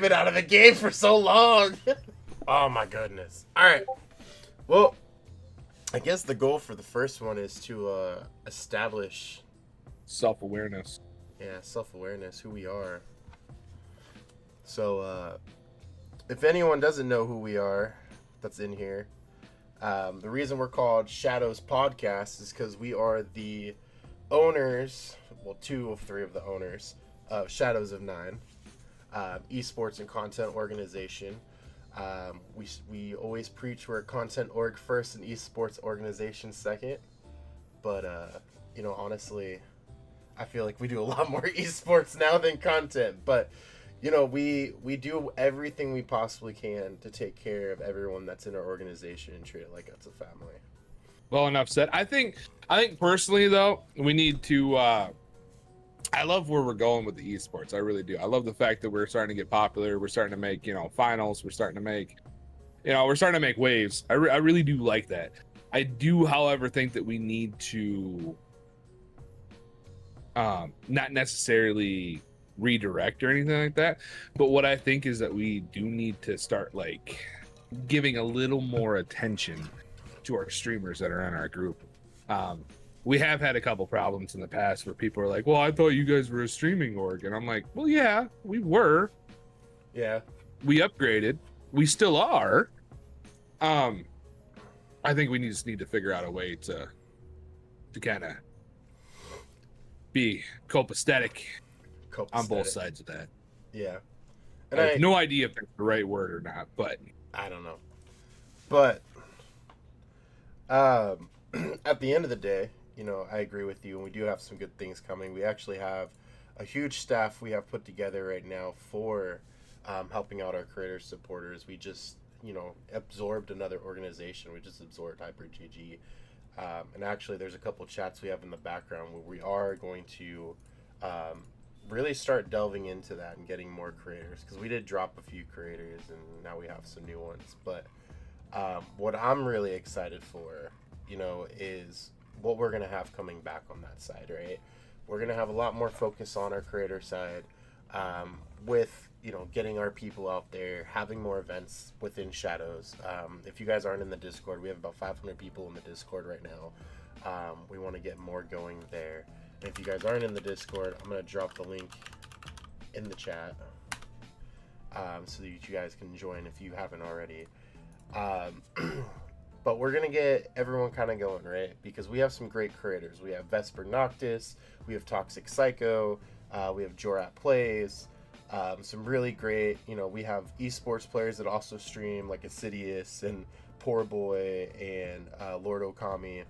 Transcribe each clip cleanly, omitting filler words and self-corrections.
been out of the game for so long. Oh my goodness. All right. Well, I guess the goal for the first one is to establish self-awareness. Yeah, self-awareness, who we are. So, if anyone doesn't know who we are, that's in here, the reason we're called Shadows Podcast is because we are the owners, well, 2 of 3 of the owners of Shadows of 9, esports and content organization. We always preach we're a content org first and esports organization second, but honestly, I feel like we do a lot more esports now than content. But we do everything we possibly can to take care of everyone that's in our organization and treat it like it's a family. Well, enough said. I think personally though, we need to I love where we're going with the esports. I really do. I love the fact that we're starting to get popular. We're starting to make, finals. We're starting to make, waves. I really do like that. I do, however, think that we need to not necessarily redirect or anything like that. But what I think is that we do need to start giving a little more attention to our streamers that are in our group. We have had a couple problems in the past where people are like, well, I thought you guys were a streaming org. And I'm like, well, yeah, we were. Yeah. We upgraded. We still are. I think we just need to figure out a way to kind of be copacetic on both sides of that. Yeah. And I have no idea if that's the right word or not, but I don't know. But at the end of the day, I agree with you, and we do have some good things coming. We actually have a huge staff we have put together right now for helping out our creator supporters. We just, absorbed another organization. We just absorbed HyperGG. And actually, there's a couple chats we have in the background where we are going to really start delving into that and getting more creators, because we did drop a few creators, and now we have some new ones. But what I'm really excited for, is what we're going to have coming back on that side, right? We're going to have a lot more focus on our creator side with, getting our people out there, having more events within Shadows. If you guys aren't in the Discord, we have about 500 people in the Discord right now. We want to get more going there. And if you guys aren't in the Discord, I'm going to drop the link in the chat so that you guys can join if you haven't already. But we're going to get everyone kind of going, right? Because we have some great creators. We have Vesper Noctis, we have Toxic Psycho, we have Jorat Plays, some really great, we have esports players that also stream, like Assidious and Poor Boy and Lord Okami.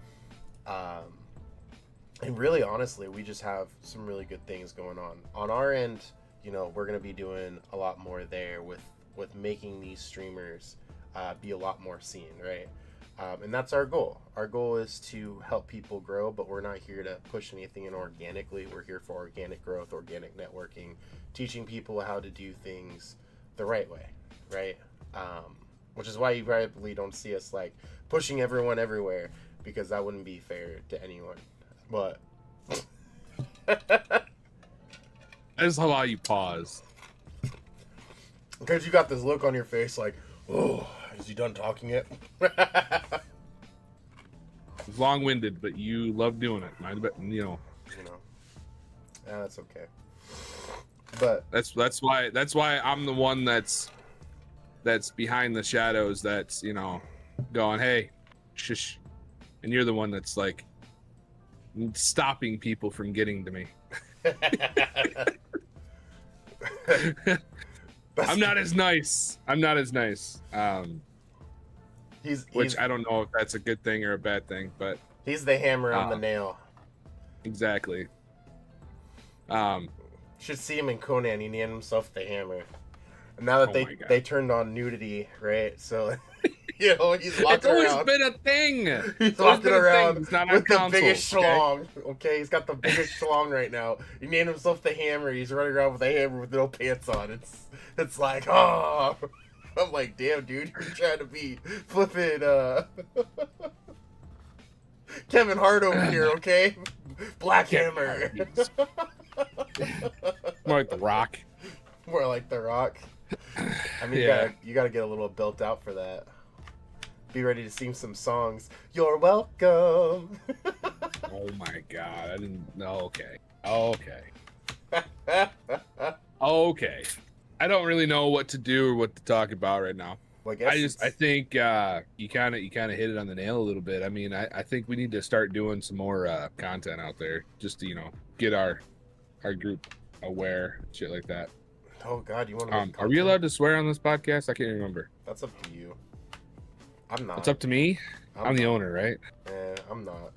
And really, honestly, we just have some really good things going on. On our end, we're going to be doing a lot more there with making these streamers be a lot more seen, right? And that's our goal. Our goal is to help people grow, but we're not here to push anything in organically. We're here for organic growth, organic networking, teaching people how to do things the right way, right? Which is why you probably don't see us pushing everyone everywhere, because that wouldn't be fair to anyone. But I just love how you pause. Because you got this look on your face oh, is he done talking yet? It's long-winded, but you love doing it. That's okay. But that's why I'm the one that's behind the shadows. That's going, hey, shush, and you're the one that's stopping people from getting to me. I'm not as nice. Which I don't know if that's a good thing or a bad thing, but he's the hammer on the nail. Exactly. Should see him in Conan. He named himself the Hammer. And now that they turned on nudity, right? So he's walking it's always around. Been a thing. He's walking around with the console, biggest schlong. Okay, he's got the biggest schlong right now. He named himself the Hammer. He's running around with a hammer with no pants on. It's like, oh. I'm like, damn, dude, you're trying to be flipping Kevin Hart over here, okay? Black Hammer. More like The Rock. More like The Rock. I mean, Yeah. you gotta get a little built out for that. Be ready to sing some songs. You're welcome. Oh my god, I didn't know. Okay. Okay. I don't really know what to do or what to talk about right now. Well, I guess I think you kind of hit it on the nail a little bit. I mean, I think we need to start doing some more content out there, just to, get our group aware, shit like that. Oh God, you want to make Are we content? allowed to swear on this podcast? I can't remember. That's up to you. I'm not. It's up to me. I'm the not. owner, right? I'm not.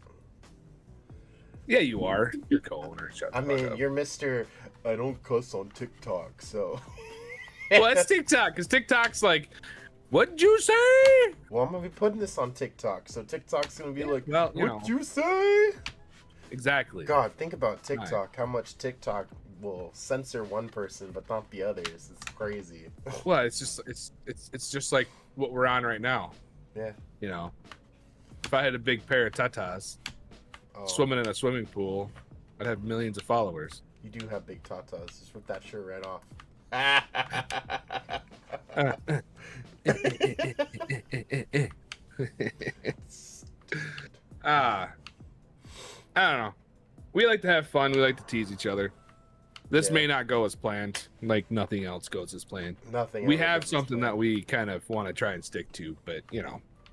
Yeah, you are. You're co-owner. Shut the I fuck mean, up. you're Mr. I don't cuss on TikTok, so. Well, that's TikTok, because TikTok's like, what'd you say? Well, I'm gonna be putting this on TikTok, so TikTok's gonna be like, well, what'd you say? Exactly. God, think about TikTok. How much TikTok will censor one person but not the others? It's crazy. Well, it's just like what we're on right now. Yeah. If I had a big pair of tatas swimming in a swimming pool, I'd have millions of followers. You do have big tatas. Just rip that shirt right off. I don't know. We like to have fun. We like to tease each other. This Yeah. may not go as planned. Like nothing else goes as planned. Nothing. We ever have goes something well. that we kind of want to try and stick to, but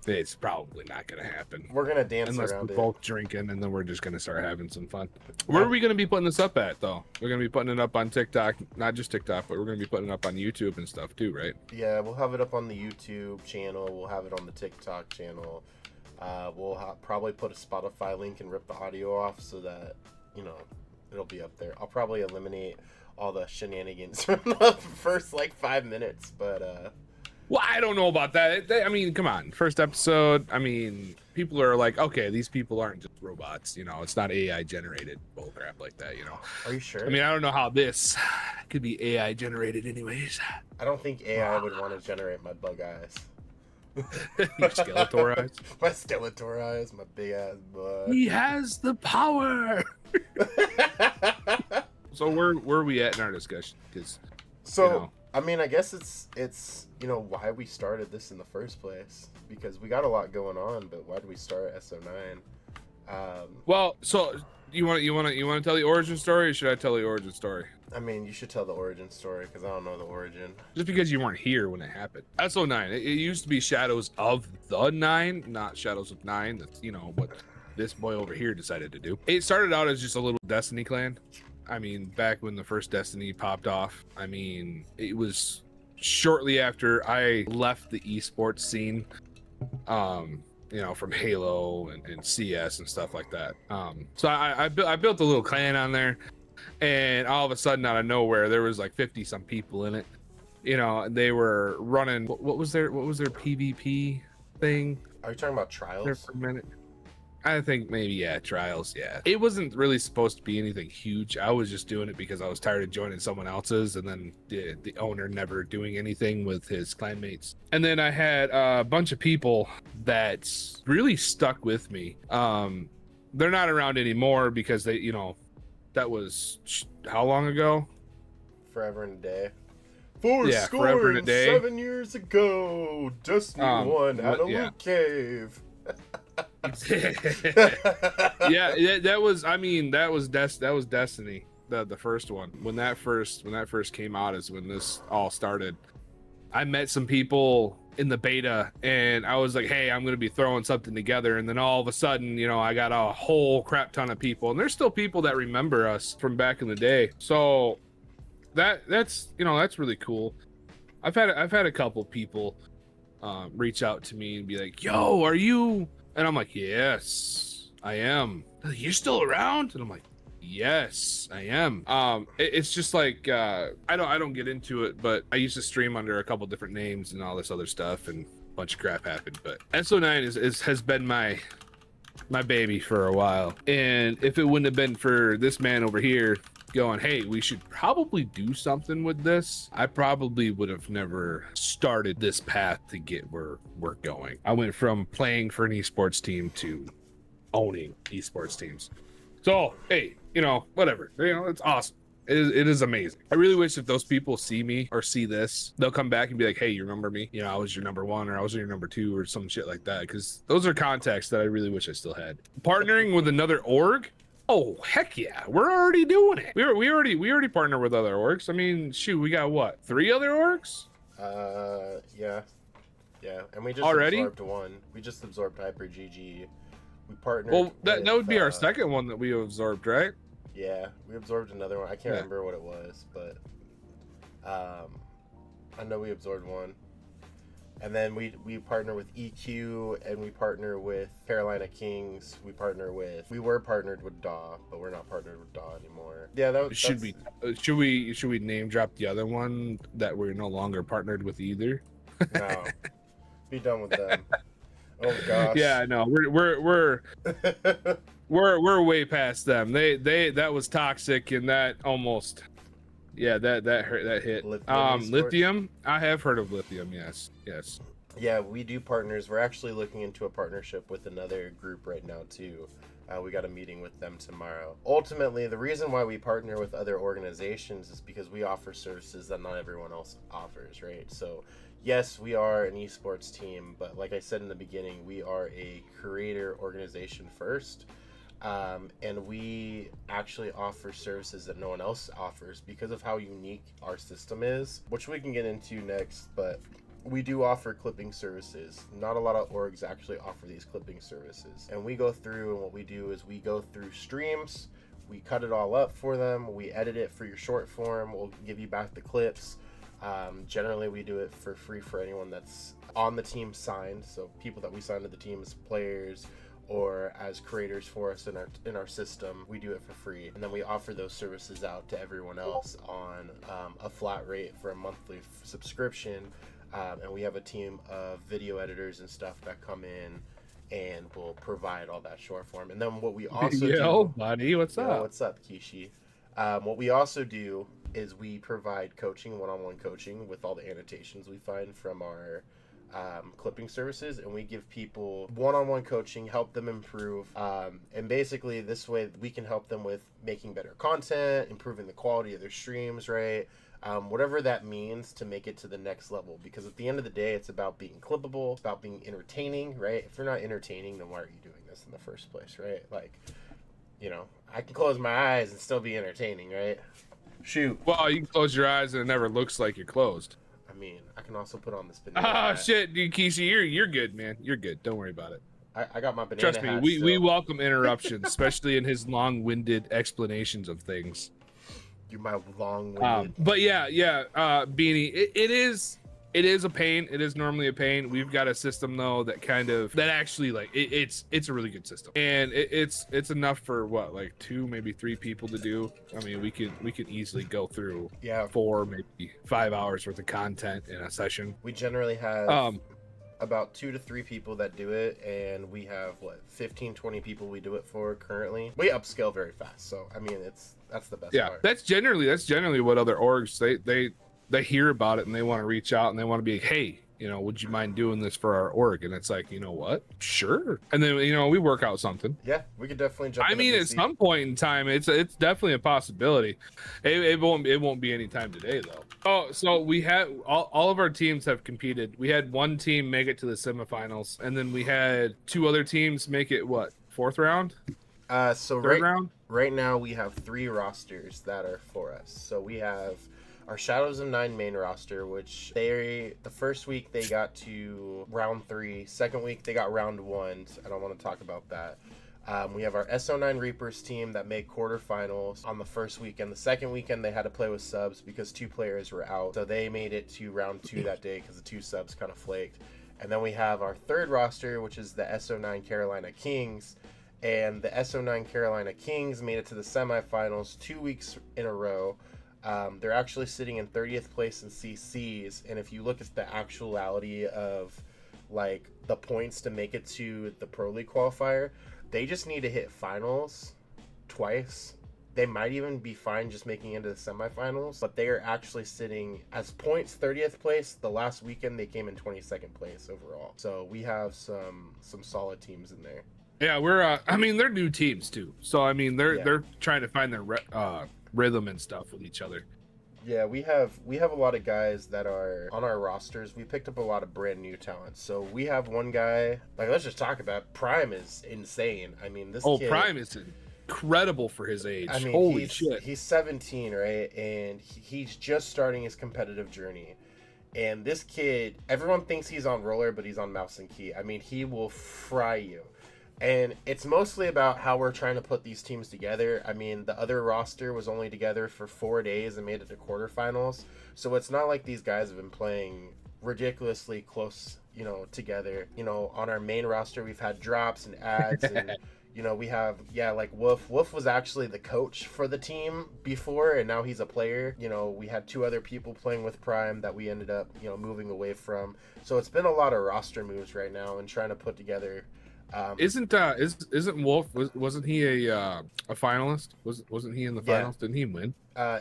it's probably not going to happen. We're gonna dance Unless around we're it. both drinking, and then we're just going to start having some fun. Where are we going to be putting this up at, though? We're going to be putting it up on TikTok, not just TikTok, but we're going to be putting it up on YouTube and stuff too, right? Yeah, we'll have it up on the YouTube channel. We'll have it on the TikTok channel. We'll probably put a Spotify link and rip the audio off so that it'll be up there. I'll probably eliminate all the shenanigans from the first 5 minutes, but Well, I don't know about that. I mean, come on. First episode, I mean, people are like, okay, these people aren't just robots. It's not AI generated bullcrap like that, Are you sure? I mean, I don't know how this could be AI generated anyways. I don't think AI would want to generate my bug eyes. Your Skeletor eyes. My Skeletor eyes, my big ass butt. He has the power. So where are we at in our discussion? Because I mean, I guess it's why we started this in the first place, because we got a lot going on. But why did we start SO9? Well, so you want to tell the origin story, or should I tell the origin story? I mean, you should tell the origin story because I don't know the origin. Just because you weren't here when it happened. SO9. It used to be Shadows of the Nine, not Shadows of Nine. That's what this boy over here decided to do. It started out as just a little Destiny clan. I mean, back when the first Destiny popped off. I mean, it was shortly after I left the esports scene. From Halo and CS and stuff like that. So I built a little clan on there. And all of a sudden, out of nowhere, there was 50 some people in it. They were running. What was their PvP thing? Are you talking about There Trials? for a minute. I think maybe Trials. Yeah, it wasn't really supposed to be anything huge. I was just doing it because I was tired of joining someone else's, and then the owner never doing anything with his clanmates. And then I had a bunch of people that really stuck with me. They're not around anymore because they, that was how long ago? Forever and a day. Forever and a day. 7 years ago, Destiny 1 at a loot cave. That was Destiny, the first one. When that first came out is when this all started. I met some people in the beta and I was like, hey, I'm gonna be throwing something together, and then all of a sudden, I got a whole crap ton of people, and there's still people that remember us from back in the day. So that's really cool. I've had a couple people reach out to me and be like, yo, are you? And I'm like, yes, I am. They're like, you're still around? And I'm like, yes, I am. It's just like I don't get into it, but I used to stream under a couple different names and all this other stuff, and a bunch of crap happened. But SO9 has been my baby for a while, and if it wouldn't have been for this man over here going, hey, we should probably do something with this, I probably would have never started this path to get where we're going. I went from playing for an esports team to owning esports teams. So, hey, whatever. It's awesome. It is amazing. I really wish if those people see me or see this, they'll come back and be like, hey, you remember me? You know, I was your number one or I was your number two or some shit like that. Because those are contacts that I really wish I still had. Partnering with another org. Oh, heck yeah. We're already doing it. We already partner with other orgs. I mean, shoot, we got what? 3 other orgs? Yeah. Yeah, and we just Already? absorbed one. We just absorbed Hyper GG. We partnered. Well, that with, would be our second one that we absorbed, right? Yeah, we absorbed another one. I can't remember what it was, but I know we absorbed one. And then we partner with EQ, and we partner with Carolina Kings. We were partnered with DAW, but we're not partnered with DAW anymore. Yeah, should we name drop the other one that we're no longer partnered with either? No, be done with them. Oh gosh. Yeah, no, we're way past them. They that was toxic, and that almost, yeah, that hurt, that hit. Lithium. I have heard of Lithium. Yes. Yeah, we do partners. We're actually looking into a partnership with another group right now too. We got a meeting with them tomorrow. Ultimately, the reason why we partner with other organizations is because we offer services that not everyone else offers, right? So yes, we are an esports team, but like I said in the beginning, we are a creator organization first. And we actually offer services that no one else offers because of how unique our system is, which we can get into next, but we do offer clipping services. Not a lot of orgs actually offer these clipping services. And we go through, and what we do is we go through streams, we cut it all up for them, we edit it for your short form, we'll give you back the clips. Generally, we do it for free for anyone that's on the team signed, so people that we sign to the team as players or as creators for us in our system, we do it for free. And then we offer those services out to everyone else on a flat rate for a monthly subscription. And we have a team of video editors and stuff that come in and will provide all that short form. And then what we also do, buddy, what's up? What's up, Kishi? What we also do is we provide coaching, one-on-one coaching with all the annotations we find from our clipping services, and we give people one-on-one coaching, help them improve, and basically this way we can help them with making better content, improving the quality of their streams, right? Whatever that means to make it to the next level, because at the end of the day, it's about being clippable, it's about being entertaining, right? If you're not entertaining, then why are you doing this in the first place, right? Like, you know, I can close my eyes and still be entertaining, right? Shoot. Well, you can close your eyes and it never looks like you're closed. I mean, I can also put on this banana hat. Shit, dude, Kishi, you're good, man. You're good. Don't worry about it. I got my banana Trust me, hat we welcome interruptions, especially in his long-winded explanations of things. You're my long-winded. But yeah, Beanie, it is a pain. It is normally a pain. We've got a system though that actually like it's a really good system, and it's enough for what, like 2, maybe 3 people to do. I mean, we could easily go through 4, maybe 5 hours worth of content in a session. We generally have about 2 to 3 people that do it, and we have 15-20 people we do it for currently. We upscale very fast, so I mean that's the best part. That's generally what other orgs they hear about it and they want to reach out and they want to be like, hey, you know, would you mind doing this for our org? And it's like, you know what? Sure. And then, you know, we work out something. Yeah, we could definitely jump. I mean, at some point in time, it's definitely a possibility. It won't be any time today though. Oh, so we had all of our teams have competed. We had one team make it to the semifinals, and then we had 2 other teams make it 4th round? Third round? Right now we have 3 rosters that are for us. So we have our Shadows of 9 main roster, which the first week they got to round 3, second week they got round 1. So I don't want to talk about that. We have our SO9 Reapers team that made quarterfinals on the first weekend. The second weekend they had to play with subs because 2 players were out, so they made it to round 2 that day because the 2 subs kind of flaked. And then we have our third roster, which is the SO9 Carolina Kings, and the SO9 Carolina Kings made it to the semifinals 2 weeks in a row. They're actually sitting in 30th place in CCs, and if you look at the actuality of like the points to make it to the Pro League qualifier, they just need to hit finals twice. They might even be fine just making it into the semifinals, but they are actually sitting as points 30th place. The last weekend they came in 22nd place overall. So we have some solid teams in there. Yeah, we're I mean, they're new teams too. So I mean, they're trying to find their rhythm and stuff with each other. Yeah, we have a lot of guys that are on our rosters. We picked up a lot of brand new talent. So we have one guy, like, let's just talk about Prime is insane. I mean, this kid, Prime is incredible for his age. I mean, Holy shit. he's 17, right? And he's just starting his competitive journey. And this kid, everyone thinks he's on roller, but he's on mouse and key. I mean, he will fry you. And it's mostly about how we're trying to put these teams together. I mean, the other roster was only together for 4 days and made it to quarterfinals. So it's not like these guys have been playing ridiculously close, together. On our main roster, we've had drops and ads and, we have, like Wolf. Wolf was actually the coach for the team before, and now he's a player. We had 2 other people playing with Prime that we ended up, moving away from. So it's been a lot of roster moves right now and trying to put together. Isn't Wolf, wasn't he a finalist? Wasn't he in the finals? Didn't he win?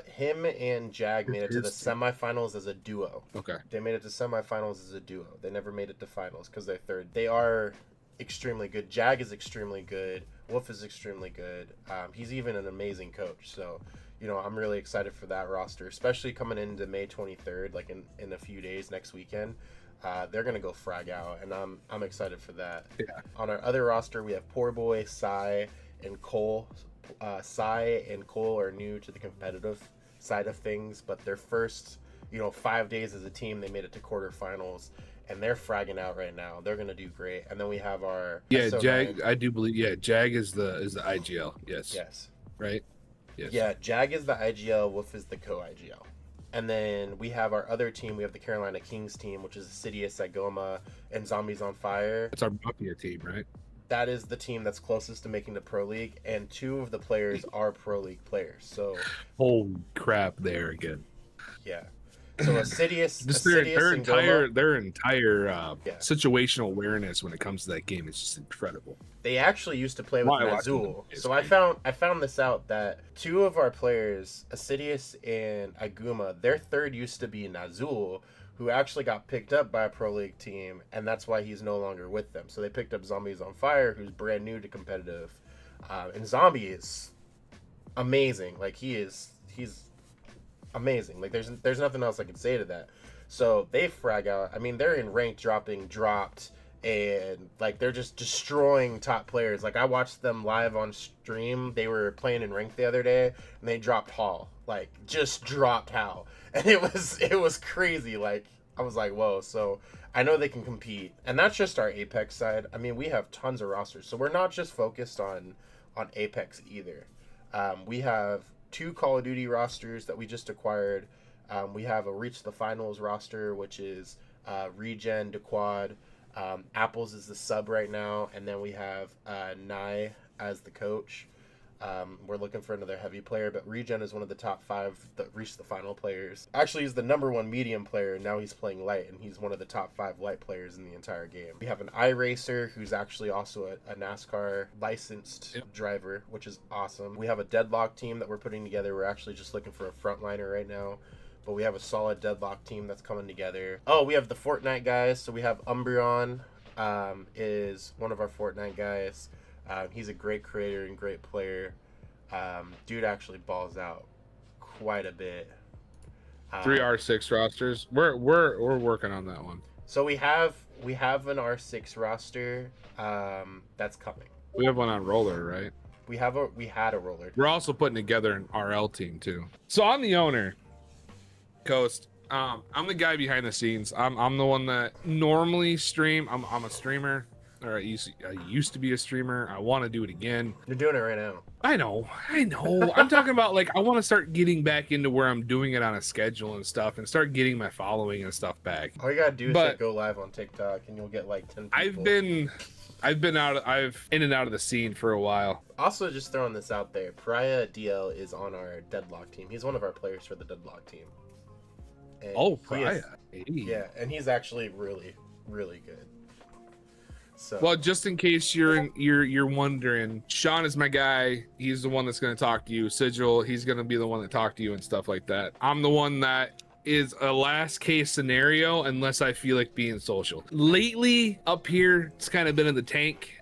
Him and Jag made it to the semifinals as a duo. Okay. They made it to semifinals as a duo. They never made it to finals because they're third. They are extremely good. Jag is extremely good. Wolf is extremely good. He's even an amazing coach. So, I'm really excited for that roster, especially coming into May 23rd, like in a few days next weekend. They're gonna go frag out, and I'm excited for that. Yeah. On our other roster, we have Poor Boy, Sai, and Cole. Sai and Cole are new to the competitive side of things, but their first, 5 days as a team, they made it to quarterfinals, and they're fragging out right now. They're gonna do great. And then we have our Jag. I do believe Jag is the IGL. Yes. Right. Yes. Yeah, Jag is the IGL. Wolf is the co-IGL. And then we have our other team. We have the Carolina Kings team, which is Sidious, Agoma, and Zombies on Fire. It's our Mafia team, right? That is the team that's closest to making the Pro League, and 2 of the players are Pro League players. So, holy crap, there again. Yeah. So Sidious, just their entire situational awareness when it comes to that game is just incredible. They actually used to play with Nazul. So I found this out that 2 of our players, Sidious and Aguma, their third used to be Nazul, who actually got picked up by a Pro League team, and that's why he's no longer with them. So they picked up Zombies on Fire, who's brand new to competitive, and Zombie is amazing. Like he's amazing. Like there's nothing else I can say to that. So they frag out. I mean, they're in ranked dropped, and like they're just destroying top players. Like I watched them live on stream. They were playing in ranked the other day, and they dropped Hall. Like just dropped Hal, and it was crazy. Like I was like, whoa. So I know they can compete, and that's just our Apex side. I mean, we have tons of rosters, so we're not just focused on Apex either. We have 2 Call of Duty rosters that we just acquired. We have a Reach the Finals roster, which is Regen, DeQuad. Apples is the sub right now, and then we have Nye as the coach. We're looking for another heavy player, but Regen is one of the top 5 that reached the final players. Actually, he's the #1 medium player, and now he's playing light, and he's one of the top 5 light players in the entire game. We have an iRacer, who's actually also a NASCAR licensed driver, which is awesome. We have a Deadlock team that we're putting together. We're actually just looking for a frontliner right now, but we have a solid Deadlock team that's coming together. Oh, we have the Fortnite guys, so we have Umbreon is one of our Fortnite guys. He's a great creator and great player. Dude actually balls out quite a bit. 3 R6 rosters. We're working on that one. So we have an R6 roster that's coming. We have one on roller, right? We had a roller. We're also putting together an RL team too. So I'm the owner, Coast. I'm the guy behind the scenes. I'm the one that normally stream. I'm a streamer. Or I used to be a streamer. I want to do it again. You're doing it right now. I know. I'm talking about like I want to start getting back into where I'm doing it on a schedule and stuff, and start getting my following and stuff back. All you gotta do is go live on TikTok, and you'll get like 10 people. I've been in and out of the scene for a while. Also, just throwing this out there, Pariah DL is on our Deadlock team. He's one of our players for the Deadlock team. And Pariah. Yeah, and he's actually really, really good. So. Well, just in case you're wondering, Sean is my guy. He's the one that's going to talk to you. Sigil, he's going to be the one that talk to you and stuff like that. I'm the one that is a last case scenario unless I feel like being social. Lately, up here, it's kind of been in the tank.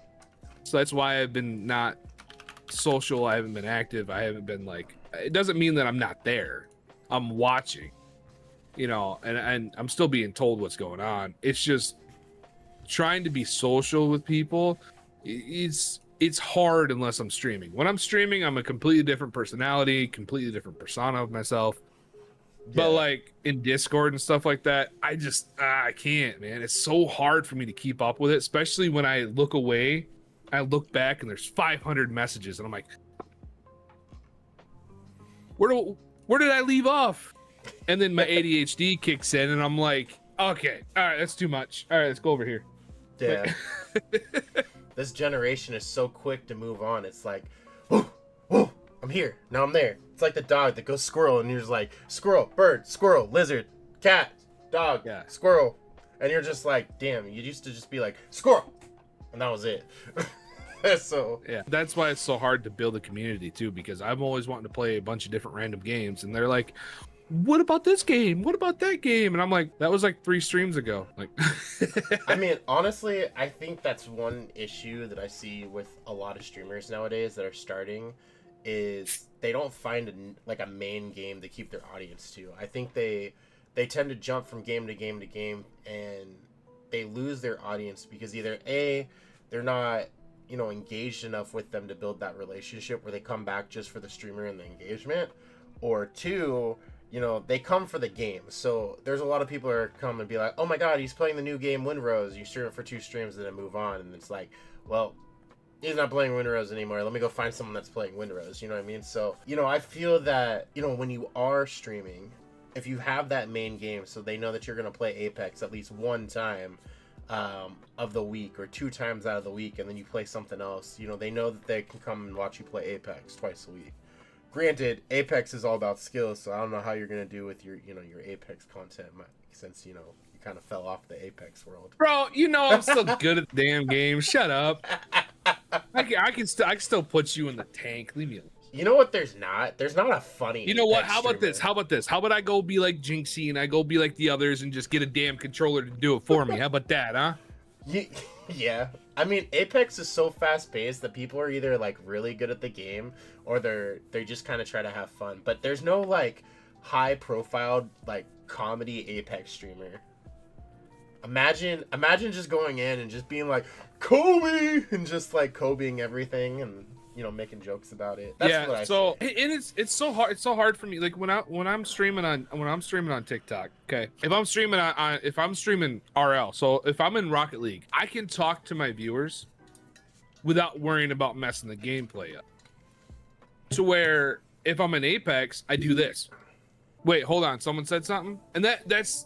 So that's why I've been not social. I haven't been active. I haven't been like it doesn't mean that I'm not there. I'm watching, you know, and I'm still being told what's going on. It's just trying to be social with people. It's hard unless I'm streaming. When I'm streaming, I'm a completely different personality, completely different persona of myself. But like in Discord and stuff like that, I can't, man. It's so hard for me to keep up with it, especially when I look away, I look back and there's 500 messages and I'm like, where did I leave off? And then my ADHD kicks in and I'm like, okay, all right, that's too much. All right, let's go over here. Yeah. This generation is so quick to move on. It's like, whoa, whoa, I'm here. Now I'm there. It's like the dog that goes squirrel and you're just like, squirrel, bird, squirrel, lizard, cat, dog, squirrel. And you're just like, damn, you used to just be like, squirrel. And that was it. So yeah, that's why it's so hard to build a community too, because I'm always wanting to play a bunch of different random games and they're like, what about this game? What about that game? And I'm like, that was like 3 streams ago. Like, I mean, honestly, I think that's one issue that I see with a lot of streamers nowadays that are starting is they don't find a main game to keep their audience to. I think they tend to jump from game to game to game and they lose their audience because either A, they're not, you know, engaged enough with them to build that relationship where they come back just for the streamer and the engagement, or 2, you know, they come for the game. So there's a lot of people that come and be like, oh my god, he's playing the new game Windrose. You stream it for 2 streams and then move on. And it's like, well, he's not playing Windrose anymore. Let me go find someone that's playing Windrose. You know what I mean? So, you know, I feel that, you know, when you are streaming, if you have that main game so they know that you're going to play Apex at least one time of the week or 2 times out of the week, and then you play something else, you know, they know that they can come and watch you play Apex twice a week. Granted, Apex is all about skills, so I don't know how you're going to do with your, you know, your Apex content since, you know, you kind of fell off the Apex world. Bro, you know I'm still good at the damn game. Shut up. I can still put you in the tank. Leave me alone. You know what? There's not a funny. You know what? Apex How about streamer. this? How about this? How about I go be like Jinxie and I go be like the others and just get a damn controller to do it for me? How about that, huh? Yeah. I mean, Apex is so fast paced that people are either like really good at the game or they just kind of try to have fun. But there's no like high profile like comedy Apex streamer. Imagine just going in and just being like Kobe and just like Kobeing everything and, you know, making jokes about it. That's what I so say. and it's so hard. It's so hard for me. Like when I'm streaming on TikTok. Okay, if I'm streaming RL. So if I'm in Rocket League, I can talk to my viewers without worrying about messing the gameplay up. To where if I'm in Apex, I do this. Wait, hold on. Someone said something, and that's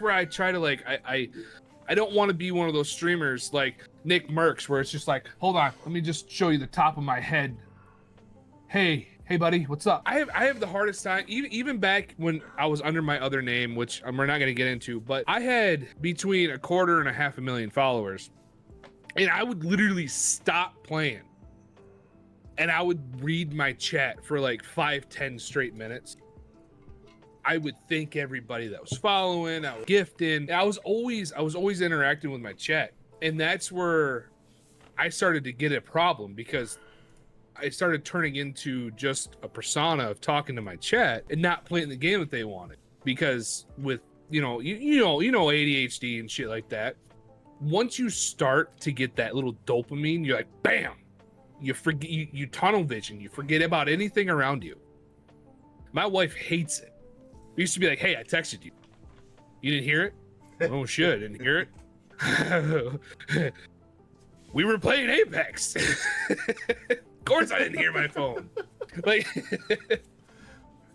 where I try to like I don't want to be one of those streamers like Nick Merckx where it's just like, hold on, let me just show you the top of my head. Hey buddy, what's up? I have the hardest time, even back when I was under my other name, which we're not going to get into, but I had between 250,000 and 500,000 followers, and I would literally stop playing and I would read my chat for like 5-10 straight minutes. I would thank everybody that was following. I was gifting. I was always interacting with my chat, and that's where I started to get a problem because I started turning into just a persona of talking to my chat and not playing the game that they wanted. Because with you know ADHD and shit like that, once you start to get that little dopamine, you're like, bam, you forget, you tunnel vision, you forget about anything around you. My wife hates it. We used to be like, hey, I texted you. You didn't hear it? Oh shit, I didn't hear it. We were playing Apex. Of course I didn't hear my phone. Like you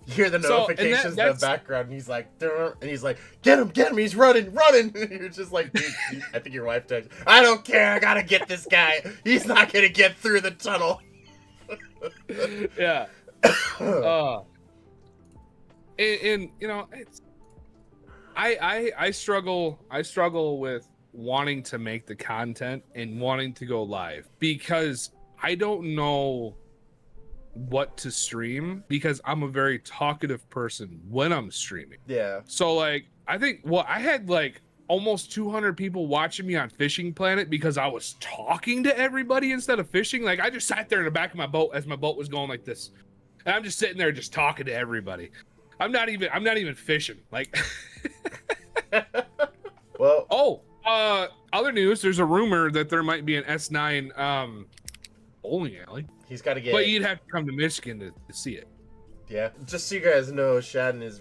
hear the notifications in the background and he's like, durr, and he's like, get him, he's running. And you're just like, dude, I think your wife texted, I don't care, I gotta get this guy. He's not gonna get through the tunnel. Yeah. And you know, it's I struggle with wanting to make the content and wanting to go live because I don't know what to stream because I'm a very talkative person when I'm streaming. Yeah. So like I think I had like almost 200 people watching me on Fishing Planet because I was talking to everybody instead of fishing. Like I just sat there in the back of my boat as my boat was going like this. And I'm just sitting there just talking to everybody. I'm not even fishing. Like, Well, other news, there's a rumor that there might be an S9 bowling alley. he's got to get. But you'd have to come to Michigan to see it. Yeah, just so you guys know, Shadden is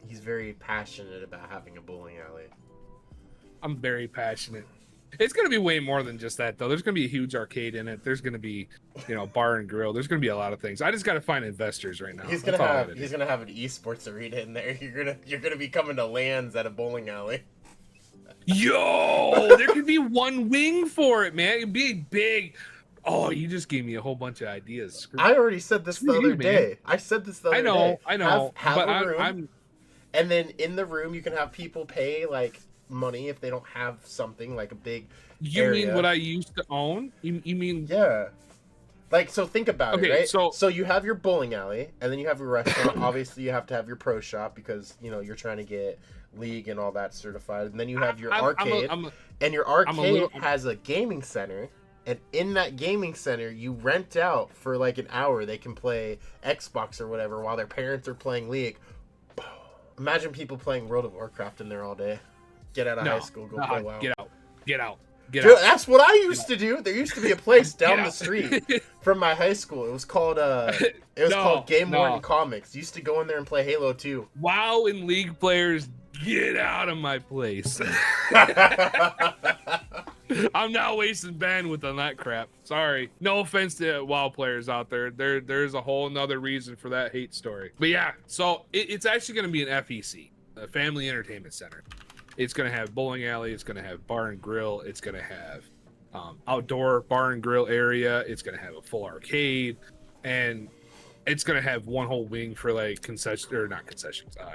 he's very passionate about having a bowling alley. I'm very passionate. It's going to be way more than just that, though. There's going to be a huge arcade in it. There's going to be, bar and grill. There's going to be a lot of things. I just got to find investors right now. He's gonna have an esports arena in there. You're gonna be coming to LANs at a bowling alley. Yo, there could be one wing for it, man. It'd be big. Oh, you just gave me a whole bunch of ideas. I already said this the other day. I said this the other day. I know. Have but a room, I'm. and then in the room you can have people pay like money if they don't have something like a big. You area. mean what I used to own? You mean? Yeah. Like, so think about it, right? So you have your bowling alley, and then you have your restaurant. Obviously, you have to have your pro shop because, you're trying to get league and all that certified. And then you have your arcade, and your arcade has a gaming center. And in that gaming center, you rent out for like an hour. They can play Xbox or whatever while their parents are playing League. Imagine people playing World of Warcraft in there all day. Get out of high school, go play WoW. Get out. Dude, that's what I used to do. There used to be a place down the street from my high school. It was called called Game Warden Comics. Used to go in there and play Halo 2. WoW and League players, get out of my place. I'm not wasting bandwidth on that crap. Sorry. No offense to WoW players out there. There's a whole nother reason for that hate story. But yeah, so it's actually going to be an FEC, a Family Entertainment Center. It's going to have bowling alley. It's going to have bar and grill. It's going to have outdoor bar and grill area. It's going to have a full arcade. And it's going to have one whole wing for like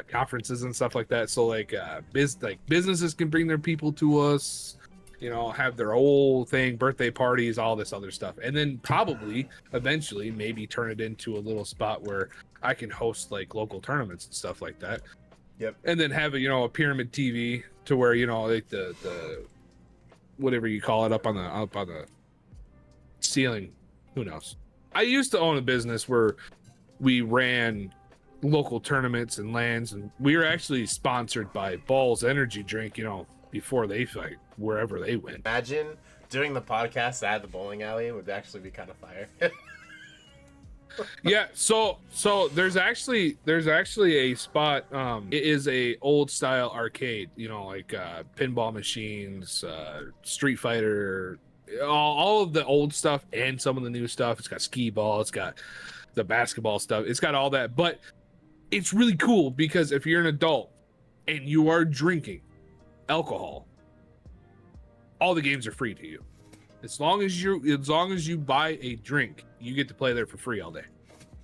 conferences and stuff like that. So like businesses can bring their people to us, have their whole thing, birthday parties, all this other stuff. And then probably eventually maybe turn it into a little spot where I can host like local tournaments and stuff like that. Yep. And then have a pyramid TV to where like the whatever you call it up on the ceiling. Who knows? I used to own a business where we ran local tournaments and LANs, and we were actually sponsored by Ball's Energy Drink. Before they fight wherever they went. Imagine doing the podcast at the bowling alley would actually be kind of fire. Yeah, so there's actually a spot. It is a old style arcade, like pinball machines, Street Fighter, all of the old stuff and some of the new stuff. It's got skee ball, it's got the basketball stuff, it's got all that. But it's really cool because if you're an adult and you are drinking alcohol, all the games are free to you. As long as you buy a drink, you get to play there for free all day.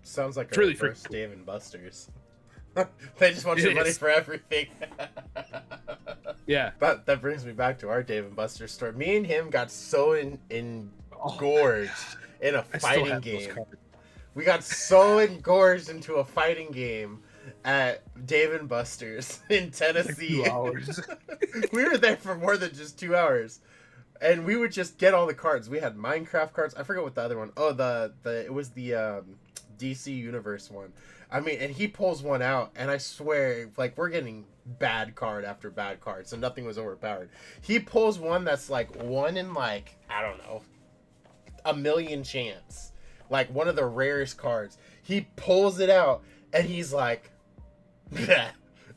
Sounds like it's a really first cool. Dave and Buster's. They just want your money for everything. Yeah. That brings me back to our Dave and Buster's story. Me and him got so engorged in a fighting game. We got so engorged into a fighting game at Dave and Buster's in Tennessee. Like 2 hours. We were there for more than just 2 hours. And we would just get all the cards. We had Minecraft cards. I forget what the other one. Oh, it was the DC Universe one. I mean, and he pulls one out, and I swear, like, we're getting bad card after bad card, so nothing was overpowered. He pulls one that's like one in like, I don't know, a million chance. Like one of the rarest cards. He pulls it out, and he's like, bleh.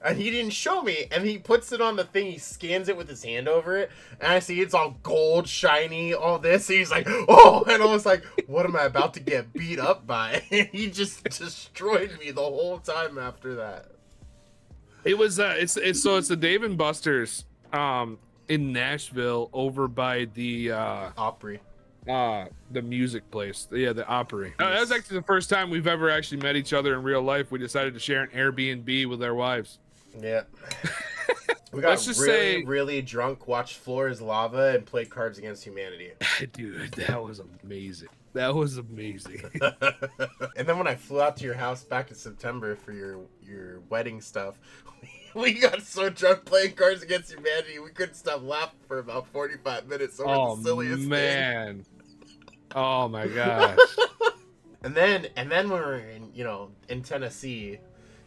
And he didn't show me, and he puts it on the thing, he scans it with his hand over it, and I see it's all gold, shiny, all this, and he's like, oh, and I was like, what am I about to get beat up by? And he just destroyed me the whole time after that. It was, it's the Dave and Buster's, in Nashville, over by the, Opry. The music place. Yeah, the Opry. That was actually the first time we've ever actually met each other in real life. We decided to share an Airbnb with our wives. Yeah. We got really drunk, watched Floor is Lava, and played Cards Against Humanity. Dude, that was amazing. That was amazing. And then when I flew out to your house back in September for your wedding stuff, we got so drunk playing Cards Against Humanity, we couldn't stop laughing for about 45 minutes over the silliest man. Thing. Oh my gosh. And then when we're in, in Tennessee,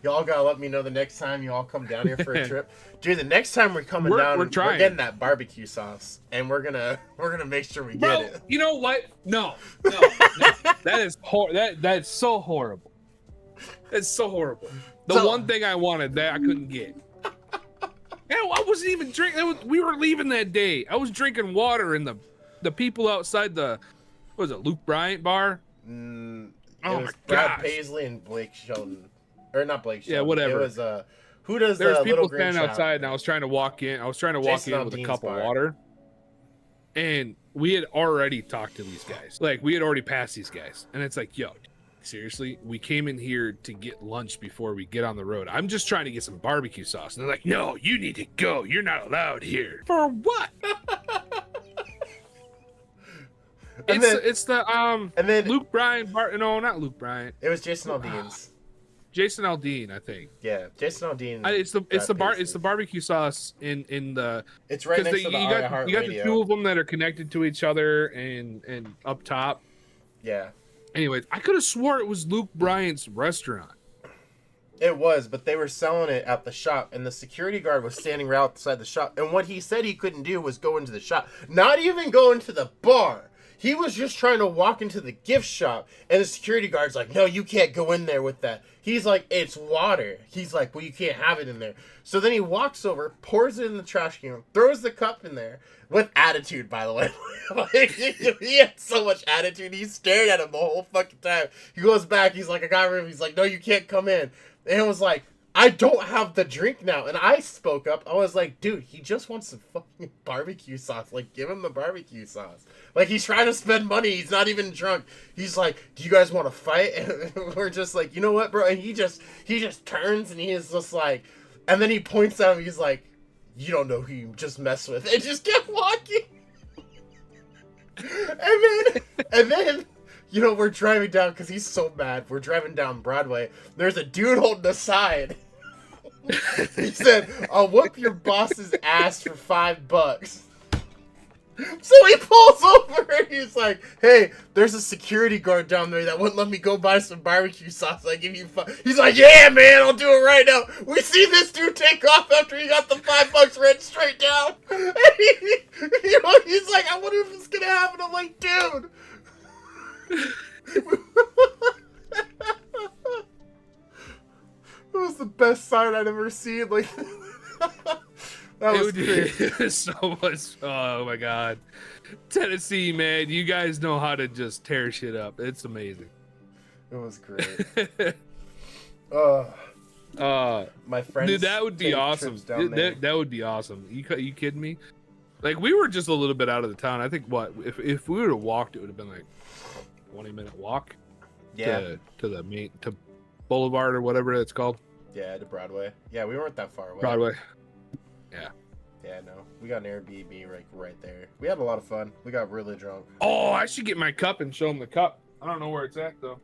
y'all gotta let me know the next time you all come down here for a trip. Dude, the next time we're coming down, we're getting that barbecue sauce, and we're gonna make sure we get it. You know what? No. That is that's so horrible. That's so horrible. The one thing I wanted that I couldn't get. I wasn't even drinking. We were leaving that day. I was drinking water, and the people outside the, what was it, Luke Bryant bar? It was Brad Paisley and Blake Shelton, or not Blake Shelton. Yeah, whatever. It was who does There's the people little green standing shop? outside, and I was trying to walk in. with a cup of water, and we had already talked to these guys. Like, we had already passed these guys, and it's like, yo, seriously, we came in here to get lunch before we get on the road. I'm just trying to get some barbecue sauce, and they're like, no, you need to go. You're not allowed here. For what? It's the Luke Bryan bar. No, not Luke Bryan. It was Jason Aldean's. Jason Aldean, I think. Yeah, Jason Aldean. It's the barbecue sauce in the. It's right next to the iHeartRadio. You got the two of them that are connected to each other and up top. Yeah. Anyways, I could have swore it was Luke Bryant's restaurant. It was, but they were selling it at the shop, and the security guard was standing right outside the shop. And what he said he couldn't do was go into the shop, not even go into the bar. He was just trying to walk into the gift shop, and the security guard's like, no, you can't go in there with that. He's like, it's water. He's like, well, you can't have it in there. So then he walks over, pours it in the trash can, throws the cup in there, with attitude, by the way. Like, he had so much attitude. He stared at him the whole fucking time. He goes back, he's like, I got room. He's like, no, you can't come in. And it was like, I don't have the drink now. And I spoke up. I was like, dude, he just wants some fucking barbecue sauce. Like, give him the barbecue sauce. Like, he's trying to spend money. He's not even drunk. He's like, do you guys want to fight? And we're just like, you know what, bro? And he just turns and he is just like, and then he points at him. He's like, you don't know who you just messed with. And just kept walking. and then, we're driving down because he's so mad. We're driving down Broadway. There's a dude holding the sign. He said, I'll whoop your boss's ass for $5. So he pulls over and he's like, hey, there's a security guard down there that wouldn't let me go buy some barbecue sauce. I give you He's like, yeah, man, I'll do it right now. We see this dude take off after he got the $5 written straight down. And he's like, I wonder if it's going to happen. I'm like, dude. It was the best sign I'd ever seen. Like, that was great. It was so much. Oh my god, Tennessee, man, you guys know how to just tear shit up. It's amazing. It was great. My friends, dude, that would be awesome. That would be awesome. You kidding me? Like, we were just a little bit out of the town. I think if we would have walked, it would have been like 20-minute walk. Yeah. To Boulevard or whatever it's called. Yeah, to Broadway. Yeah, we weren't that far away. Broadway. Yeah. Yeah, no. We got an Airbnb right there. We had a lot of fun. We got really drunk. Oh, I should get my cup and show them the cup. I don't know where it's at though.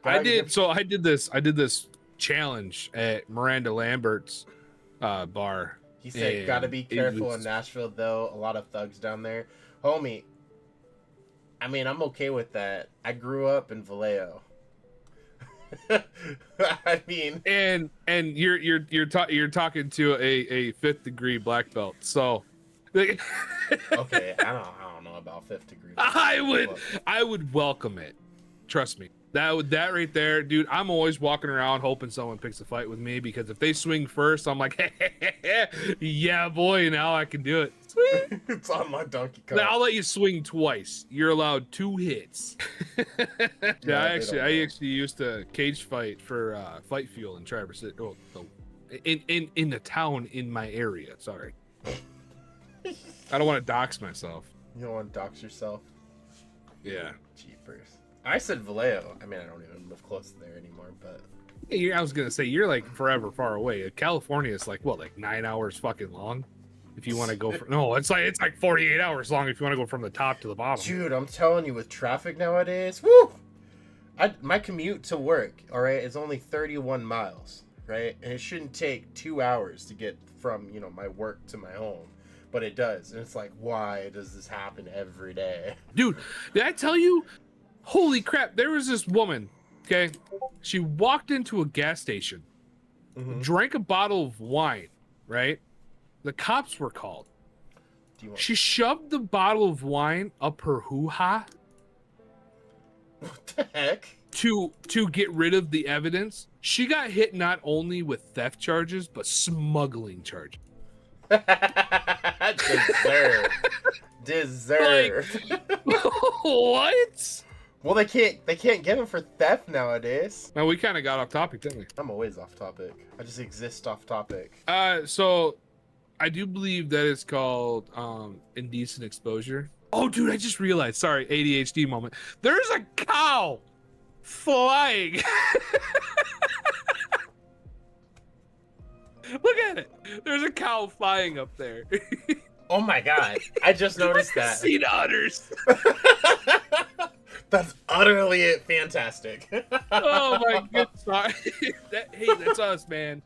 I did this challenge at Miranda Lambert's bar. He said, gotta be careful in Nashville though. A lot of thugs down there. Homie, I mean, I'm okay with that. I grew up in Vallejo. I mean, and you're talking to a 5th degree black belt, so okay, I don't know about 5th degree. I would welcome it. Trust me. That right there, dude. I'm always walking around hoping someone picks a fight with me, because if they swing first, I'm like, yeah, boy, now I can do it. Sweet. It's on my Donkey Kong. I'll let you swing twice. You're allowed 2 hits. Yeah, I actually used to cage fight for Fight Fuel in Traverse City. Oh, in the town in my area. Sorry, I don't want to dox myself. You don't want to dox yourself? Yeah. Jeepers. I said Vallejo. I mean, I don't even live close to there anymore, but... I was going to say, you're like forever far away. California is like, what, like 9 hours fucking long? If you want to go for... No, it's like 48 hours long if you want to go from the top to the bottom. Dude, I'm telling you, with traffic nowadays, woo! My commute to work, all right, is only 31 miles, right? And it shouldn't take 2 hours to get from, my work to my home. But it does. And it's like, why does this happen every day? Dude, did I tell you... Holy crap! There was this woman. Okay, she walked into a gas station, drank a bottle of wine. Right, the cops were called. She shoved the bottle of wine up her hoo-ha. What the heck? To get rid of the evidence. She got hit not only with theft charges but smuggling charges. Deserved. Like, what? Well, they can't get him for theft nowadays. Now we kind of got off topic, didn't we? I'm always off topic. I just exist off topic. So I do believe that it's called indecent exposure. Oh, dude, I just realized. Sorry, ADHD moment. There's a cow flying. Look at it. There's a cow flying up there. Oh my god. I just noticed that. Sea udders. That's utterly fantastic. Oh my goodness. Hey, that's us, man.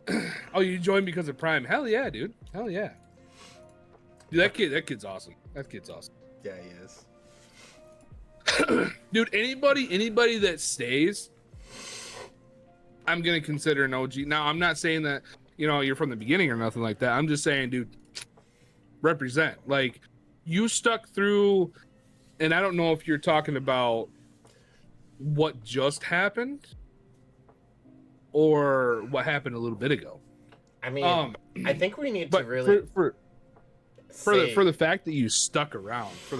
Oh, you joined because of Prime. Hell yeah, dude. Hell yeah. Dude, that kid's awesome. That kid's awesome. Yeah, he is. Dude, anybody that stays, I'm gonna consider an OG. Now, I'm not saying that, you're from the beginning or nothing like that. I'm just saying, dude, represent. Like, you stuck through, and I don't know if you're talking about what just happened or what happened a little bit ago. I mean, I think we need to really for the fact that you stuck around, for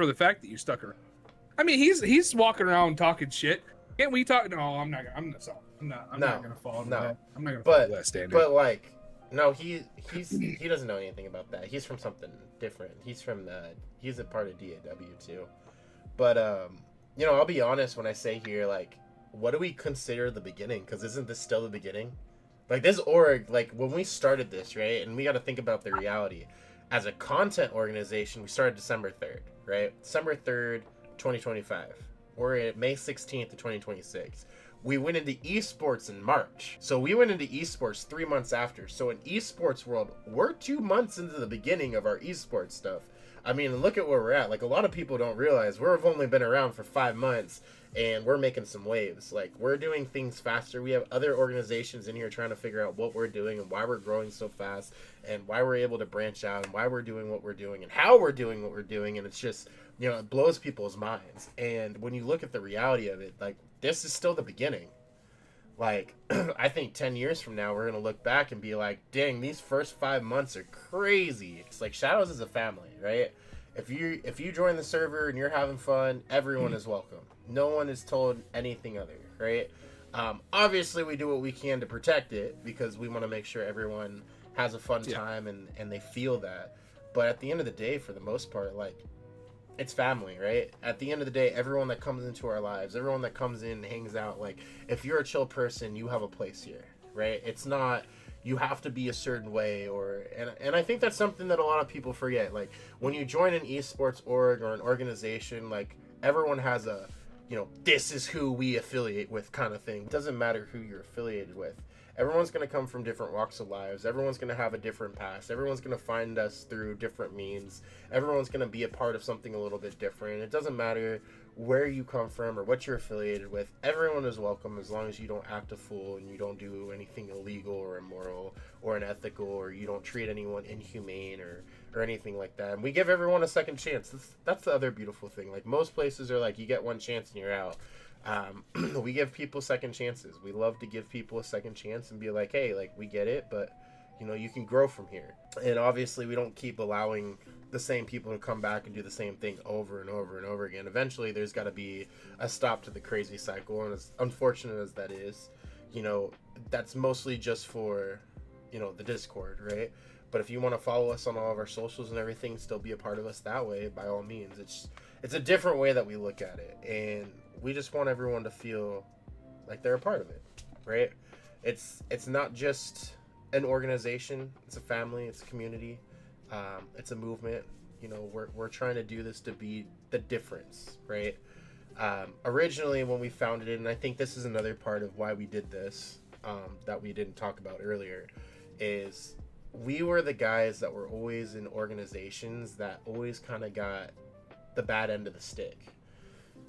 the fact that you stuck around. I mean, he's walking around talking shit. Can't we talk? No, I'm not gonna fall into that. I'm not gonna follow that standard. But like, no, he doesn't know anything about that. He's from something different. He's a part of DAW too. But I'll be honest when I say here, like, what do we consider the beginning? Because isn't this still the beginning? Like, this org, like, when we started this, right? And we got to think about the reality. As a content organization, we started December 3rd, right? December 3rd, 2025. We're at May 16th of 2026. We went into esports in March. So we went into esports 3 months after. So in esports world, we're 2 months into the beginning of our esports stuff. I mean, look at where we're at. Like, a lot of people don't realize we've only been around for 5 months and we're making some waves. Like, we're doing things faster. We have other organizations in here trying to figure out what we're doing and why we're growing so fast and why we're able to branch out and why we're doing what we're doing and how we're doing what we're doing. And it's just, it blows people's minds. And when you look at the reality of it, like, this is still the beginning. Like, I think 10 years from now, we're going to look back and be like, dang, these first 5 months are crazy. It's like Shadows is a family, right? If you join the server and you're having fun, everyone is welcome. No one is told anything other, right? Obviously, we do what we can to protect it because we want to make sure everyone has a fun time and they feel that. But at the end of the day, for the most part, like, it's family, right? At the end of the day, everyone that comes into our lives, everyone that comes in and hangs out, like, if you're a chill person, you have a place here, right? It's not you have to be a certain way, and I think that's something that a lot of people forget. Like, when you join an esports org or an organization, like, everyone has a, this is who we affiliate with kind of thing. It doesn't matter who you're affiliated with. Everyone's going to come from different walks of lives. Everyone's going to have a different past. Everyone's going to find us through different means. Everyone's going to be a part of something a little bit different. It doesn't matter where you come from or what you're affiliated with. Everyone is welcome as long as you don't act a fool and you don't do anything illegal or immoral or unethical, or you don't treat anyone inhumane or anything like that. And we give everyone a second chance. That's the other beautiful thing. Like, most places are like, you get one chance and you're out. We give people second chances. We love to give people a second chance and be like, hey, like, we get it, but you can grow from here. And obviously we don't keep allowing the same people to come back and do the same thing over and over and over again. Eventually there's got to be a stop to the crazy cycle, and as unfortunate as that is, that's mostly just for the Discord, right? But if you want to follow us on all of our socials and everything, still be a part of us that way, by all means. It's a different way that we look at it, and we just want everyone to feel like they're a part of it, right? It's not just an organization. It's a family. It's a community. It's a movement. We're trying to do this to be the difference, right? Originally, when we founded it, and I think this is another part of why we did this, that we didn't talk about earlier, is we were the guys that were always in organizations that always kind of got the bad end of the stick.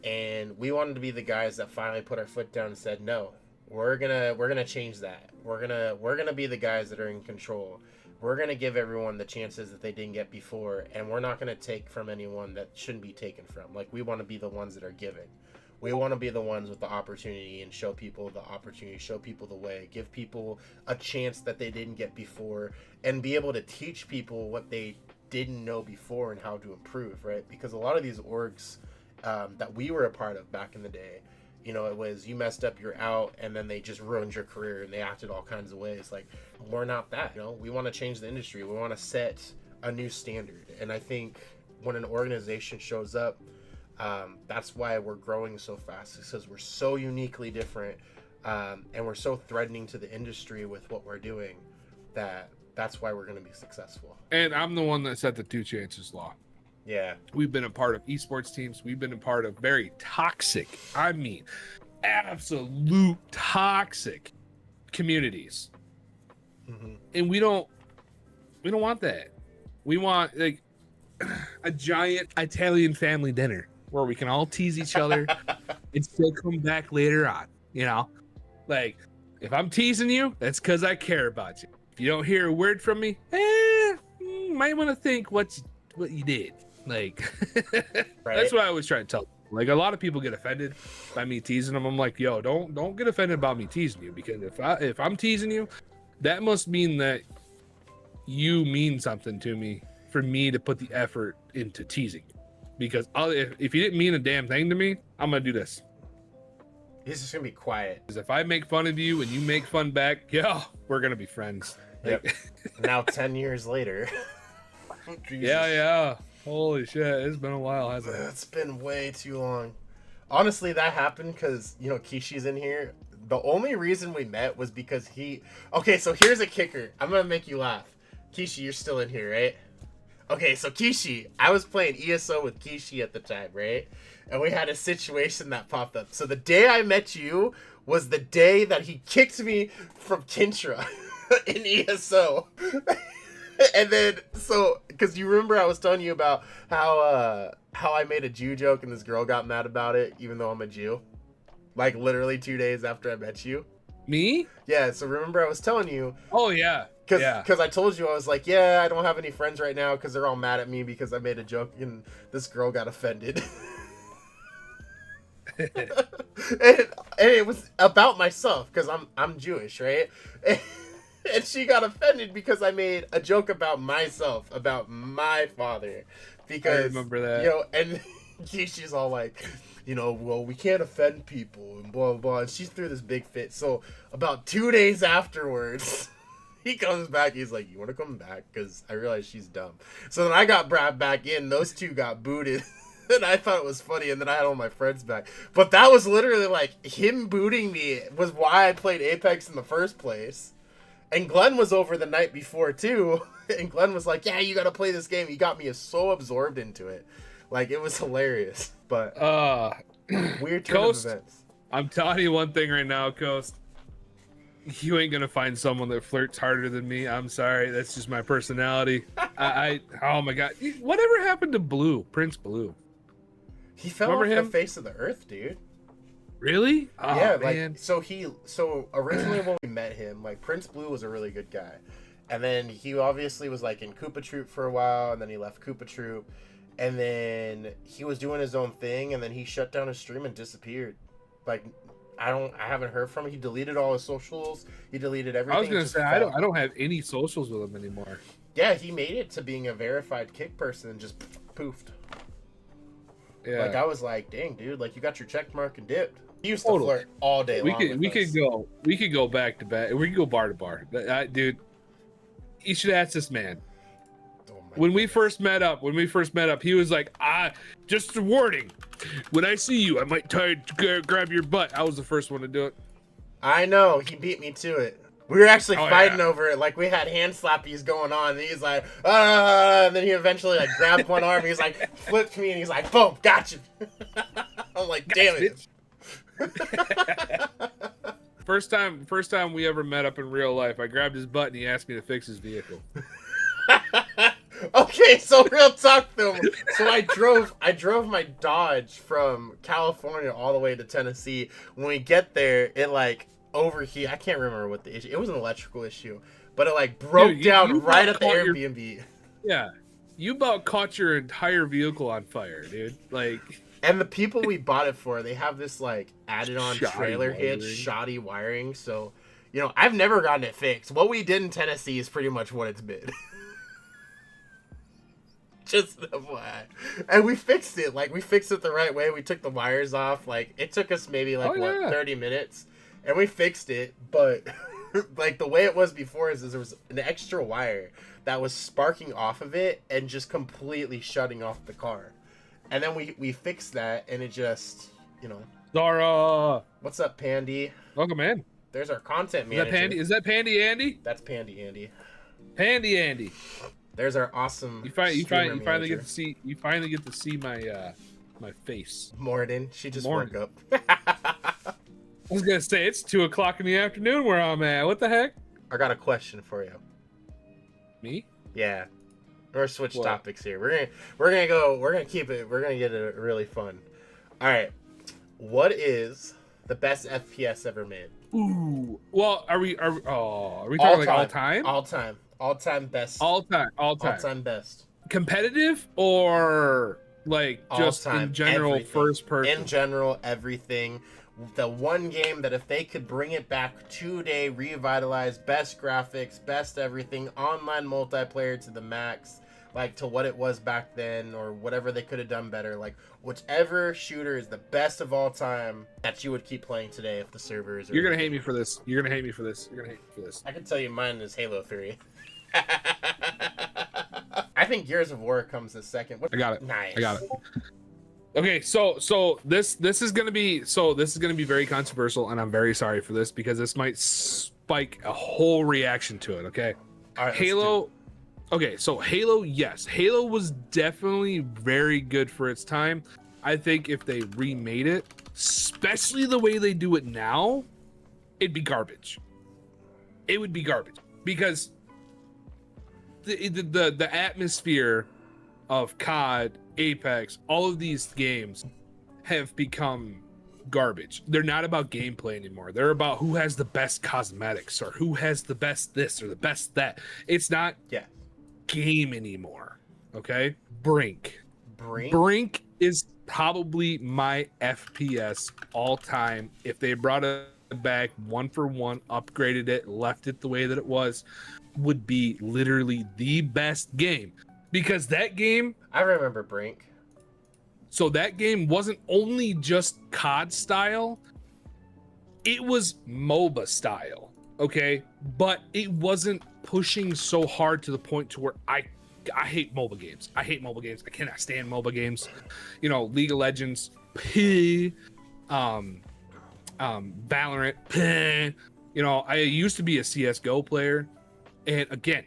And we wanted to be the guys that finally put our foot down and said, no, we're gonna change that. We're gonna be the guys that are in control. We're gonna give everyone the chances that they didn't get before, and we're not gonna take from anyone that shouldn't be taken from. Like, we want to be the ones that are giving. We want to be the ones with the opportunity and show people the opportunity, show people the way, give people a chance that they didn't get before, and be able to teach people what they didn't know before and how to improve, right? Because a lot of these orgs that we were a part of back in the day, you know, it was you messed up, you're out, and then they just ruined your career and they acted all kinds of ways. Like, we're not that, you know. We want to change the industry. We want to set a new standard. And I think when an organization shows up, that's why we're growing so fast, because we're so uniquely different, and we're so threatening to the industry with what we're doing, that's why we're going to be successful. And I'm the one that set the 2 chances law. Yeah. We've been a part of esports teams. We've been a part of very toxic, I mean, absolute toxic communities. Mm-hmm. And we don't want that. We want like a giant Italian family dinner where we can all tease each other and still come back later on, you know? Like, if I'm teasing you, that's because I care about you. If you don't hear a word from me, you might want to think what you did. Like, right? That's what I always try to tell. Like, a lot of people get offended by me teasing them. I'm like, yo, don't get offended about me teasing you, because if I'm teasing you, that must mean that you mean something to me for me to put the effort into teasing. Because if you didn't mean a damn thing to me, I'm gonna do this. He's just gonna be quiet. Because if I make fun of you and you make fun back, we're gonna be friends. Yep. Now 10 years later. Yeah. Holy shit, it's been a while, hasn't it? It's been way too long. Honestly, that happened because, you know, Kishi's in here. The only reason we met was because okay, so here's a kicker. I'm gonna make you laugh. Kishi, you're still in here, right? Okay, so Kishi, I was playing ESO with Kishi at the time, right? And we had a situation that popped up. So the day I met you was the day that he kicked me from Kintra in ESO. And then, so, because you remember I was telling you about how I made a Jew joke and this girl got mad about it, even though I'm a Jew? Like, literally 2 days after I met you. Me? Yeah, so remember I was telling you. Oh, yeah. Because I told you, I was like, yeah, I don't have any friends right now because they're all mad at me because I made a joke and this girl got offended. and it was about myself because I'm Jewish, right? And she got offended because I made a joke about myself, about my father. Because, I remember that. You know, and she's all like, you know, well, we can't offend people and blah, blah, blah. And she threw this big fit. So about 2 days afterwards, he comes back. He's like, you want to come back? Because I realized she's dumb. So then I got brought back in. Those two got booted. And I thought it was funny. And then I had all my friends back. But that was literally like him booting me was why I played Apex in the first place. And Glenn was over the night before, too. And Glenn was like, yeah, you got to play this game. He got me so absorbed into it. Like, it was hilarious. But weird turn of events. I'm telling you one thing right now, Coast. You ain't going to find someone that flirts harder than me. I'm sorry. That's just my personality. Oh, my God. Whatever happened to Blue? Prince Blue? He fell off the face of the earth, dude. Really? Oh, yeah, man. like so originally when we met him, like Prince Blue was a really good guy. And then he obviously was like in Koopa Troop for a while, and then he left Koopa Troop, and then he was doing his own thing, and then he shut down his stream and disappeared. Like I haven't heard from him. He deleted all his socials. He deleted everything. I was gonna say I don't have any socials with him anymore. Yeah, he made it to being a verified kick person and just poofed. Yeah. Like I was like, dang, dude, like you got your check mark and dipped. He used to flirt all day long. We could go back to back. We could go bar to bar. Dude, you should ask this man. When we first met up, he was like, just a warning. When I see you, I might try to grab your butt. I was the first one to do it. I know. He beat me to it. We were actually fighting over it. Like, we had hand slappies going on. And he's like, and then he eventually, like, grabbed one arm. He's like, flipped me, and he's like, boom, got you. I'm like, damn it. First time we ever met up in real life, I grabbed his butt, and he asked me to fix his vehicle. Okay. Okay, so real talk though. So I drove my Dodge from California all the way to Tennessee. When we get there, it like overheat. I can't remember what the issue. It was an electrical issue, but it like broke Dude, down right at the caught your- Airbnb. Yeah, you about caught your entire vehicle on fire, dude. Like, And the people we bought it for, they have this like added on Shoddy trailer hitch, wiring. shoddy wiring. So, you know, I've never gotten it fixed. What we did in Tennessee is pretty much what it's been. Just FYI. And we fixed it. Like, we fixed it the right way. We took the wires off. Like, it took us maybe, like, 30 minutes. And we fixed it. But, like, the way it was before is there was an extra wire that was sparking off of it and just completely shutting off the car. And then we fixed that, and it just, you know. Zara, What's up, Pandy? welcome in. There's our content manager. Is that Pandy Andy? That's Pandy Andy. Pandy Andy. There's our awesome. You finally manager. get to see. You finally get to see my my face. Morden. She just Morden. woke up. I was gonna say it's 2:00 in the afternoon where I'm at. What the heck? I got a question for you. Me? Yeah. We're gonna switch What? topics here. We're gonna keep it. We're gonna get it really fun. All right. What is the best FPS ever made? Ooh. Well, are we talking like all time? All time. All time best. All time. All time best. Competitive or like All just time, in general everything. first person? In general, everything. The one game that if they could bring it back today, revitalize, best graphics, best everything, online multiplayer to the max, like to what it was back then, or whatever they could have done better. Like whichever shooter is the best of all time that you would keep playing today if the servers are. You're gonna hate me for this. You're gonna hate me for this. I can tell you mine is Halo 3. I think Gears of War comes in second. I got it. Nice. I got it. Okay, so this is gonna be very controversial, and I'm very sorry for this because this might spike a whole reaction to it. Okay, All right, Halo. Okay, so Halo, yes, Halo was definitely very good for its time. I think if they remade it, especially the way they do it now, it'd be garbage. It would be garbage because the atmosphere of COD, Apex, all of these games have become garbage. They're not about gameplay anymore. They're about who has the best cosmetics or who has the best this or the best that. It's not game anymore. Okay? Brink is probably my FPS all time. If they brought it back one for one, upgraded it, left it the way that it was, would be literally the best game. Because that game, I remember Brink. So that game wasn't only just COD style, it was MOBA style, okay? But it wasn't pushing so hard to the point to where I hate MOBA games. I hate MOBA games. I cannot stand MOBA games. You know, League of Legends, Valorant, you know, I used to be a CS:GO player. And again,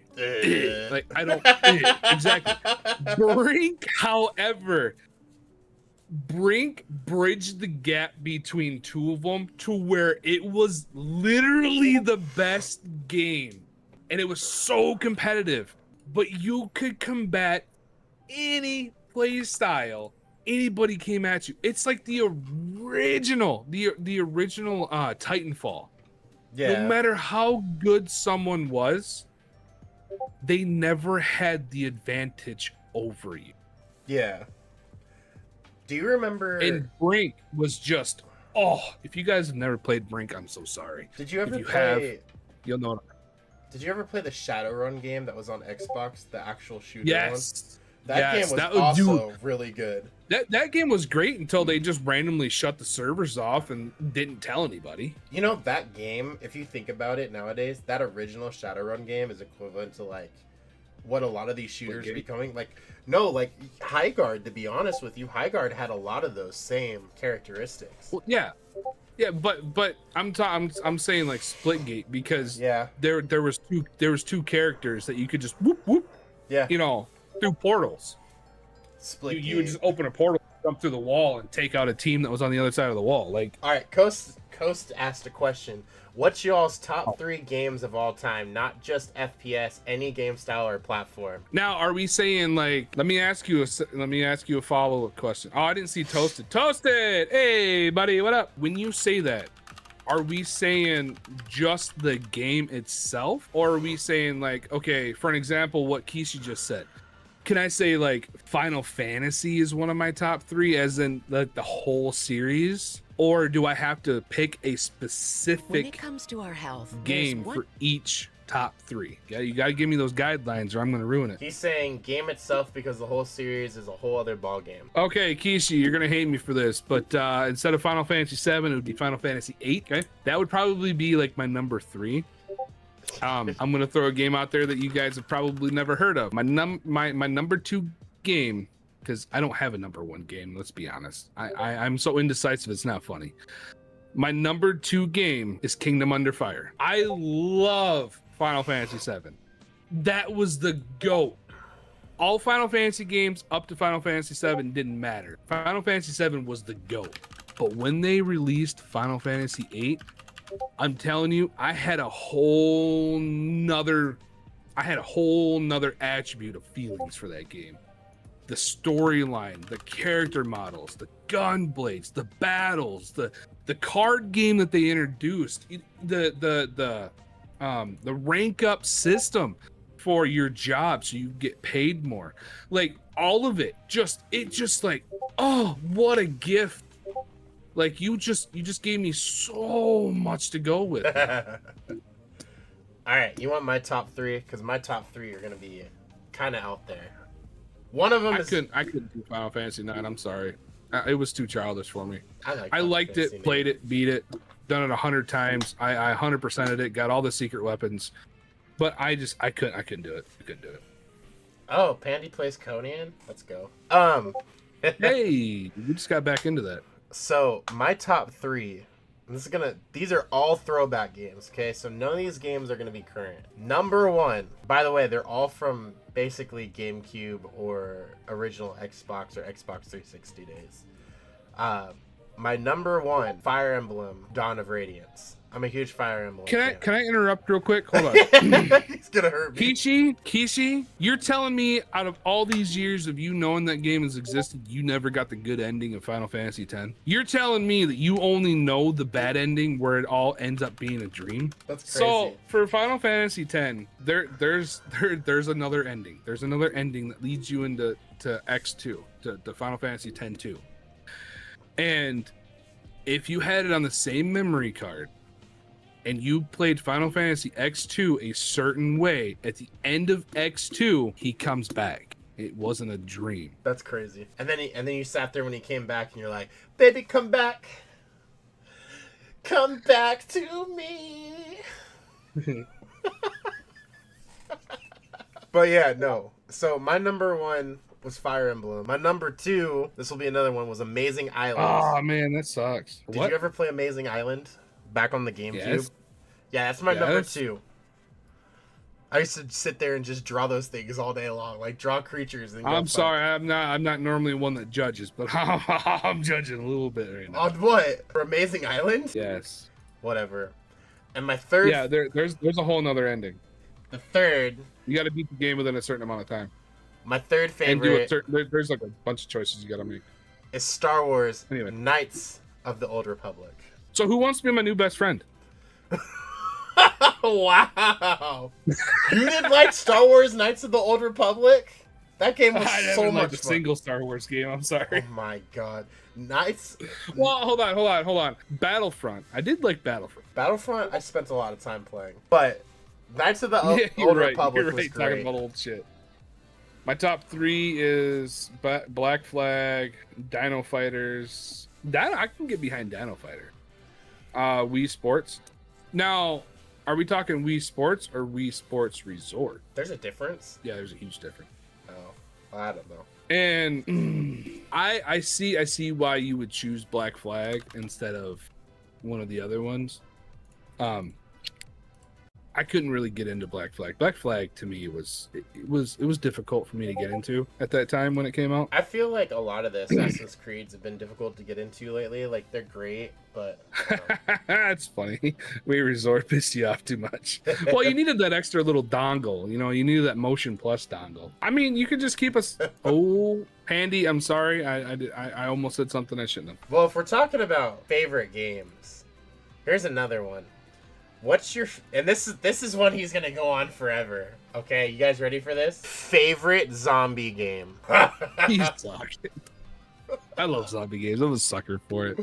like I don't exactly. Brink bridged the gap between two of them to where it was literally the best game, and it was so competitive. But you could combat any play style. Anybody came at you. It's like the original Titanfall. Yeah. No matter how good someone was, they never had the advantage over you. Yeah. Do you remember? And Brink was just, if you guys have never played Brink, I'm so sorry. Did you ever if you play? have, you'll know. Did you ever play the Shadowrun game that was on Xbox, the actual shooter Yes. one? That game was also really good. That game was great until they just randomly shut the servers off and didn't tell anybody. You know, that game, if you think about it nowadays, that original Shadowrun game is equivalent to like what a lot of these shooters are becoming. Like, no, like Highguard, to be honest with you, Highguard had a lot of those same characteristics. Well, yeah, but I'm saying like Splitgate because there was two characters that you could just whoop, you know, through portals. You would just open a portal, jump through the wall, and take out a team that was on the other side of the wall. Like, all right, Coast Coast asked a question. What's y'all's top 3 games of all time? Not just FPS, any game style or platform. Now, are we saying like? Let me ask you a follow-up question. Oh, I didn't see Toasted. Toasted, hey buddy, what up? When you say that, are we saying just the game itself, or are we saying like, okay, for an example, what Kishi just said? Can I say like Final Fantasy is one of my top 3, as in the whole series? Or do I have to pick a specific When it comes to our health, game for each top 3? Yeah, you gotta give me those guidelines or I'm gonna ruin it. He's saying game itself because the whole series is a whole other ball game. Okay, Kishi, you're gonna hate me for this, but instead of Final Fantasy 7, it would be Final Fantasy 8. Okay, that would probably be like my number 3. I'm gonna throw a game out there that you guys have probably never heard of. My number 2 game, because I don't have a number 1 game, let's be honest. I'm so indecisive, it's not funny. My number 2 game is Kingdom Under Fire. I love Final Fantasy 7. That was the GOAT. All Final Fantasy games up to Final Fantasy 7 didn't matter. Final Fantasy 7 was the GOAT. But when they released Final Fantasy 8, I'm telling you, I had a whole nother attribute of feelings for that game. The storyline, the character models, the gun blades, the battles, the card game that they introduced, the rank up system for your job so you get paid more. Like all of it just like, oh, what a gift. Like you just gave me so much to go with. All right, you want my top 3? Because my top 3 are gonna be kind of out there. One of them I couldn't do Final Fantasy 9. I'm sorry, it was too childish for me. I liked it, played it, beat it, done it 100 times. I 100%ed it, got all the secret weapons, but I couldn't do it. I couldn't do it. Oh, Pandy plays Conan. Let's go. Hey, we just got back into that. So my top 3, these are all throwback games, okay? So none of these games are gonna be current. Number 1, by the way, they're all from basically GameCube or original Xbox or Xbox 360 days. My number 1, Fire Emblem Dawn of Radiance. I'm a huge Fire Emblem fan. Can I interrupt real quick? Hold on. He's gonna hurt me. Kishi, you're telling me out of all these years of you knowing that game has existed, you never got the good ending of Final Fantasy X? You're telling me that you only know the bad ending where it all ends up being a dream? That's crazy. So for Final Fantasy X, there's another ending. There's another ending that leads you into X2, to Final Fantasy X-2. And if you had it on the same memory card, and you played Final Fantasy X2 a certain way, at the end of X2, he comes back. It wasn't a dream. That's crazy. And then you sat there when he came back, and you're like, "Baby, come back, come back to me." But yeah, no. So my number 1 was Fire Emblem. My number 2, this will be another one, was Amazing Island. Oh man, that sucks. Did you ever play Amazing Island back on the GameCube? Yes. Yeah, that's my number 2. I used to sit there and just draw those things all day long, like draw creatures. And I'm sorry, I'm not normally one that judges, but I'm judging a little bit right now. On what? For Amazing Island? Yes. Whatever. And my third. Yeah, there's a whole nother ending. The third. You got to beat the game within a certain amount of time. My third favorite. And there's like a bunch of choices you got to make. Is Star Wars Anyway. Knights of the Old Republic. So who wants to be my new best friend? Wow. You didn't like Star Wars Knights of the Old Republic? That game was so much fun. Single Star Wars game, I'm sorry. Oh my god. Knights. Well, hold on. Battlefront. I did like Battlefront. Battlefront, I spent a lot of time playing. But Knights of the Old Republic You're was right, great. talking about old shit. My top 3 is Black Flag, Dino Fighters. I can get behind Dino Fighter. Wii Sports. Now, are we talking Wii Sports or Wii Sports Resort? There's a difference? Yeah, there's a huge difference. Oh, I don't know. And I see why you would choose Black Flag instead of one of the other ones. I I couldn't really get into Black Flag. Black Flag to me was difficult for me to get into at that time when it came out. I feel like a lot of the Assassin's Creeds have been difficult to get into lately. Like, they're great, but It's funny. We Resort pissed you off too much. Well, you needed that extra little dongle. You know, you needed that Motion Plus dongle. I mean, you could just keep us. Oh, Pandy, I'm sorry. I almost said something I shouldn't have. Well, if we're talking about favorite games, here's another one. What's your and this is one he's gonna go on forever. Okay, you guys ready for this? Favorite zombie game. You suck. I love zombie games. I'm a sucker for it.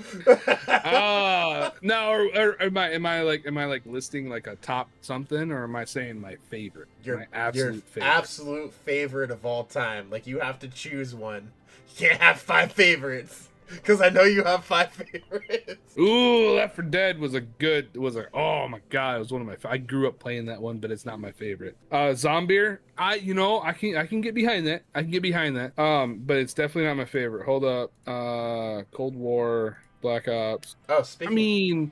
No, or am I like listing like a top something, or am I saying my favorite? My absolute favorite. Absolute favorite of all time. Like, you have to choose one. You can't have 5 favorites. Because I know you have 5 favorites. Ooh, Left 4 Dead was oh my god, it was one of my. I grew up playing that one, but it's not my favorite. Zombier, I can get behind that. But it's definitely not my favorite. Hold up, Cold War, Black Ops. Oh,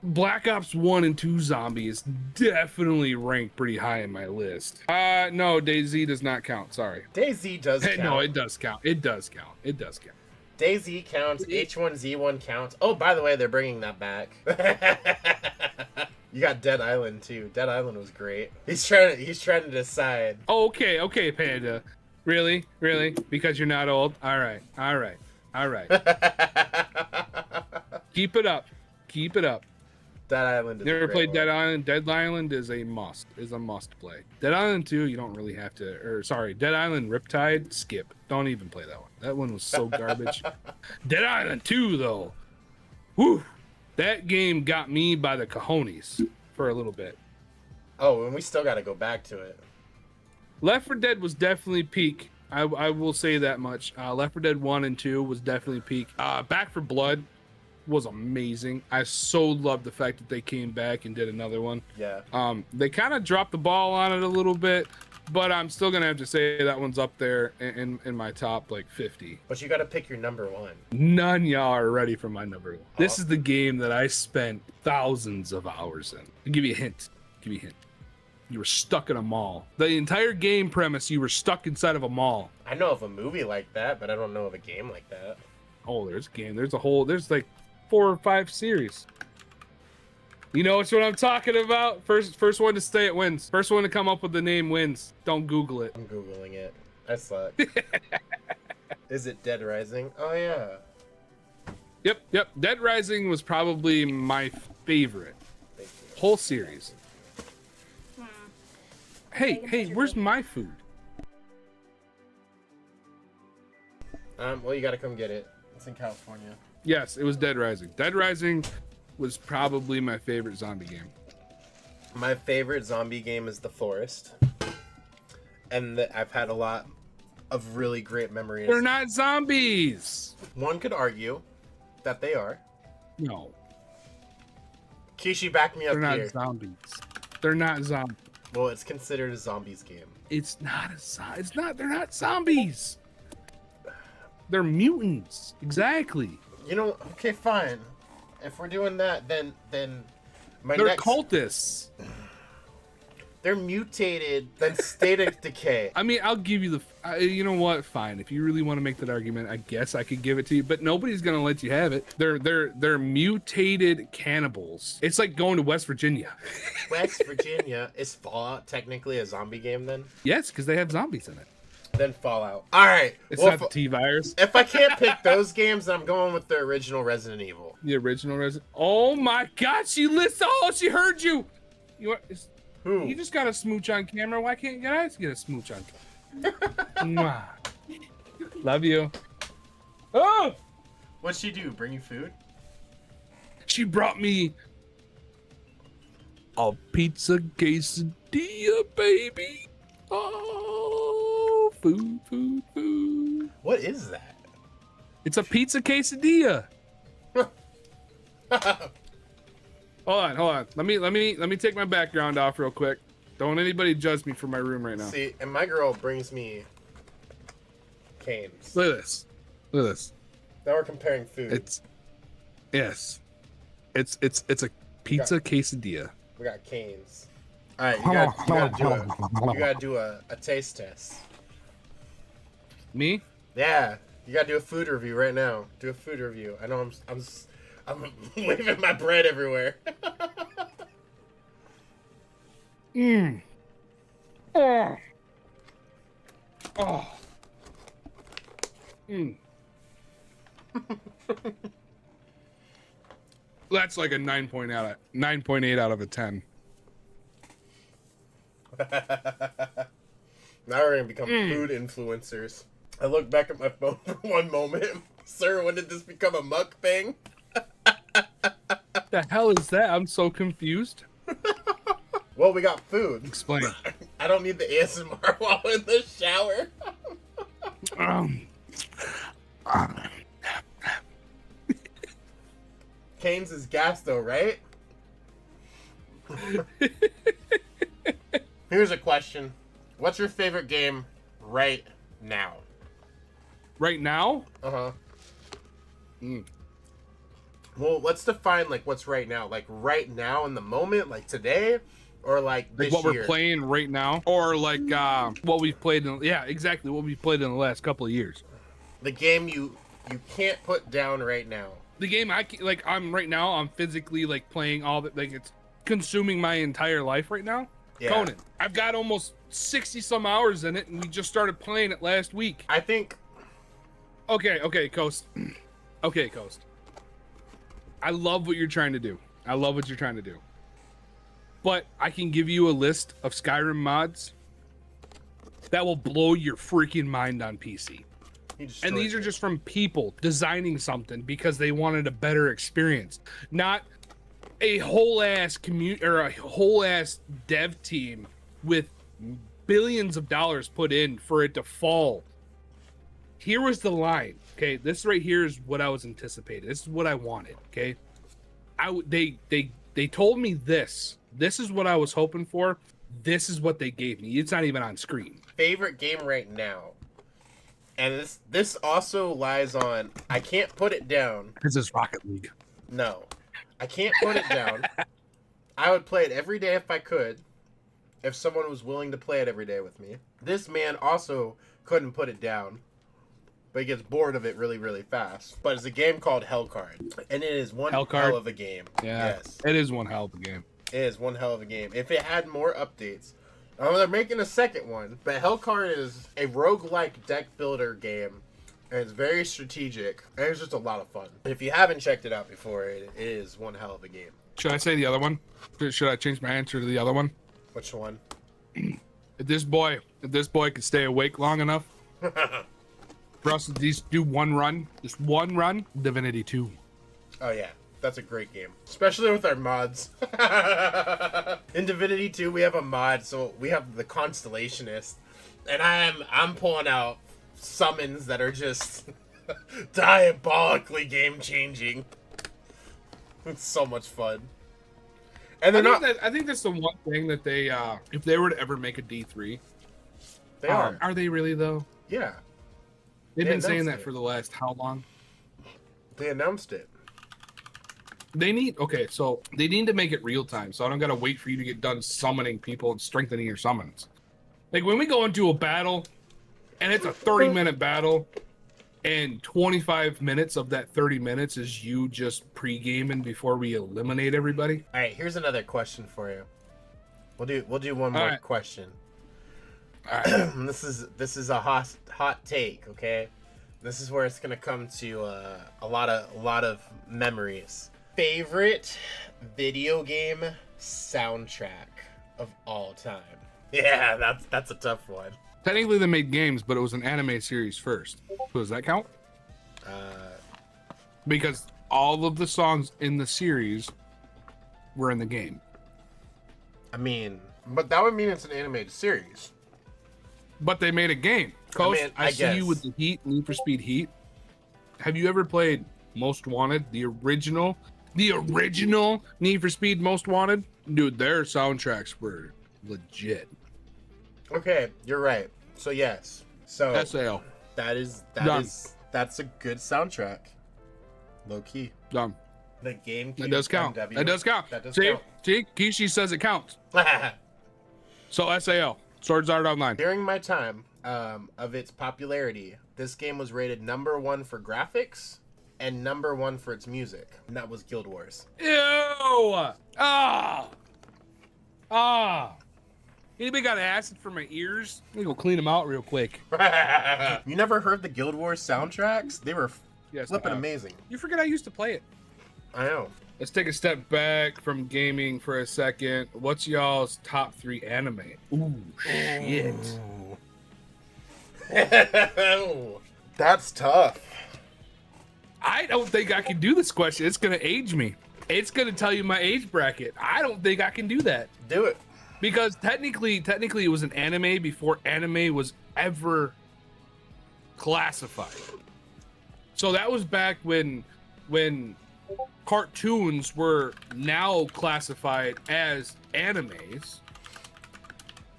Black Ops 1 and 2 zombies definitely rank pretty high in my list. No, DayZ does not count. Sorry. DayZ does count. No, it does count. It does count. DayZ counts. H1Z1 counts. Oh, by the way, they're bringing that back. You got Dead Island too. Dead Island was great. He's trying to decide. Oh, okay, Panda. Really? Because you're not old. All right. Keep it up. Dead Island is never played one. Dead Island. Dead Island is a must play. Dead Island 2, you don't really have to, Dead Island Riptide, skip. Don't even play that one. That one was so garbage. Dead Island 2 though, whew, that game got me by the cojones for a little bit. Oh, and we still got to go back to it. Left 4 Dead was definitely peak. I will say that much. Left 4 Dead 1 and 2 was definitely peak. Back 4 Blood was amazing. I so loved the fact that they came back and did another one. Yeah. They kind of dropped the ball on it a little bit, but I'm still gonna have to say that one's up there in my top like 50. But you got to pick your number one. None y'all are ready for my number one. This is the game that I spent thousands of hours in. I'll give you a hint. You were stuck in a mall. The entire game premise, you were stuck inside of a mall. I know of a movie like that, but I don't know of a game like that. Oh, there's a game. There's like 4 or 5 series. You know what I'm talking about? First one to say it wins. First one to come up with the name wins. Don't Google it. I'm Googling it. I suck. Is it Dead Rising? Oh, yeah. Yep. Dead Rising was probably my favorite. Whole series. Hey, where's my food? Well, you gotta come get it. It's in California. Yes, it was Dead Rising. Dead Rising was probably my favorite zombie game. My favorite zombie game is The Forest. And I've had a lot of really great memories. They're not zombies! One could argue that they are. No. Kishi, back me up They're not here. zombies. They're not zombies. Well, it's considered a zombies game. It's not they're not zombies. They're mutants. Exactly. You know, okay, fine. If we're doing that, then they're cultists. They're mutated, then state of decay. I mean, I'll give you you know what? Fine. If you really want to make that argument, I guess I could give it to you. But nobody's gonna let you have it. They're mutated cannibals. It's like going to West Virginia. West Virginia. Is Fallout technically a zombie game then? Yes, because they have zombies in it. Then Fallout. All right. It's not the T-virus. If I can't pick those games, then I'm going with the original Resident Evil. The original Resident. Oh my God! She listened. Oh, she heard you. Who? You just got a smooch on camera. Why can't you guys get a smooch on camera? Love you. Oh! What'd she do? Bring you food? She brought me a pizza quesadilla, baby. Oh, food. What is that? It's a pizza quesadilla. Hold on. Let me take my background off real quick. Don't anybody judge me for my room right now. See, and my girl brings me canes. Look at this. Now we're comparing food. It's a pizza quesadilla. We got canes. All right, you gotta do a taste test. Me? Yeah, you gotta do a food review right now. Do a food review. I know I'm waving my bread everywhere. Mmm. Oh. Oh. Mm. That's like a 9.8 out of a 10. Now we're gonna become food influencers. I look back at my phone for one moment. Sir, when did this become a mukbang? The hell is that? I'm so confused. Well, we got food. Explain. I don't need the ASMR while in the shower. Cane's is gas though, right? Here's a question. What's your favorite game right now? Right now? Uh-huh. Well, let's define like what's right now. Like right now in the moment, like today, or like this what year? We're playing right now, or like what we've played in, yeah, exactly what we've played in the last couple of years. The game you can't put down right now. The game I'm physically like playing all that, like it's consuming my entire life right now. Yeah. Conan. I've got almost 60 some hours in it, and we just started playing it last week. I think. Okay, Coast. Okay, Coast. I love what you're trying to do. But I can give you a list of Skyrim mods that will blow your freaking mind on PC. And these are just from people designing something because they wanted a better experience, not a whole ass a whole ass dev team with billions of dollars put in for it to fall. Here was the line. Okay, this right here is what I was anticipating. This is what I wanted. Okay, they told me this. This is what I was hoping for. This is what they gave me. It's not even on screen. Favorite game right now. And this also lies on, I can't put it down. This is Rocket League. No. I can't put it down. I would play it every day if I could. If someone was willing to play it every day with me. This man also couldn't put it down. But he gets bored of it really, really fast. But it's a game called Hellcard. And it is one hell of a game. Yeah, yes. It is one hell of a game. It is one hell of a game. If it had more updates... they're making a second one, but Hellcard is a roguelike deck builder game, and it's very strategic, and it's just a lot of fun. If you haven't checked it out before, it is one hell of a game. Should I say the other one? Should I change my answer to the other one? Which one? If this boy could stay awake long enough for us to just do one run, Divinity 2. Oh yeah. That's a great game, especially with our mods. In Divinity 2, we have a mod, so we have the Constellationist, and I'm pulling out summons that are just diabolically game changing. It's so much fun. And I think that's the one thing that they, if they were to ever make a D3, they are. Are they really though? Yeah. They've been saying that for the last how long? They announced it. They need to make it real time, so I don't gotta wait for you to get done summoning people and strengthening your summons. Like when we go into a battle and it's a 30-minute battle and 25 minutes of that 30 minutes is you just pre-gaming before we eliminate everybody. All right, here's another question for you. We'll do one more question. All right. This is a hot take, okay? This is where it's gonna come to a lot of memories. Favorite video game soundtrack of all time? Yeah, that's a tough one. Technically, they made games, but it was an anime series first. So does that count? Because all of the songs in the series were in the game. I mean, but that would mean it's an animated series. But they made a game. Coast, I see you with the Heat, Need for Speed Heat. Have you ever played Most Wanted, the original Need for Speed Most Wanted? Dude, their soundtracks were legit. Okay, you're right. So yes. So SAO. That's a good soundtrack. Low key. Done. The game. That does count. MW. That does count. That does see? count. See? Kishi says it counts. So SAO, Swords Art Online. During my time of its popularity, this game was rated #1 for graphics and #1 for its music, and that was Guild Wars. Ew! Anybody got acid for my ears? Let me go clean them out real quick. You never heard the Guild Wars soundtracks? They were flipping amazing. You forget I used to play it. I know. Let's take a step back from gaming for a second. What's y'all's top 3 anime? Ooh, shit. That's tough. I don't think I can do this question. It's going to age me. It's going to tell you my age bracket. I don't think I can do that. Do it. Because technically it was an anime before anime was ever classified. So that was back when cartoons were now classified as animes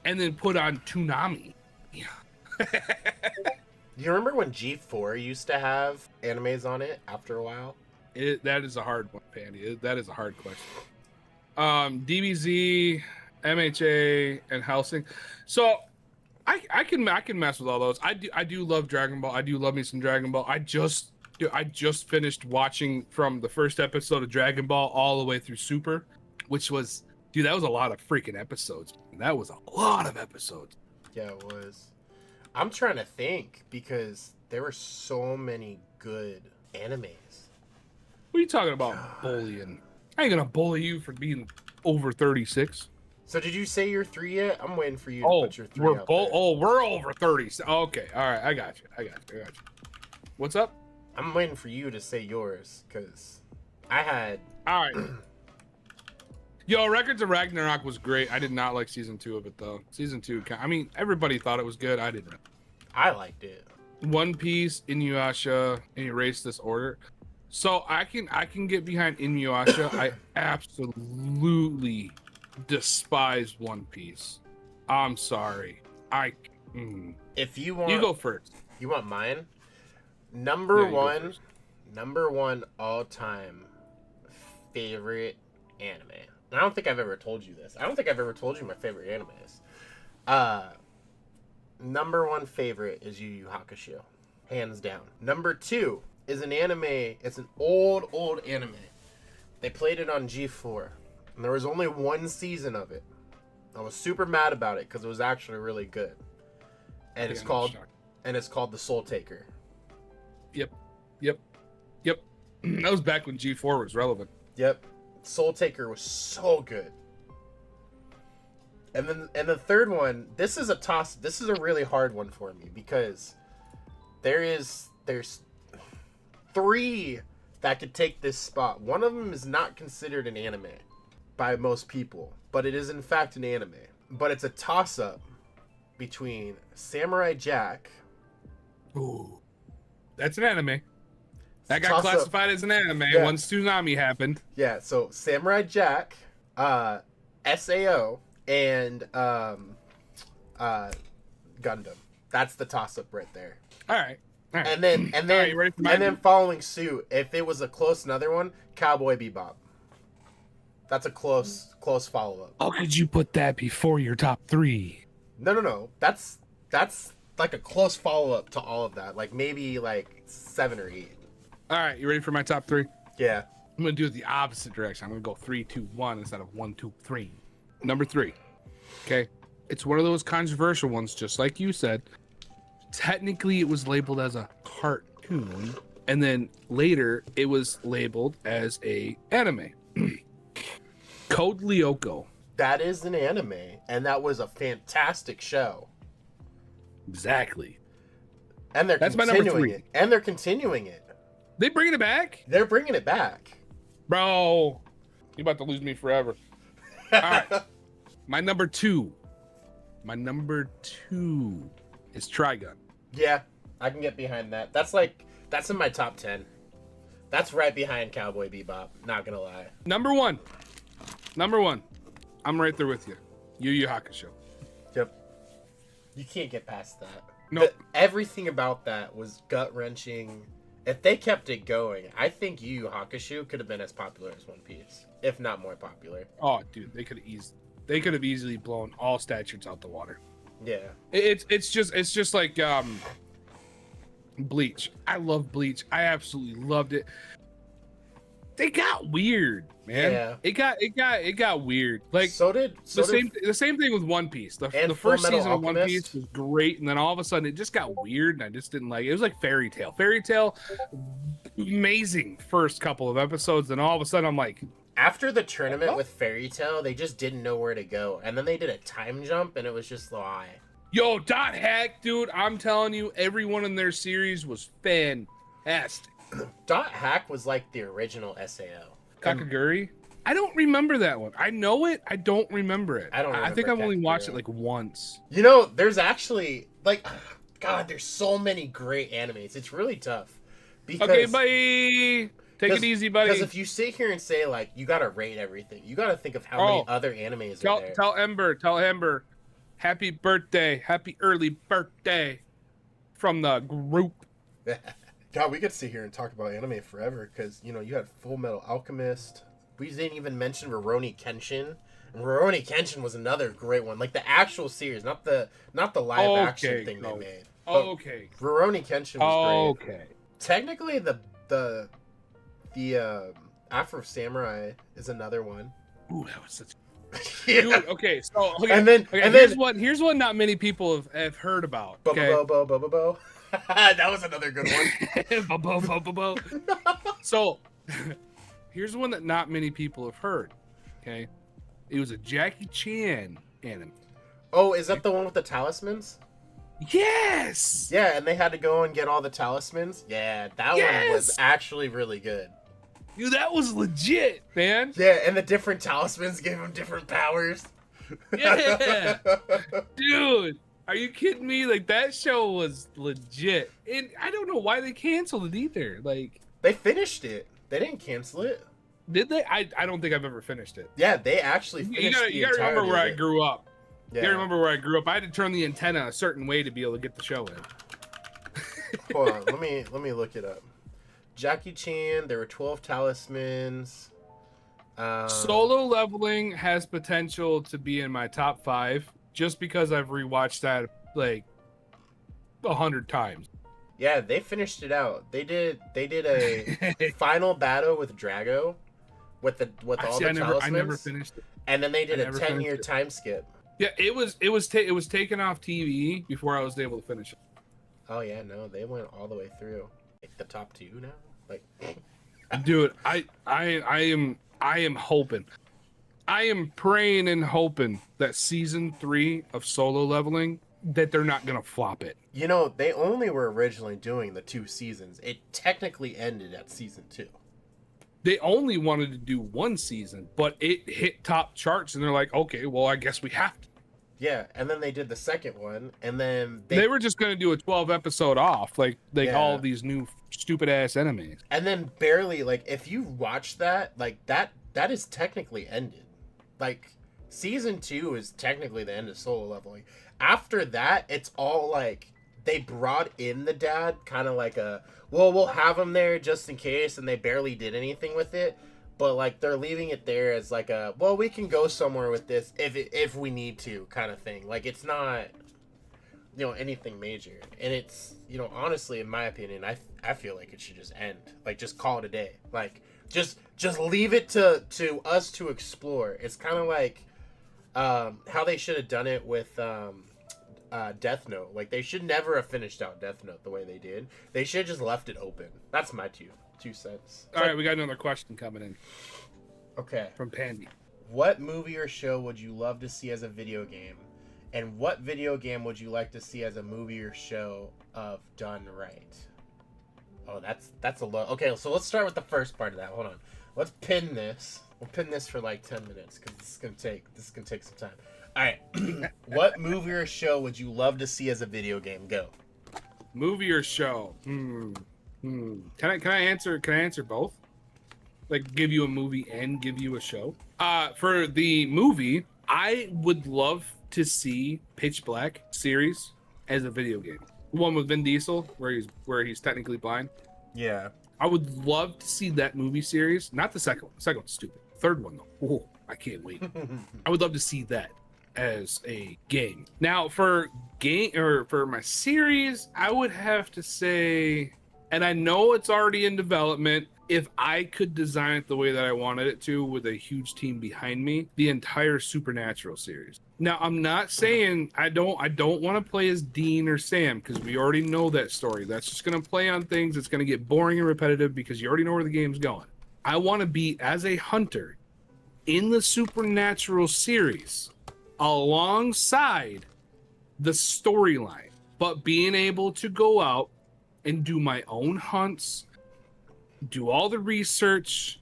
and then put on Toonami. Yeah. You remember when G4 used to have animes on it after a while? That is a hard one, Pandy. That is a hard question. DBZ, MHA, and Helsing. So I can mess with all those. I do love Dragon Ball. I do love me some Dragon Ball. I just finished watching from the first episode of Dragon Ball all the way through Super, which was, dude, that was a lot of freaking episodes. That was a lot of episodes. Yeah, it was. I'm trying to think because there were so many good animes. What are you talking about, bullying? I ain't gonna bully you for being over 36. So did you say your 3 yet? I'm waiting for you to put your 3 out there. We're over 30. Okay, all right, I got you. What's up? I'm waiting for you to say yours because I had. All right. Yo, Records of Ragnarok was great. I did not like season 2 of it though. Season 2, I mean, everybody thought it was good. I didn't. I liked it. One Piece, Inuyasha, and Erase This Order. So I can get behind Inuyasha. I absolutely despise One Piece. I'm sorry. If you want, you go first. You want mine? Number one all-time favorite anime. I don't think I've ever told you this. I don't think I've ever told you my favorite anime is. Number 1 favorite is Yu Yu Hakusho, hands down. Number 2 is an anime. It's an old anime. They played it on G4, and there was only 1 season of it. I was super mad about it because it was actually really good. And it's called The Soul Taker. Yep. That was back when G4 was relevant. Yep. Soul Taker was so good. And then the third one, this is a really hard one for me because there's 3 that could take this spot. One of them is not considered an anime by most people, but it is in fact an anime. But it's a toss-up between Samurai Jack. Ooh, that's an anime. That got classified as an anime once Tsunami happened. Yeah, so Samurai Jack, SAO, and Gundam. That's the toss-up right there. All right. And then following suit, if it was a close another one, Cowboy Bebop. That's a close follow-up. How could you put that before your top 3? No. That's like a close follow-up to all of that. Like maybe like 7 or 8. All right, you ready for my top 3? Yeah. I'm gonna do it the opposite direction. I'm gonna go 3, 2, 1 instead of 1, 2, 3. Number 3. Okay, it's one of those controversial ones, just like you said. Technically, it was labeled as a cartoon, and then later it was labeled as a anime. Code Lyoko. That is an anime, and that was a fantastic show. Exactly. And that's my number 3. And they're continuing it. They bringing it back? They're bringing it back. Bro, you about to lose me forever. All right. My number 2 is Trigun. Yeah, I can get behind that. That's in my top 10. That's right behind Cowboy Bebop, not gonna lie. Number one. I'm right there with you. Yu Yu Hakusho. Yep. You can't get past that. Nope. Everything about that was gut-wrenching. If they kept it going, I think Yu Yu Hakusho could have been as popular as One Piece, if not more popular. Oh, dude, they could have eased. They could have easily blown all statutes out the water. Yeah. It's just like Bleach. I love Bleach. I absolutely loved it. They got weird, man. Yeah. It got weird. Like the same thing with One Piece. The first Fullmetal season of One Alchemist. Piece was great, and then all of a sudden it just got weird, and I just didn't like it. It was like Fairy Tail. Fairy Tail, amazing first couple of episodes, and all of a sudden I'm like, after the tournament with Fairy Tail, they just didn't know where to go, and then they did a time jump, and it was just like, yo, Dot Hack, dude, I'm telling you, everyone in their series was fantastic. Dot Hack was like the original SAO. Kakaguri? I don't remember that one. I know it. I don't remember it. I think I've only watched it like once. You know, there's actually like, God, there's so many great animes. It's really tough. Because, okay, bye. Take it easy, buddy. Because if you sit here and say like you gotta rate everything, you gotta think of how many other animes are there. Tell Ember, happy birthday, happy early birthday from the group. God, we could sit here and talk about anime forever because, you know, you had Full Metal Alchemist. We didn't even mention Rurouni Kenshin. And Rurouni Kenshin was another great one. Like the actual series, not the live action thing they made. Okay. Rurouni Kenshin was great. Okay. Technically, the Afro Samurai is another one. Ooh, that was such. Yeah. Dude, okay, so here's one not many people have heard about. Okay? Bo. That was another good one. So, here's one that not many people have heard. Okay, it was a Jackie Chan anime. Oh, is that the one with the talismans? Yes. Yeah, and they had to go and get all the talismans. Yeah, that one was actually really good. Dude, that was legit, man. Yeah, and the different talismans gave him different powers. Yeah, dude. Are you kidding me? Like, that show was legit. And I don't know why they canceled it either. Like, they finished it. They didn't cancel it. Did they? I don't think I've ever finished it. Yeah, they actually finished it. You gotta remember where I grew up. Yeah. You gotta remember where I grew up. I had to turn the antenna a certain way to be able to get the show in. Hold on. Let me look it up. Jackie Chan, there were 12 talismans. Solo Leveling has potential to be in my top 5. Just because I've rewatched that like 100 times. Yeah, they finished it out. They did a final battle with Drago, with all the talismans. I never finished it. And then they did a 10-year time skip. Yeah, it was taken off TV before I was able to finish it. Oh yeah, no, they went all the way through. Like the top 2 now. Like, dude, I am hoping. I am praying and hoping that season 3 of Solo Leveling, that they're not going to flop it. You know, they only were originally doing the 2 seasons. It technically ended at season 2. They only wanted to do 1 season, but it hit top charts, and they're like, okay, well, I guess we have to. Yeah, and then they did the second one, and then they were just going to do a 12-episode off, like all these new stupid-ass enemies. And then barely, like, if you watch that, like, that is technically ended. Like, season 2 is technically the end of Solo Leveling. After that, it's all like they brought in the dad, kind of like we'll have him there just in case, and they barely did anything with it. But like they're leaving it there as like we can go somewhere with this if we need to kind of thing. Like, it's not, you know, anything major, and it's, you know, honestly, in my opinion, I feel like it should just end. Like, just call it a day. Like, just leave it to us to explore. It's kind of like how they should have done it with Death Note. Like, they should never have finished out Death Note the way they did. They should have just left it open. That's my two cents. All right, we got another question coming in. Okay. From Pandy. What movie or show would you love to see as a video game? And what video game would you like to see as a movie or show of done right? Oh, that's a lot. Okay, so let's start with the first part of that. Hold on. Let's pin this. We'll pin this for like 10 minutes because this is gonna take some time. All right. What movie or show would you love to see as a video game? Go. Movie or show? Can I answer both? Like, give you a movie and give you a show? For the movie, I would love to see Pitch Black series as a video game. One with Vin Diesel, where he's technically blind. Yeah. I would love to see that movie series. Not the second one. The second one's stupid. third one, though. Oh, I can't wait. I would love to see that as a game. Now, for my series, I would have to say, and I know it's already in development, if I could design it the way that I wanted it to with a huge team behind me, the entire Supernatural series. Now, I'm not saying I don't want to play as Dean or Sam, because we already know that story. That's just going to play on things. It's going to get boring and repetitive because you already know where the game's going. I want to be as a hunter in the Supernatural series alongside the storyline, but being able to go out and do my own hunts, do all the research,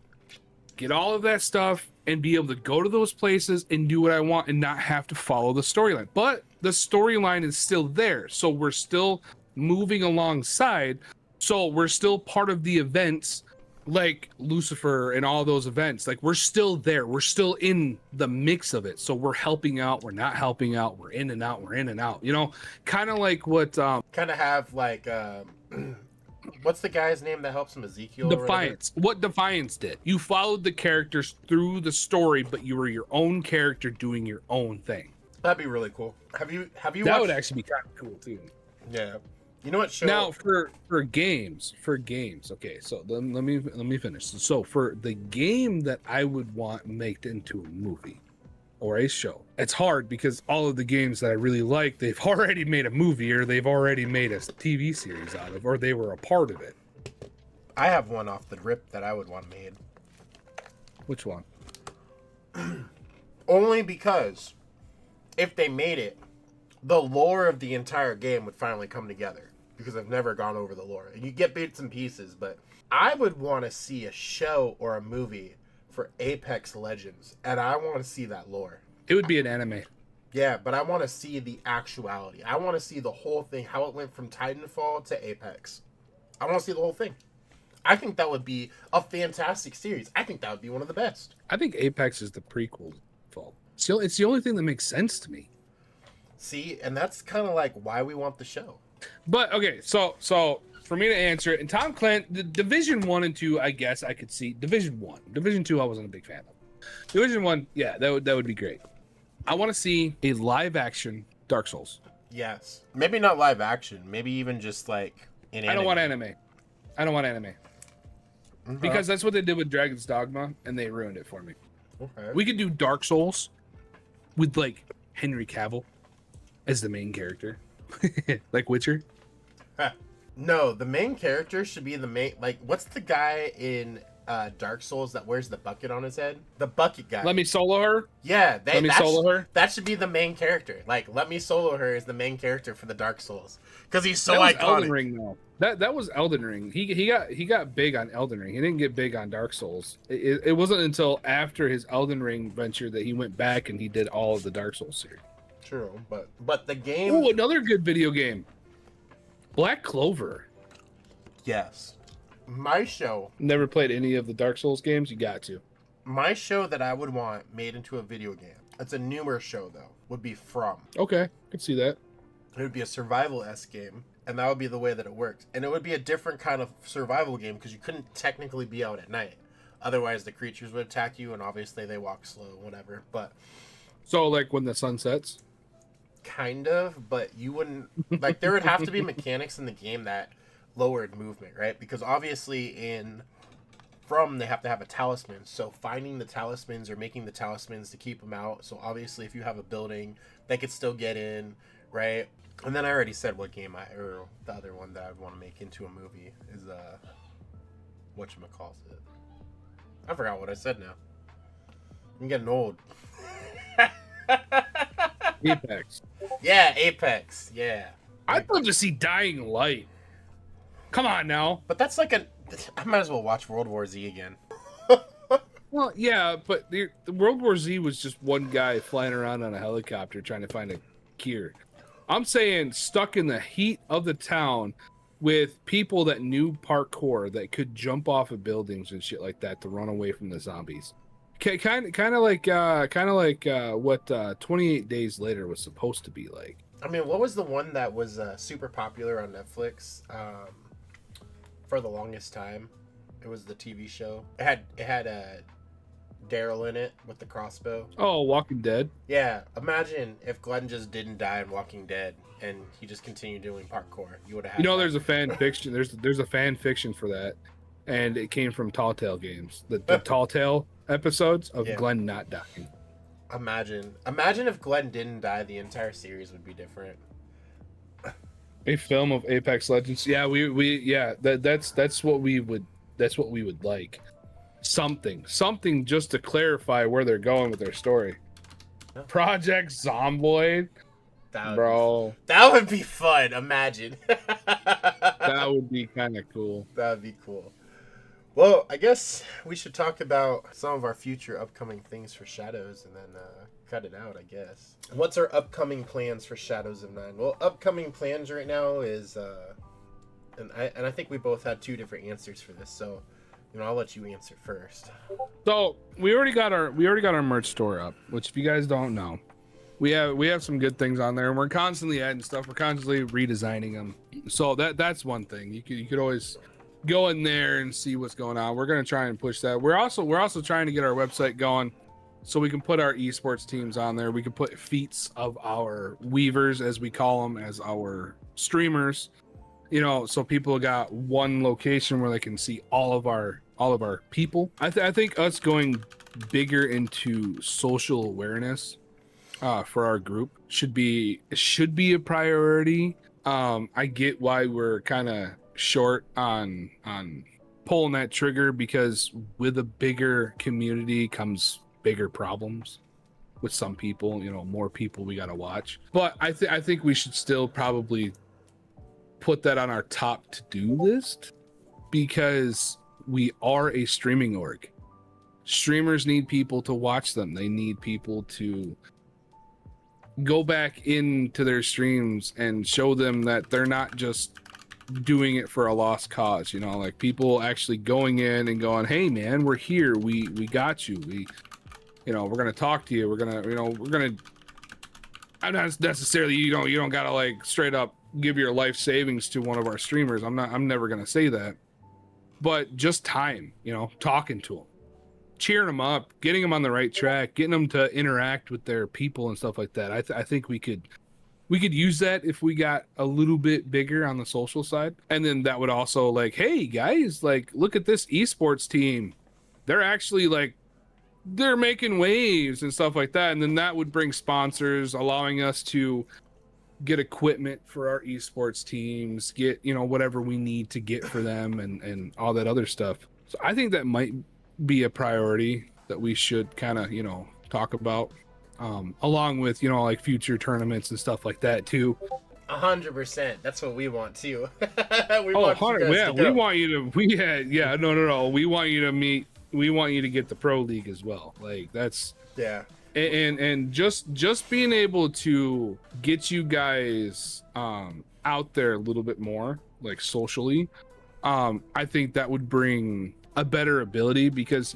get all of that stuff, and be able to go to those places and do what I want and not have to follow the storyline. But the storyline is still there, so we're still moving alongside, so we're still part of the events, like Lucifer and all those events. Like, we're still there, we're still in the mix of it, so we're helping out, we're not helping out, we're in and out, you know, kind of like what kind of have like what's the guy's name that helps him, Ezekiel? Defiance. What Defiance did. You followed the characters through the story, but you were your own character doing your own thing. That'd be really cool. Have you that watched... would actually be kind of cool too. Yeah. You know what show? Now for games. Okay, so let me finish. So for the game that I would want made into a movie or a show, it's hard because all of the games that I really like, they've already made a movie or they've already made a TV series out of, or they were a part of it. I have one off the rip that I would want made. Which one? Only because if they made it, the lore of the entire game would finally come together, because I've never gone over the lore. And you get bits and pieces, but I would want to see a show or a movie for Apex Legends, and I want to see that lore. It would be an anime. Yeah, but I want to see the actuality. I want to see the whole thing, how it went from Titanfall to Apex. I want to see the whole thing. I think that would be a fantastic series. I think that would be one of the best. I think Apex is the prequel. It's the only thing that makes sense to me. See, and that's kind of like why we want the show. But okay, so for me to answer it, and Tom Clint, the Division 1 and 2, I guess I could see. Division 1. Division 2, I wasn't a big fan of. Division 1, yeah, that would be great. I want to see a live action Dark Souls. Yes. Maybe not live action. Maybe even just like an anime. I don't want anime. Mm-hmm. Because that's what they did with Dragon's Dogma, and they ruined it for me. Okay. We could do Dark Souls with like Henry Cavill as the main character. Like Witcher. No, the main character should be the main, like, what's the guy in Dark Souls that wears the bucket on his head? The bucket guy. Let me solo her? Yeah, solo her? That should be the main character. Like, let me solo her is the main character for the Dark Souls. Because he's so that was iconic. Elden Ring, though. That was Elden Ring. He got big on Elden Ring. He didn't get big on Dark Souls. It wasn't until after his Elden Ring venture that he went back and he did all of the Dark Souls series. True, but the game... Oh, another good video game. Black Clover. Yes. My show... Never played any of the Dark Souls games? You got to. My show that I would want made into a video game, it's a newer show, though, would be From. Okay, could see that. It would be a survival-esque game, and that would be the way that it worked. And it would be a different kind of survival game, because you couldn't technically be out at night. Otherwise, the creatures would attack you, and obviously they walk slow, whatever. But... So, like, when the sun sets? Kind of, but you wouldn't... Like, there would have to be mechanics in the game that lowered movement, right? Because obviously in From, they have to have a talisman. So finding the talismans or making the talismans to keep them out. So obviously if you have a building, they could still get in, right? And then I already said what game or the other one that I'd want to make into a movie is, whatchamacallit. I forgot what I said now. I'm getting old. Apex. Yeah, Apex. Yeah. I'd love to see Dying Light. Come on now. But that's like I might as well watch World War Z again. Well, yeah, but the World War Z was just one guy flying around on a helicopter trying to find a cure. I'm saying stuck in the heat of the town with people that knew parkour that could jump off of buildings and shit like that to run away from the zombies. Kind of like what 28 Days Later was supposed to be like. I mean, what was the one that was super popular on Netflix for the longest time? It was the TV show. It had Daryl in it with the crossbow. Oh, Walking Dead. Yeah, imagine if Glenn just didn't die in Walking Dead and he just continued doing parkour. You would have had. You know, that. there's a fan fiction. There's a fan fiction for that, and it came from Tall Tale games. The Tall Tale episodes of Yeah. Glenn not dying. Imagine if Glenn didn't die, the entire series would be different. A film of Apex Legends. Yeah, that's what we would like. Something just to clarify where they're going with their story. Yeah. Project Zomboid, bro. That would be fun. Imagine. That would be kind of cool. That'd be cool. Well, I guess we should talk about some of our future upcoming things for Shadows and then cut it out, I guess. What's our upcoming plans for Shadows of Nine? Well, upcoming plans right now is, and I think we both had two different answers for this, so I'll let you answer first. So we already got our merch store up, which if you guys don't know, we have some good things on there, and we're constantly adding stuff. We're constantly redesigning them. So that's one thing. You could always go in there and see what's going on. We're gonna try and push that. We're also trying to get our website going so we can put our esports teams on there. We can put feats of our weavers, as we call them, as our streamers. So people got one location where they can see all of our people. I think us going bigger into social awareness for our group should be a priority. I get why we're kind of short on pulling that trigger, because with a bigger community comes bigger problems with some people. More people we got to watch. But I think we should still probably put that on our top to-do list, because we are a streaming org. Streamers need people to watch them. They need people to go back into their streams and show them that they're not just doing it for a lost cause. Like people actually going in and going, hey man, we're here, we got you, we're gonna talk to you, we're gonna I'm not necessarily, you don't gotta like straight up give your life savings to one of our streamers. I'm never gonna say that, but just time, talking to them, cheering them up, getting them on the right track, getting them to interact with their people and stuff like that. I think we could use that if we got a little bit bigger on the social side. And then that would also like, hey guys, like look at this esports team, they're actually like, they're making waves and stuff like that. And then that would bring sponsors, allowing us to get equipment for our esports teams, get whatever we need to get for them, and all that other stuff. So I think that might be a priority that we should kind of talk about, along with like future tournaments and stuff like that too. 100%. That's what we want too. We want you to meet. We want you to get the pro league as well. Like that's and just being able to get you guys out there a little bit more, like socially, I think that would bring a better ability, because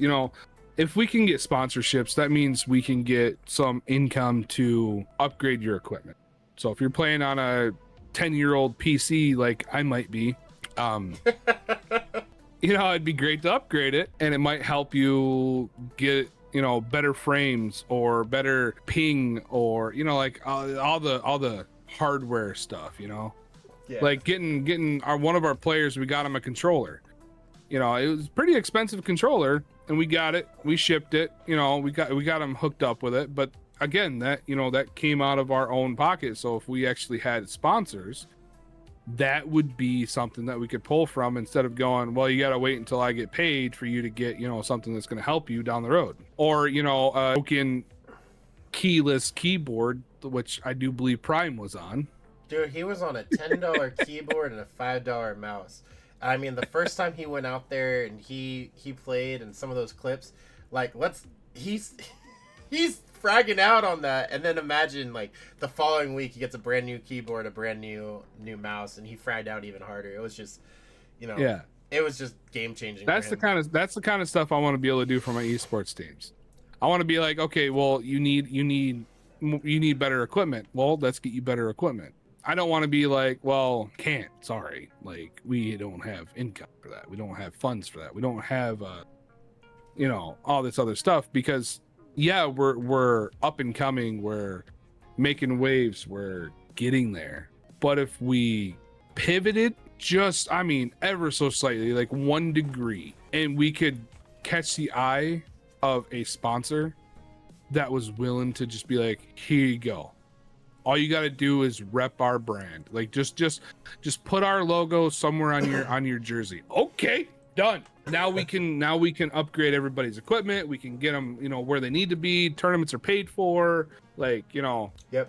if we can get sponsorships, that means we can get some income to upgrade your equipment. So if you're playing on a 10-year-old PC like I might be, it'd be great to upgrade it, and it might help you get better frames or better ping, or like all the hardware stuff. Like getting one of our players, we got him a controller. It was a pretty expensive controller, and we got it, we shipped it, we got him hooked up with it. But again, that that came out of our own pocket. So if we actually had sponsors, that would be something that we could pull from, instead of going, well, you got to wait until I get paid for you to get something that's going to help you down the road. Or a broken keyless keyboard, which I do believe Prime was on. Dude, he was on a $10 keyboard and a $5 mouse. I mean, the first time he went out there and he played, and some of those clips, like he's fragging out on that, and then imagine like the following week he gets a brand new keyboard, a brand new mouse, and he fragged out even harder. It was just, it was just game changing. That's the kind of stuff I want to be able to do for my esports teams. I want to be like, okay, well, you need better equipment. Well, let's get you better equipment. I don't want to be like, well, can't, sorry. Like, we don't have income for that. We don't have funds for that. We don't have you know, all this other stuff, because yeah, we're up and coming, we're making waves, we're getting there. But if we pivoted just, I mean, ever so slightly, like 1 degree, and we could catch the eye of a sponsor that was willing to just be like, here you go, all you got to do is rep our brand, like just put our logo somewhere on your jersey. Okay, done. Now we can upgrade everybody's equipment, we can get them, you know, where they need to be, tournaments are paid for, like, you know. Yep.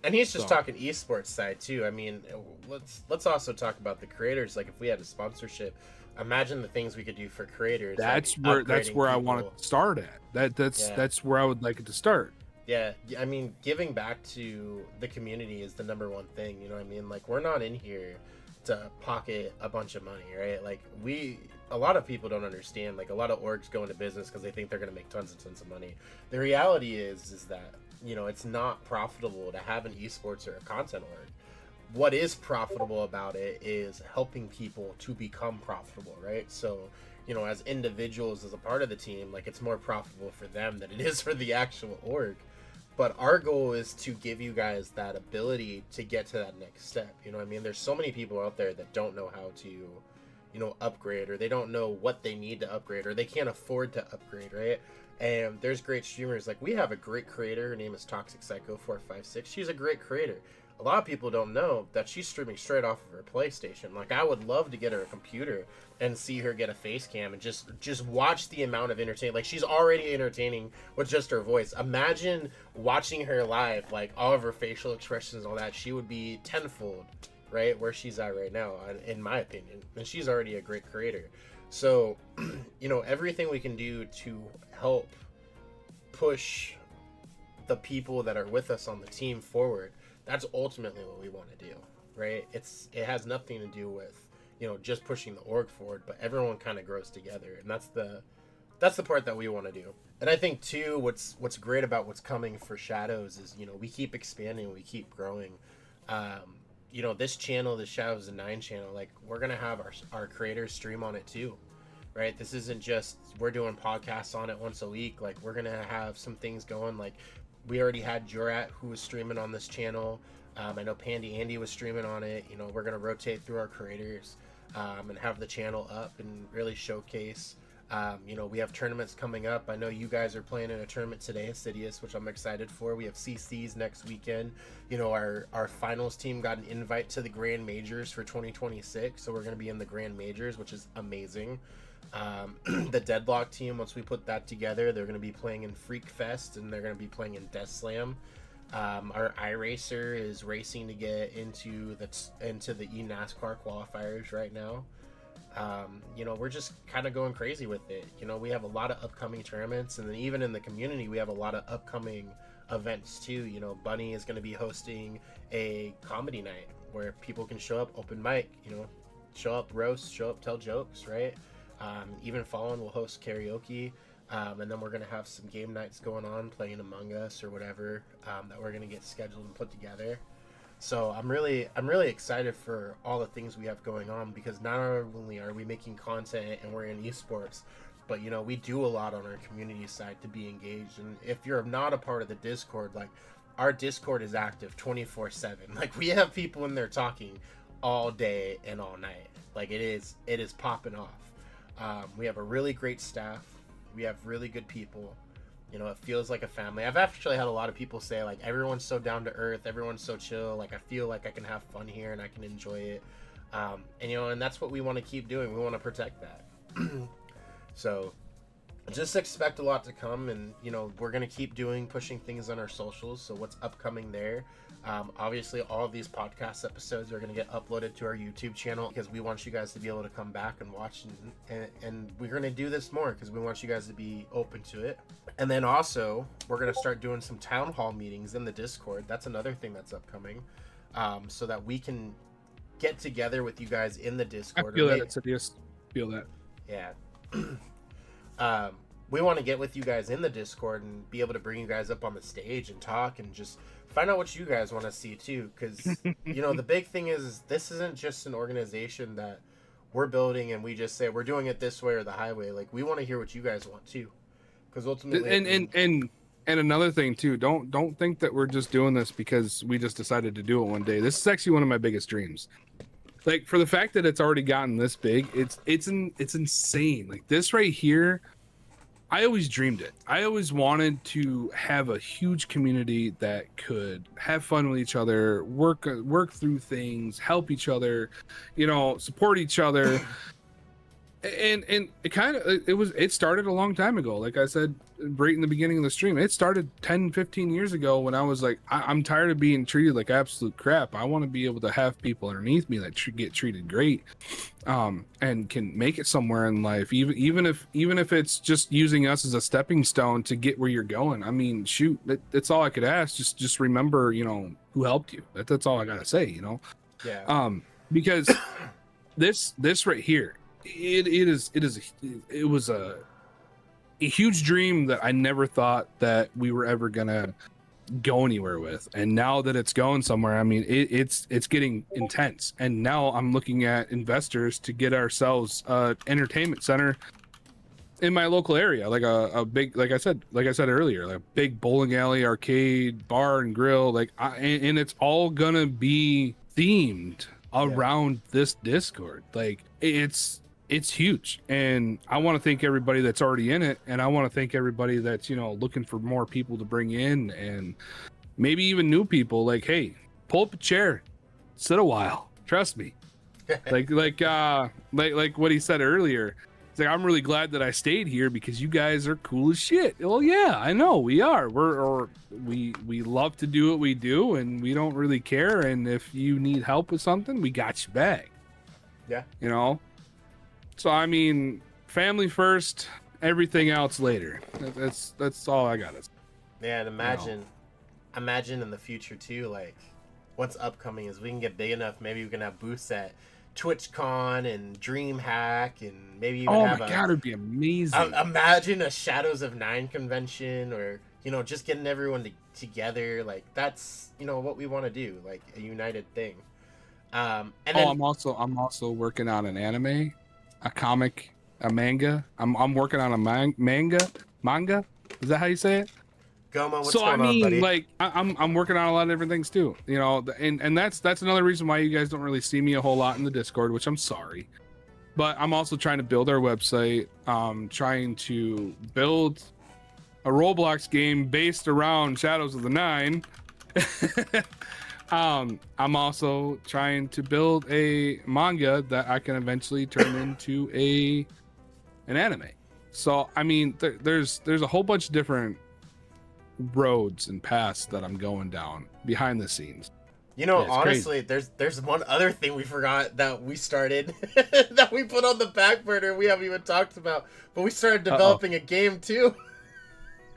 And he's just talking esports side too. I mean, let's also talk about the creators. Like, if we had a sponsorship, imagine the things we could do for creators. That's like where people. I want to start at. That's where I would like it to start. Yeah, I mean, giving back to the community is the number one thing. You know what I mean? Like, we're not in here to pocket a bunch of money, right? Like, a lot of people don't understand. Like, a lot of orgs go into business because they think they're going to make tons and tons of money. The reality is that, you know, it's not profitable to have an esports or a content org. What is profitable about it is helping people to become profitable, right? So, you know, as individuals, as a part of the team, like, it's more profitable for them than it is for the actual org. But our goal is to give you guys that ability to get to that next step. You know what I mean? There's so many people out there that don't know how to, you know, upgrade, or they don't know what they need to upgrade, or they can't afford to upgrade, right? And there's great streamers. Like, we have a great creator. Her name is Toxic Psycho 456. She's a great creator. A lot of people don't know that she's streaming straight off of her PlayStation. Like, I would love to get her a computer and see her get a face cam and just watch the amount of entertainment. Like, she's already entertaining with just her voice. Imagine watching her live, like, all of her facial expressions and all that. She would be tenfold, right, where she's at right now, in my opinion. And she's already a great creator. So, you know, everything we can do to help push the people that are with us on the team forward, that's ultimately what we want to do, right? It has nothing to do with, you know, just pushing the org forward, but everyone kind of grows together, and that's the part that we want to do. And I think too, what's great about what's coming for Shadows is, you know, we keep expanding, we keep growing. You know, this channel, the Shadows of 9 channel, like, we're gonna have our creators stream on it too, right? This isn't just we're doing podcasts on it once a week. Like, we're gonna have some things going. Like, we already had Jurat, who was streaming on this channel. I know Pandy Andy was streaming on it. You know, we're gonna rotate through our creators and have the channel up and really showcase. You know, we have tournaments coming up. I know you guys are playing in a tournament today, Assidious, which I'm excited for. We have CCs next weekend. You know, our finals team got an invite to the Grand Majors for 2026, so we're going to be in the Grand Majors, which is amazing. The Deadlock team, once we put that together, they're going to be playing in Freak Fest, and they're going to be playing in Death Slam. Our iRacer is racing to get into the eNASCAR qualifiers right now. You know, we're just kind of going crazy with it. You know, we have a lot of upcoming tournaments, and then even in the community, we have a lot of upcoming events too. You know, Bunny is going to be hosting a comedy night where people can show up, open mic, you know, show up, roast, show up, tell jokes, right? Even Fallen will host karaoke. And then we're going to have some game nights going on, playing Among Us or whatever, that we're going to get scheduled and put together. So I'm really excited for all the things we have going on, because not only are we making content and we're in esports, but, you know, we do a lot on our community side to be engaged. And if you're not a part of the Discord, like, our Discord is active 24/7. Like, we have people in there talking all day and all night. Like, it is popping off. We have a really great staff. We have really good people. You know, it feels like a family. I've actually had a lot of people say, like, everyone's so down to earth, everyone's so chill. Like, I feel like I can have fun here and I can enjoy it. And, you know, and that's what we want to keep doing. We want to protect that. So just expect a lot to come, and, you know, we're going to keep pushing things on our socials. So what's upcoming there? Obviously, all of these podcast episodes are going to get uploaded to our YouTube channel, because we want you guys to be able to come back and watch, and we're going to do this more because we want you guys to be open to it. And then also, we're going to start doing some town hall meetings in the Discord. That's another thing that's upcoming, so that we can get together with you guys in the Discord. I feel that. It's just feel that. Yeah. We want to get with you guys in the Discord and be able to bring you guys up on the stage and talk and just find out what you guys want to see too. Because, you know, the big thing is this isn't just an organization that we're building and we just say we're doing it this way or the highway, like we want to hear what you guys want too, because ultimately and another thing too, don't think that we're just doing this because we just decided to do it one day. This is actually one of my biggest dreams. Like, for the fact that it's already gotten this big, it's insane. Like, this right here, I always dreamed it. I always wanted to have a huge community that could have fun with each other, work through things, help each other, support each other. And it started a long time ago. Like I said right in the beginning of the stream, it started 10-15 years ago when I was like, I'm tired of being treated like absolute crap. I want to be able to have people underneath me that get treated great, and can make it somewhere in life, even if it's just using us as a stepping stone to get where you're going. I mean, shoot, that's all I could ask. Just remember, who helped you. That's all I gotta say. Yeah. Because this right here, it was a huge dream that I never thought that we were ever gonna go anywhere with, and now that it's going somewhere, I mean, it's getting intense. And now I'm looking at investors to get ourselves a entertainment center in my local area, like a big, like I said earlier, like a big bowling alley, arcade, bar and grill, and it's all gonna be themed around this Discord. Like, it's huge, and I want to thank everybody that's already in it, and I want to thank everybody that's looking for more people to bring in, and maybe even new people. Like, hey, pull up a chair, sit a while, trust me. like what he said earlier. It's like, I'm really glad that I stayed here because you guys are cool as shit. Well, yeah, I know we are. We love to do what we do, and we don't really care. And if you need help with something, we got you back. Yeah. So, I mean, family first, everything else later. That's all I got. Yeah, and imagine in the future too, like, what's upcoming is we can get big enough, maybe we can have booths at TwitchCon and DreamHack, and maybe even have God, it'd be amazing. Imagine a Shadows of Nine convention, or just getting everyone together. Like, that's what we want to do, like a united thing. And then, I'm also working on an anime, a comic, a manga. I'm working on a manga. Is that how you say it? Goma, what's going on, buddy? Like, I'm working on a lot of different things too, and that's another reason why you guys don't really see me a whole lot in the Discord, which I'm sorry. But I'm also trying to build our website, trying to build a Roblox game based around Shadows of the Nine. I'm also trying to build a manga that I can eventually turn into an anime. So, I mean, there's a whole bunch of different roads and paths that I'm going down behind the scenes. Honestly, crazy. there's one other thing we forgot that we started that we put on the back burner we haven't even talked about, but we started developing a game too.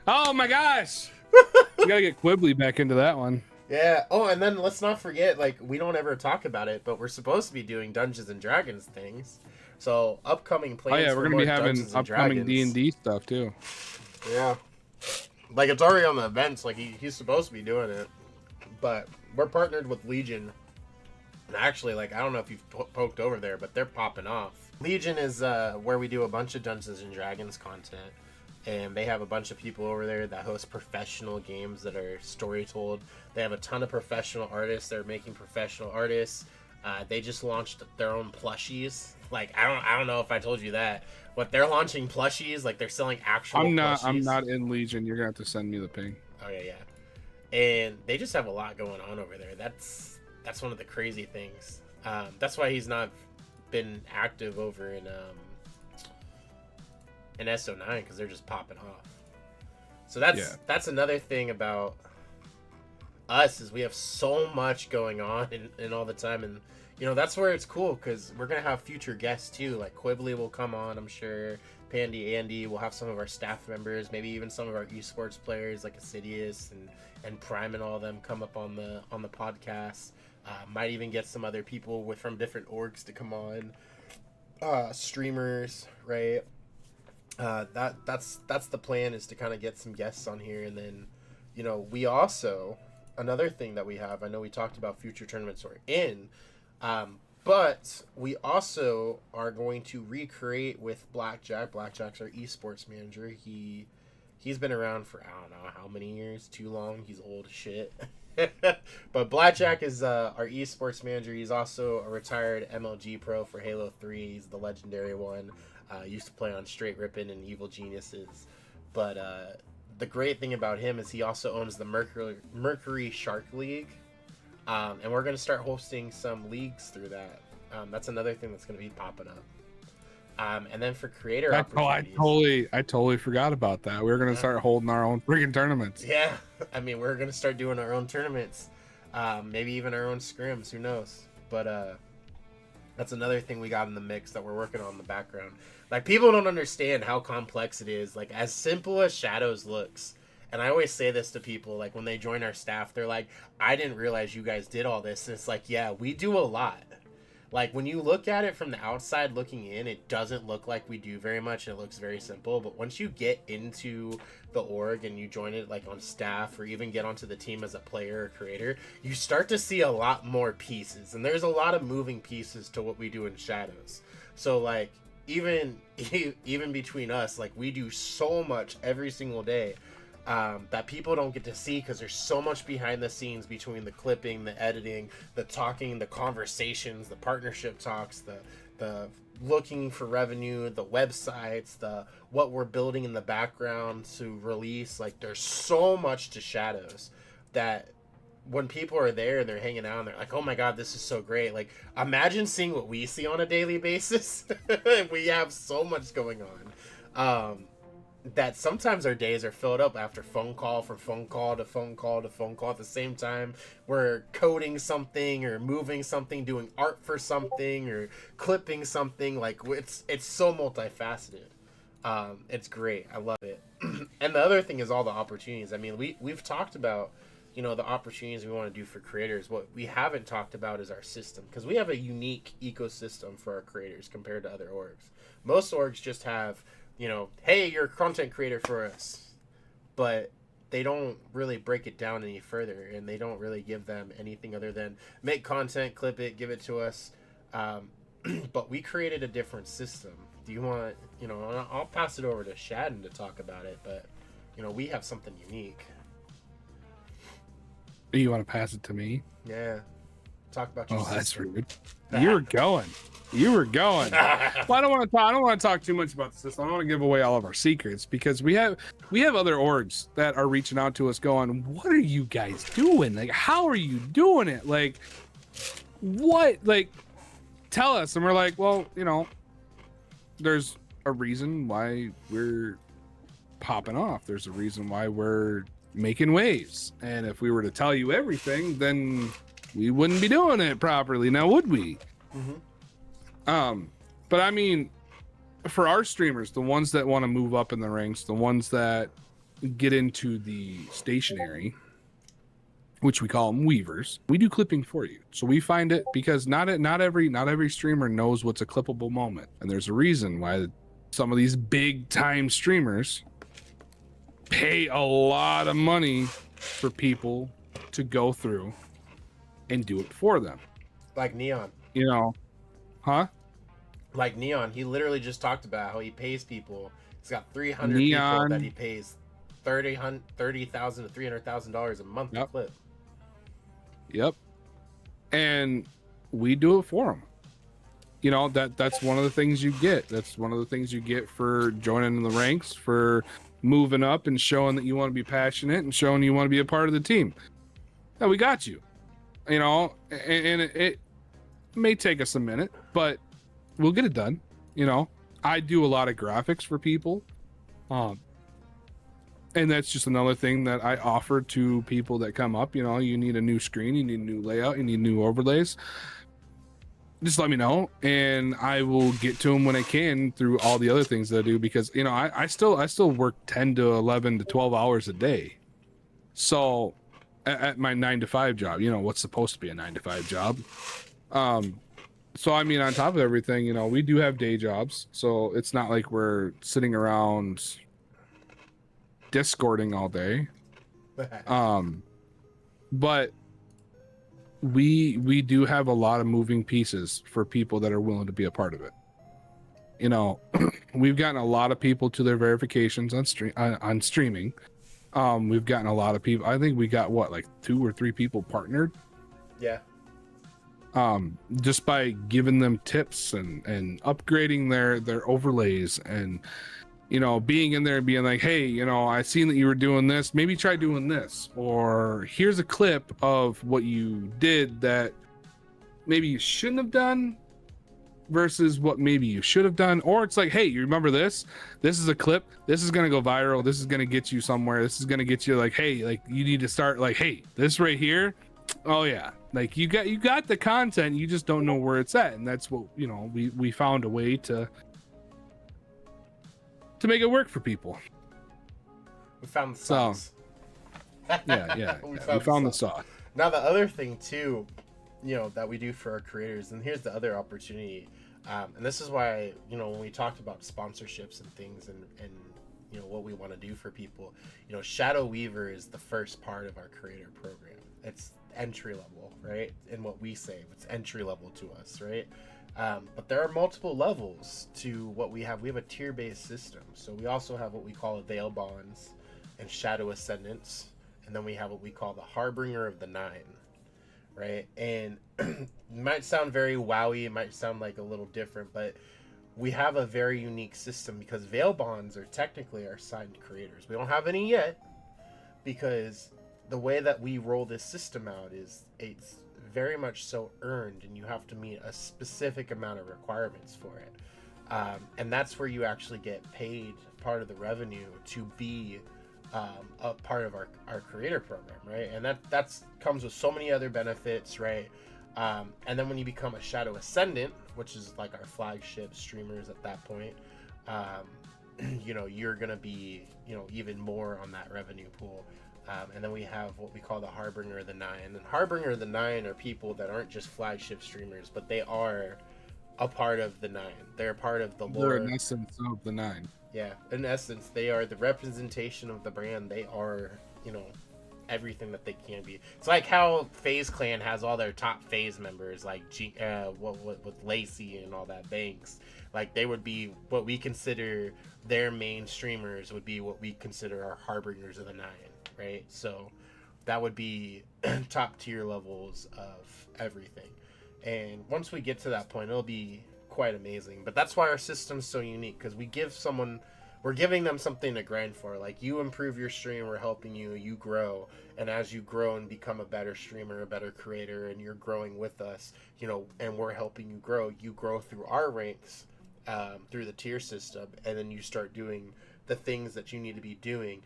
Oh my gosh. We gotta get Quibbly back into that one. Yeah. Oh, and then let's not forget, like, we don't ever talk about it, but we're supposed to be doing Dungeons and Dragons things. So upcoming plans. Oh yeah, we're gonna be having upcoming D&D stuff too. Yeah. Like, it's already on the events. Like, he's supposed to be doing it, but we're partnered with Legion. And actually, like, I don't know if you've poked over there, but they're popping off. Legion is where we do a bunch of Dungeons and Dragons content, and they have a bunch of people over there that host professional games that are story told. They have a ton of professional artists. They're making professional artists. They just launched their own plushies. Like, I don't know if I told you that, but they're launching plushies. Like, they're selling actual plushies. I'm not in Legion. You're gonna have to send me the ping. Okay, yeah. And they just have a lot going on over there. That's one of the crazy things. That's why he's not been active over in SO9, because they're just popping off. So that's another thing about us, is we have so much going on and all the time, and that's where it's cool, because we're gonna have future guests too. Like, Quibbly will come on, I'm sure. Pandy, Andy, we'll have some of our staff members, maybe even some of our esports players like Assidious and Prime and all of them come up on the podcast. Might even get some other people from different orgs to come on. Streamers, right? That's the plan, is to kind of get some guests on here. And then we also, another thing that we have, I know we talked about future tournaments we're in, But we also are going to recreate with Blackjack. Blackjack's our esports manager. He's been around for I don't know how many years. Too long. He's old as shit. But Blackjack is our esports manager. He's also a retired MLG pro for Halo 3. He's the legendary one. Used to play on Straight Rippin' and Evil Geniuses. But the great thing about him is he also owns the Mercury Shark League. And we're going to start hosting some leagues through that. That's another thing that's going to be popping up. And then for creator opportunities. I totally forgot about that. We were going to start holding our own freaking tournaments. Yeah. I mean, we're going to start doing our own tournaments. Maybe even our own scrims. Who knows? But that's another thing we got in the mix that we're working on in the background. Like, people don't understand how complex it is. Like, as simple as Shadows looks. And I always say this to people, like, when they join our staff, they're like, I didn't realize you guys did all this. And it's like, yeah, we do a lot. Like, when you look at it from the outside looking in, it doesn't look like we do very much. It looks very simple. But once you get into the org and you join it, like, on staff or even get onto the team as a player or creator, you start to see a lot more pieces. And there's a lot of moving pieces to what we do in Shadows. So, like, even between us, like, we do so much every single day. That people don't get to see because there's so much behind the scenes between the clipping, the editing, the talking, the conversations, the partnership talks, the looking for revenue, the websites, the what we're building in the background to release. Like, there's so much to Shadows that when people are there and they're hanging out and they're like, oh my god, this is so great. Like, imagine seeing what we see on a daily basis. We have so much going on. That sometimes our days are filled up after phone call from phone call to phone call to phone call at the same time. We're coding something or moving something, doing art for something or clipping something. Like, it's so multifaceted. It's great. I love it. And the other thing is all the opportunities. I mean, we've talked about, you know, the opportunities we want to do for creators. What we haven't talked about is our system, because we have a unique ecosystem for our creators compared to other orgs. Most orgs just have, you know, hey, you're a content creator for us. But they don't really break it down any further, and they don't really give them anything other than make content, clip it, give it to us. But we created a different system. Do you want, you know, I'll pass it over to Shadden to talk about it, but, you know, we have something unique. You want to pass it to me? Yeah. Talk about your system. That's rude. You were going. Well, I don't want to talk too much about the system. I don't want to give away all of our secrets, because we have other orgs that are reaching out to us going, what are you guys doing? Like, how are you doing it? Like, what? Like, tell us. And we're like, well, you know, there's a reason why we're popping off. There's a reason why we're making waves. And if we were to tell you everything, then we wouldn't be doing it properly, now would we? Mm-hmm. But I mean, for our streamers, the ones that want to move up in the ranks, the ones that get into the stationary, which we call them weavers, we do clipping for you. So we find it, because not every streamer knows what's a clippable moment, and there's a reason why some of these big time streamers pay a lot of money for people to go through and do it for them. Like Neon. You know, huh? Like Neon, he literally just talked about how he pays people. He's got 300 people that he pays $30,000 to $300,000 a month to clip. Yep. And we do it for them. You know, that's one of the things you get. That's one of the things you get for joining the ranks, for moving up and showing that you want to be passionate and showing you want to be a part of the team. Now, we got you. You know, and it may take us a minute, but we'll get it done. You know, I do a lot of graphics for people. And that's just another thing that I offer to people that come up. You know, you need a new screen, you need a new layout, you need new overlays. Just let me know, and I will get to them when I can through all the other things that I do, because, you know, I still work 10 to 11 to 12 hours a day. So at my 9 to 5 job, you know, what's supposed to be a 9 to 5 job. So, I mean, on top of everything, you know, we do have day jobs. So it's not like we're sitting around Discording all day. But we do have a lot of moving pieces for people that are willing to be a part of it. You know, we've gotten a lot of people to their verifications on streaming. We've gotten a lot of people. I think we got what, like 2 or 3 people partnered. Yeah. Just by giving them tips and upgrading their overlays, and you know, being in there and being like, hey, you know, I seen that you were doing this, maybe try doing this, or here's a clip of what you did that maybe you shouldn't have done versus what maybe you should have done. Or it's like, hey, you remember this is a clip, this is going to go viral, this is going to get you somewhere, this is going to get you like, hey, like you need to start like, hey, this right here, oh yeah, like you got the content, you just don't know where it's at. And that's what, you know, we found a way to make it work for people. We found the sauce. Yeah. We found the sauce. Now the other thing too, you know, that we do for our creators, and here's the other opportunity, and this is why, you know, when we talked about sponsorships and things, and you know what we want to do for people, you know, Shadow Weaver is the first part of our creator program. It's entry level, right? And what we say, it's entry level to us, right? But there are multiple levels to what we have. We have a tier-based system. So we also have what we call Veil Bonds and Shadow Ascendants. And then we have what we call the Harbinger of the Nine, right? And it might sound very wowy. It might sound like a little different, but we have a very unique system because Veil Bonds are technically our signed creators. We don't have any yet because the way that we roll this system out is it's very much so earned, and you have to meet a specific amount of requirements for it, and that's where you actually get paid part of the revenue to be a part of our creator program, right? And that's comes with so many other benefits, right? And then when you become a Shadow Ascendant, which is like our flagship streamers at that point, you know, you're gonna be, you know, even more on that revenue pool. And then we have what we call the Harbinger of the Nine. And Harbinger of the Nine are people that aren't just flagship streamers, but they are a part of the Nine. They're a part of the lore. They're an essence of the Nine. Yeah, in essence, they are the representation of the brand. They are, you know, everything that they can be. It's like how FaZe Clan has all their top FaZe members, like with Lacey and all that, Banks. Like they would be what we consider their main streamers would be what we consider our Harbingers of the Nine. Right, so that would be top tier levels of everything, and once we get to that point, it'll be quite amazing. But that's why our system's so unique, because we're giving them something to grind for. Like, you improve your stream, we're helping you grow, and as you grow and become a better streamer, a better creator, and you're growing with us, you know, and we're helping you grow through our ranks, through the tier system, and then you start doing the things that you need to be doing.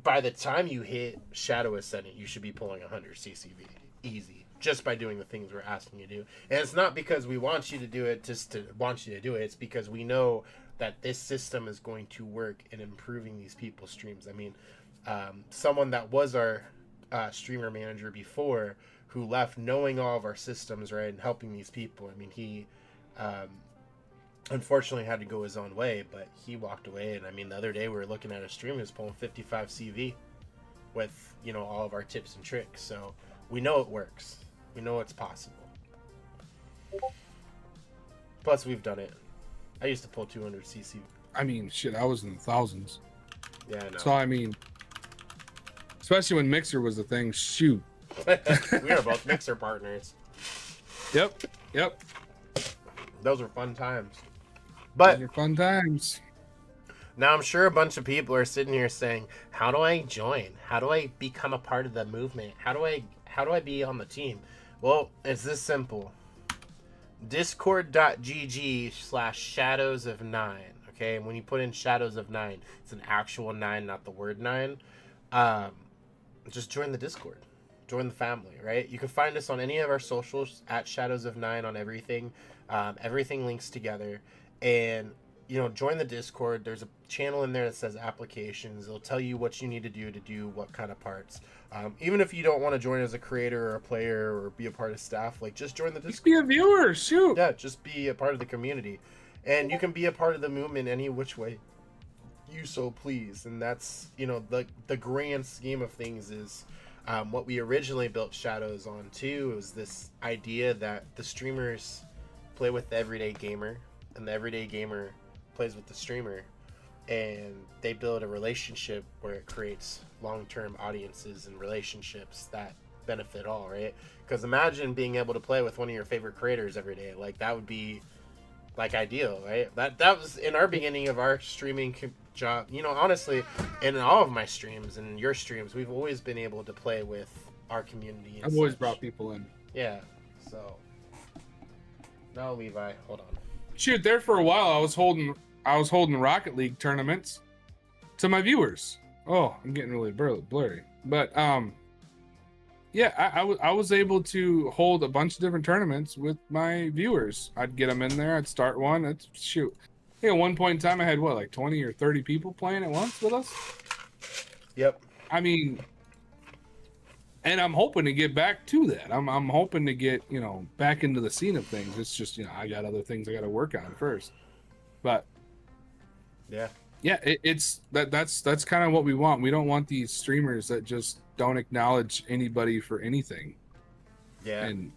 By the time you hit Shadow Ascendant, you should be pulling 100 CCV easy, just by doing the things we're asking you to do. And it's not because we want you to do it just to want you to do it. It's because we know that this system is going to work in improving these people's streams. I mean, someone that was our streamer manager before, who left knowing all of our systems, right, and helping these people. I mean, he unfortunately had to go his own way, but he walked away. And I mean, the other day we were looking at a stream, he was pulling 55 CV with, you know, all of our tips and tricks. So we know it works. We know it's possible. Plus, we've done it. I used to pull 200 CC. I mean, shit, I was in the thousands. Yeah, I know. So I mean, especially when Mixer was a thing, shoot. We are both Mixer partners. Yep. Those were fun times. But those are fun times. Now I'm sure a bunch of people are sitting here saying, "How do I join? How do I become a part of the movement? How do I be on the team?" Well, it's this simple. Discord.gg/Shadows of Nine. Okay, and when you put in Shadows of Nine, it's an actual 9, not the word 9. Just join the Discord. Join the family, right? You can find us on any of our socials at Shadows of Nine on everything. Everything links together. And, you know, join the Discord. There's a channel in there that says applications. It'll tell you what you need to do what kind of parts. Even if you don't want to join as a creator or a player or be a part of staff, like, just join the Discord. Just be a viewer, shoot. Yeah, just be a part of the community. And you can be a part of the movement any which way you so please. And that's, you know, the grand scheme of things is What we originally built Shadows on too was this idea that the streamers play with the everyday gamer, and the everyday gamer plays with the streamer, and they build a relationship where it creates long-term audiences and relationships that benefit all, right? Because imagine being able to play with one of your favorite creators every day. Like, that would be like ideal, right? That was in our beginning of our streaming job. You know, honestly, in all of my streams and your streams, we've always been able to play with our community. I've always brought people in. Yeah. So now, Levi, hold on. Shoot, there for a while, I was holding Rocket League tournaments to my viewers. Oh, I'm getting really blurry. But yeah, I was able to hold a bunch of different tournaments with my viewers. I'd get them in there. I'd start one. Shoot. I think at one point in time, I had like 20 or 30 people playing at once with us. Yep. I mean, and I'm hoping to get back to that. I'm hoping to get, back into the scene of things. It's just, I got other things I got to work on first. But yeah, that's kind of what we want. We don't want these streamers that just don't acknowledge anybody for anything. Yeah. And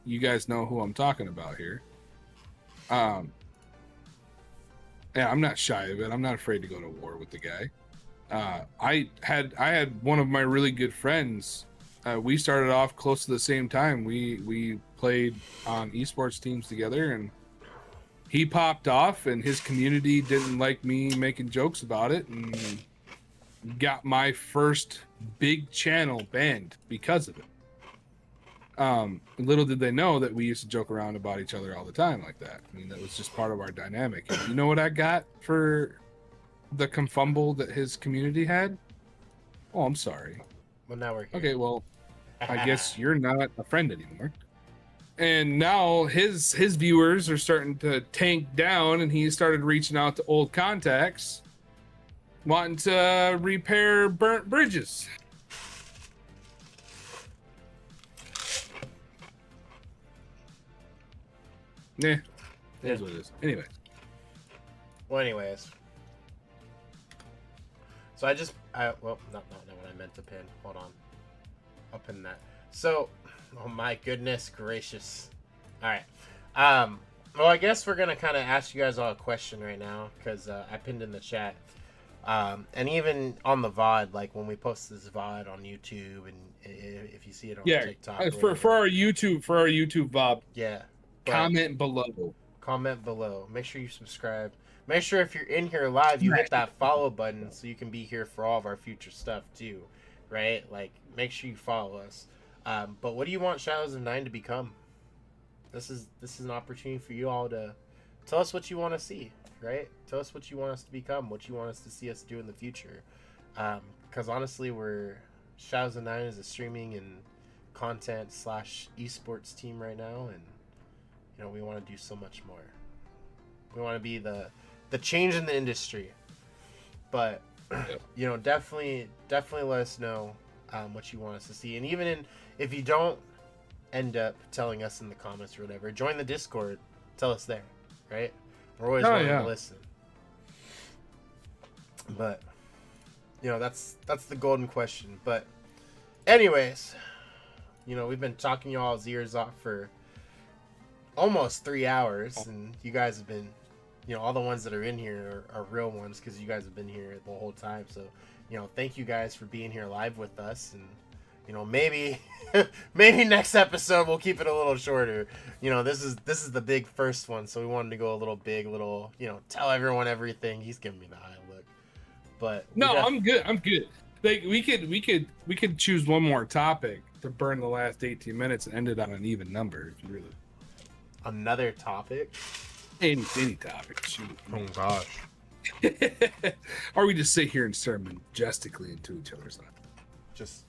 you guys know who I'm talking about here. Yeah, I'm not shy of it. I'm not afraid to go to war with the guy. I had one of my really good friends. We started off close to the same time. We played on esports teams together, and he popped off, and his community didn't like me making jokes about it, and got my first big channel banned because of it. Little did they know that we used to joke around about each other all the time like that. I mean, that was just part of our dynamic. And you know what I got for the confumble that his community had? Oh, I'm sorry. Well, now we're here. Okay, well, I guess you're not a friend anymore. And now his viewers are starting to tank down, and he started reaching out to old contacts, wanting to repair burnt bridges. Yeah, that's what it is. Anyway. Well, anyways. So not what I meant to pin. Hold on. I'll pin that. So, oh my goodness gracious. All right. Well, I guess we're gonna kind of ask you guys all a question right now, because I pinned in the chat. And even on the VOD, like when we post this VOD on YouTube, and if you see it on TikTok, for our YouTube VOD. Yeah. Comment below. Comment below. Make sure you subscribe. Make sure if you're in here live, you hit that follow button so you can be here for all of our future stuff too, right? Like, make sure you follow us. But what do you want Shadows of 9 to become? This is an opportunity for you all to tell us what you want to see, right? Tell us what you want us to become, what you want us to see us do in the future. Because honestly, Shadows of 9 is a streaming and content / esports team right now, and we want to do so much more. We want to be the change in the industry. But definitely let us know what you want us to see. And even if you don't end up telling us in the comments or whatever, join the Discord. Tell us there, right? We're always willing to listen. But that's the golden question. But anyways, we've been talking y'all's ears off for almost 3 hours, and you guys have been, all the ones that are in here are real ones, because you guys have been here the whole time. So thank you guys for being here live with us, and maybe next episode we'll keep it a little shorter. This is the big first one, so we wanted to go a little big, tell everyone everything. He's giving me the eye look, but no, I'm good. Like, we could choose one more topic to burn the last 18 minutes and end it on an even number if you really. Another topic? Any topic. Shoot. Oh gosh. Or we just sit here and stare majestically into each other's eyes. Just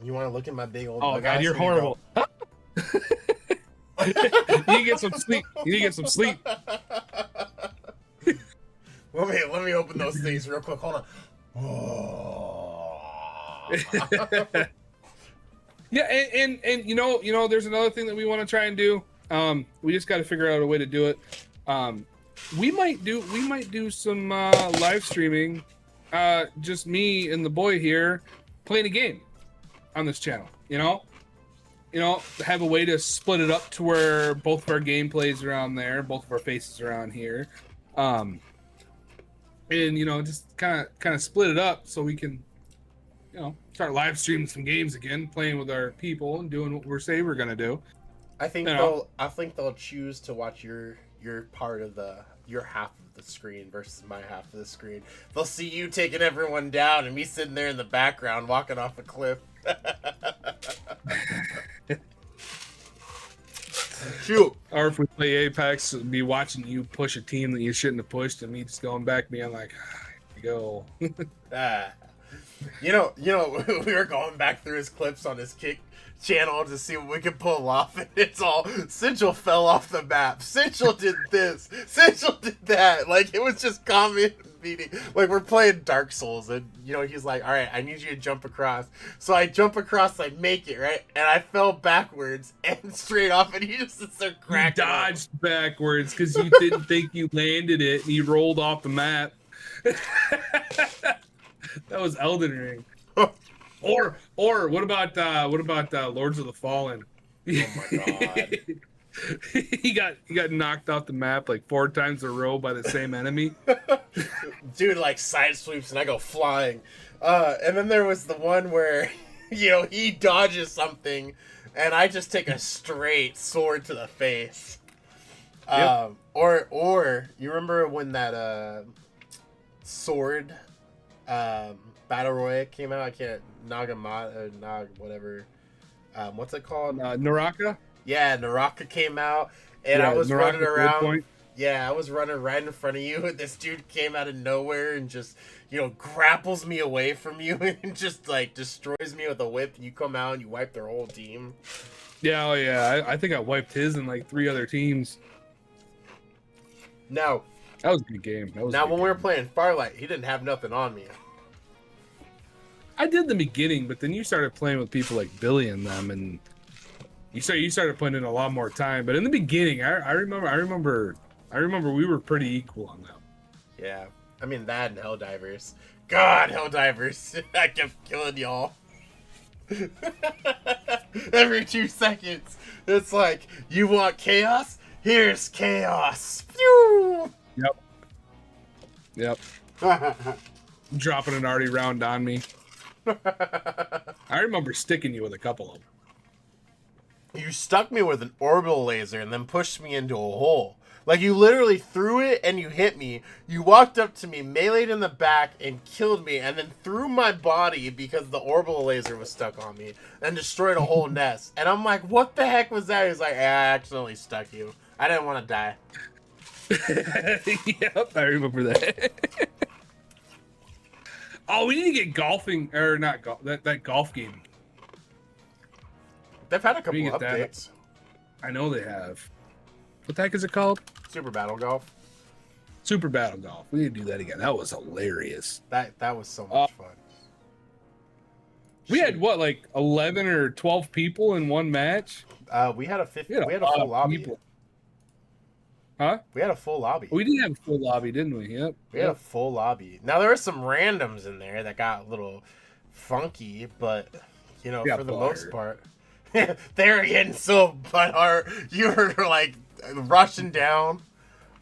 you want to look at my big old. Oh God, you're horrible. You need to get some sleep. Let me open those things real quick. Hold on. Oh. Yeah, and there's another thing that we want to try and do. We just got to figure out a way to do it. We might do some live streaming. Just me and the boy here playing a game. on this channel. Have a way to split it up to where both of our gameplays are on there, both of our faces are on here, and just kind of split it up so we can, start live streaming some games again, playing with our people and doing what we're saying we're gonna do. I think they'll choose to watch your part of your half of the screen versus my half of the screen. They'll see you taking everyone down and me sitting there in the background walking off a cliff. Shoot. Or if we play Apex, be watching you push a team that you shouldn't have pushed, and me just going back, being like, here you go. We were going back through his clips on his kick channel to see what we could pull off, and it's all Central fell off the map. Central did this. Central did that. Like, it was just comment meeting. Like, we're playing Dark Souls, and he's like, "All right, I need you to jump across." So I jump across, I make it right, and I fell backwards and straight off, and he just sits there cracking. You dodged backwards because you didn't think you landed it, and you rolled off the map. That was Elden Ring. Or what about Lords of the Fallen? Oh my god. he got knocked off the map like 4 times in a row by the same enemy. Dude, like, side sweeps and I go flying. And then there was the one where he dodges something and I just take a straight sword to the face. Yep. Or you remember when that sword Battle Royale came out? I can't whatever. What's it called? Naraka? Yeah, Naraka came out, and I was running around. Yeah, I was running right in front of you, and this dude came out of nowhere and just, grapples me away from you and just, like, destroys me with a whip, and you come out and you wipe their whole team. Yeah, oh yeah. I think I wiped his and, like, 3 other teams. Now, that was a good game. When we were playing Firelight, he didn't have nothing on me. I did in the beginning, but then you started playing with people like Billy and them, and you started putting in a lot more time. But in the beginning, I remember we were pretty equal on them. Yeah, I mean that and Helldivers. God, Helldivers! I kept killing y'all. Every 2 seconds, it's like, you want chaos? Here's chaos. Pew! Yep. Dropping an arty round on me. I remember sticking you with a couple of them. You stuck me with an orbital laser and then pushed me into a hole. Like, you literally threw it and you hit me. You walked up to me, meleeed in the back, and killed me, and then threw my body because the orbital laser was stuck on me and destroyed a whole nest. And I'm like, what the heck was that? He's like, I accidentally stuck you. I didn't want to die. Yep, I remember that. Oh, we need to get golfing, or not golf, that golf game. They've had a couple of updates. I know they have. What the heck is it called? Super Battle Golf. Super Battle Golf. We need to do that again. That was hilarious. That was so much fun. We had what, like 11 or 12 people in one match? We had a full lobby. People. Huh? We had a full lobby. We did have a full lobby, didn't we? Yep. We had a full lobby. Now there were some randoms in there that got a little funky, but for the most part, they were getting so butthurt. You were like rushing down.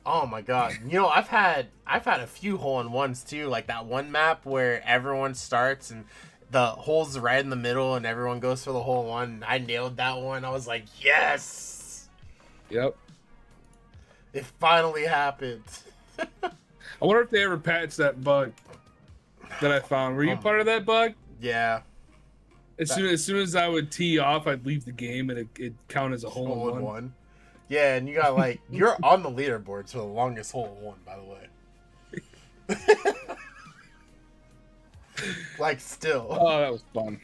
Oh my god! I've had a few hole-in-ones too, like that one map where everyone starts and the hole's right in the middle and everyone goes for the hole-in-one. I nailed that one. I was like, yes. Yep. It finally happened. I wonder if they ever patched that bug that I found. Were you part of that bug? Yeah. As soon as I would tee off, I'd leave the game and it'd count as a hole-in-one. Yeah, and you got like you're on the leaderboard for the longest hole-in-one, by the way. Like, still. Oh, that was fun.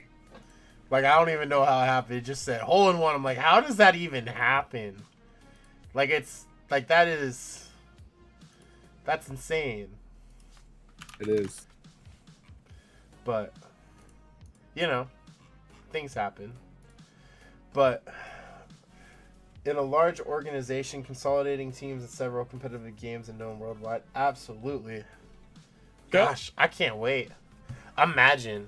Like, I don't even know how it happened. It just said hole-in-one. I'm like, how does that even happen? Like, it's like that's insane. It is. But things happen. But in a large organization, consolidating teams in several competitive games and known worldwide, absolutely. Gosh, I can't wait. Imagine.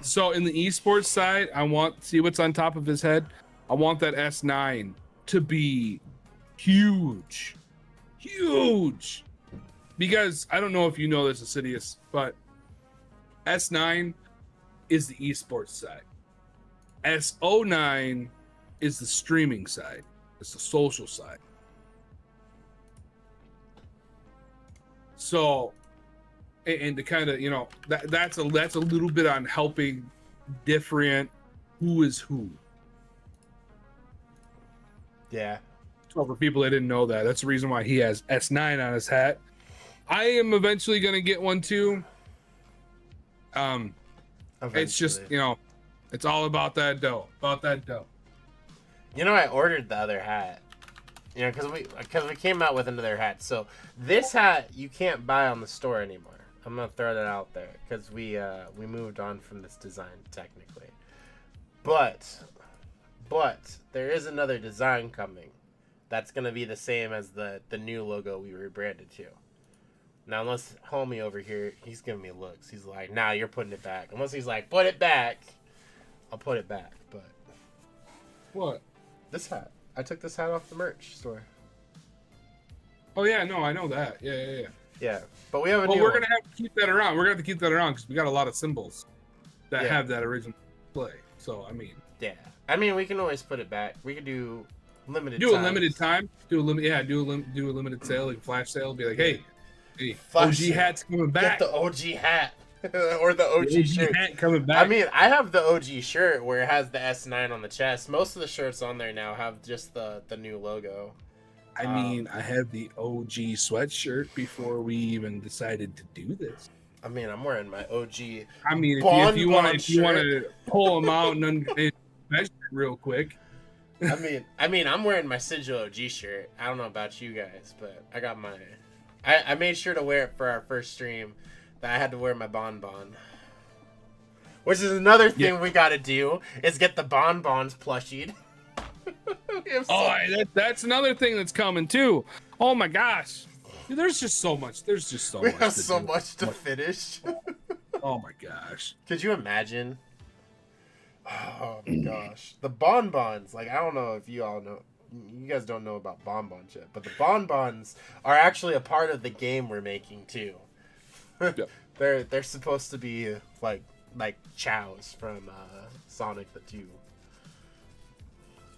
So in the esports side, I want see what's on top of his head. I want that S9 to be huge, huge. Because I don't know if you know this, Assidious, but S9 is the esports side. S09 is the streaming side. It's the social side. So, and to kind of, you know, that's a little bit on helping different who is who. Yeah. So for people that didn't know that, that's the reason why he has S9 on his hat. I am eventually going to get one too. It's just, you know, it's all about that dough. You know, I ordered the other hat. You know, because we came out with another hat. So this hat you can't buy on the store anymore. I'm gonna throw that out there because we moved on from this design technically. But there is another design coming that's gonna be the same as the new logo we rebranded to. Now, unless homie over here, he's giving me looks. He's like, "Nah, you're putting it back." Unless he's like, "Put it back," I'll put it back. But what? This hat. I took this hat off the merch store. Oh yeah, no, I know that. Yeah. Yeah, but we have a well, new we're one. gonna have to keep that around. We're gonna have to keep that around because we got a lot of symbols that Yeah. have that original play. So I mean, Yeah, I mean we can always put it back. We could do limited. a limited time. Do a limited sale, like a flash sale. Be like, hey, Flash OG sale. hat's coming back. Get the OG hat or the OG shirt. Hat coming back. I mean, I have the OG shirt where it has the S9 on the chest. Most of the shirts on there now have just the new logo. I mean, I have the OG sweatshirt before we even decided to do this. I mean, I'm wearing my OG. I mean, if you want to pull them out and measure it real quick. I mean, I'm wearing my Sigil OG shirt. I don't know about you guys, but I got my. I made sure to wear it for our first stream. That I had to wear my bonbon. Which is another thing we got to do is get the bonbons plushied. That's another thing that's coming too. Oh my gosh, dude, there's just so much. We have so much to finish. Oh my gosh, could you imagine? Oh my gosh, the bonbons. Like, I don't know if you all know. You guys don't know about bonbons yet, but the bonbons are actually a part of the game we're making too. Yep. They're supposed to be like chows from Sonic the 2.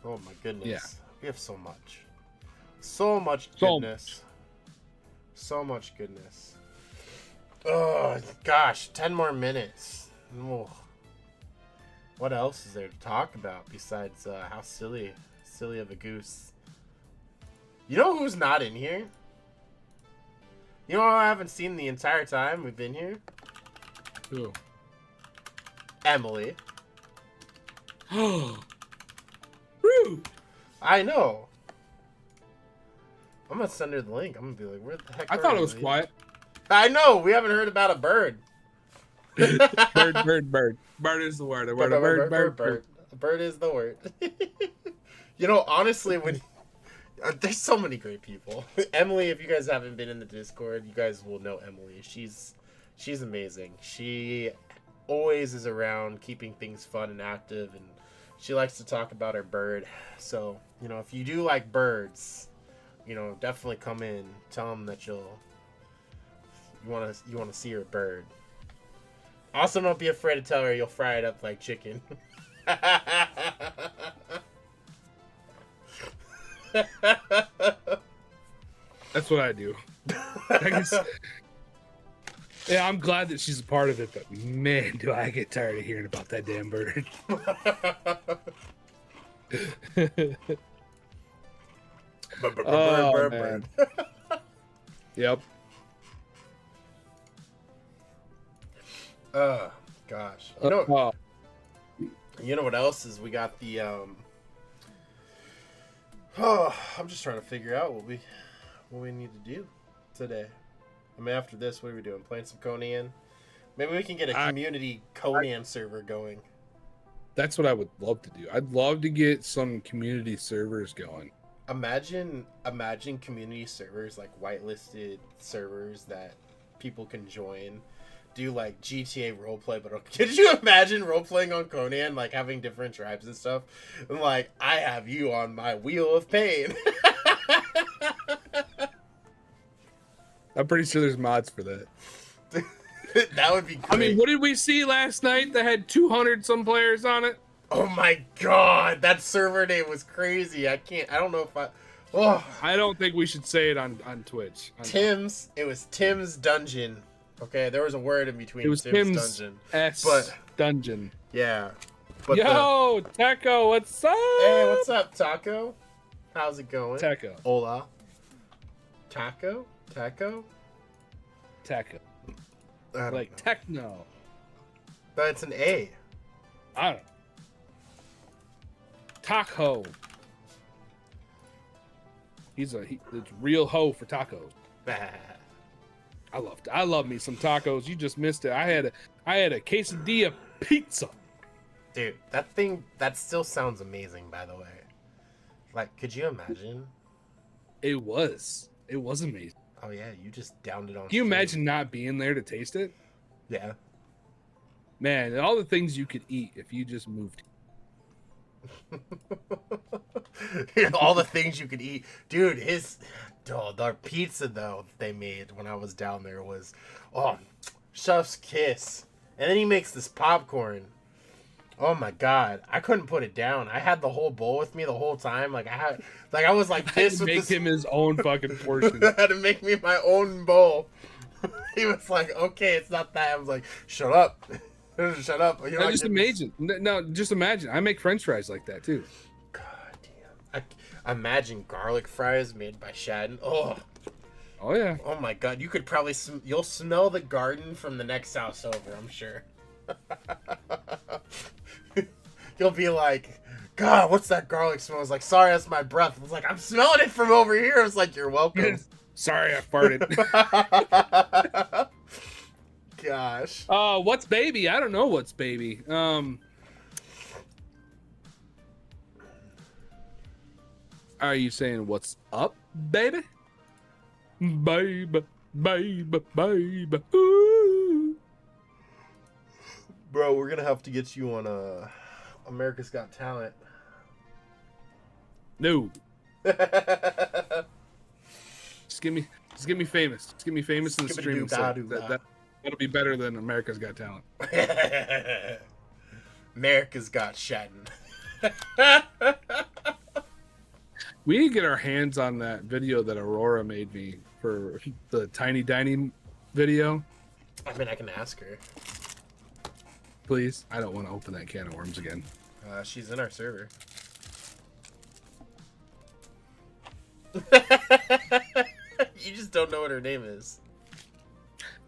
Oh my goodness. Yeah. We have so much. So much goodness. So much goodness. Oh gosh, 10 more minutes. Oh. What else is there to talk about besides how silly of a goose? You know who's not in here? You know who I haven't seen the entire time we've been here? Who? Emily. Rude. I know. I'm gonna send her the link. I'm gonna be like, where the heck I are thought you, it was lady? quiet. I know. We haven't heard about a bird. Bird. Bird is the word. Bird. Bird is the word. You know, honestly, when there's so many great people. Emily, if you guys haven't been in the Discord, you guys will know Emily. She's amazing. She always is around keeping things fun and active, and she likes to talk about her bird. So, you know, if you do like birds, you know, definitely come in. Tell them that you want to see her bird. Also, don't be afraid to tell her you'll fry it up like chicken. That's what I do. I guess, yeah, I'm glad that she's a part of it, but man, do I get tired of hearing about that damn bird. Bird. Yep. Oh gosh. You know what else is? We got the I'm just trying to figure out what we need to do today. I mean, after this, what are we doing? Playing some Conan? Maybe we can get a community Conan server going. That's what I would love to do. I'd love to get some community servers going. Imagine community servers, like whitelisted servers that people can join do like GTA roleplay, but could you imagine role playing on Conan, like having different tribes and stuff? And like, I have you on my wheel of pain. I'm pretty sure there's mods for that. That would be great. I mean, what did we see last night that had 200 some players on it? Oh my god, that server name was crazy. I don't know if oh. I don't think we should say it on Twitch. Tim's, it was Tim's Dungeon. Okay, there was a word in between. It was Tim's Dungeon. S Dungeon. Yeah. But Yo, Taco, what's up? Hey, what's up, Taco? How's it going? Taco. Hola. Taco? Taco. Like know. Techno. But it's an A. I don't know. Taco. It's real hoe for tacos. I love me some tacos. You just missed it. I had a quesadilla pizza. Dude, that still sounds amazing, by the way. Like, could you imagine? It was amazing. Oh yeah, you just downed it on. Can you imagine not being there to taste it? Yeah. Man, all the things you could eat if you just moved. All the things you could eat, dude. The pizza though they made when I was down there was, chef's kiss. And then he makes this popcorn. Oh my god, I couldn't put it down. I had the whole bowl with me the whole time. I was like this. I had to make him his own fucking portion. I had to make me my own bowl. He was like, "Okay, it's not that." I was like, "Shut up, shut up." You know, just imagine. I make French fries like that too. God damn. I imagine garlic fries made by Shadden. Oh yeah. Oh my god, you could probably you'll smell the garden from the next house over, I'm sure. You'll be like, God, what's that garlic smell? I was like, sorry, that's my breath. I was like, I'm smelling it from over here. I was like, you're welcome. Sorry, I farted. Gosh. What's baby? I don't know what's baby. Are you saying what's up, baby? Baby, baby, baby. Ooh. Bro, we're gonna have to get you on America's Got Talent. No. Just get me famous. Just get me famous in the streaming site. That'll be better than America's Got Talent. America's Got Shadden. We need to get our hands on that video that Aurora made me for the tiny dining video. I mean, I can ask her. Please. I don't want to open that can of worms again. She's in our server. You just don't know what her name is.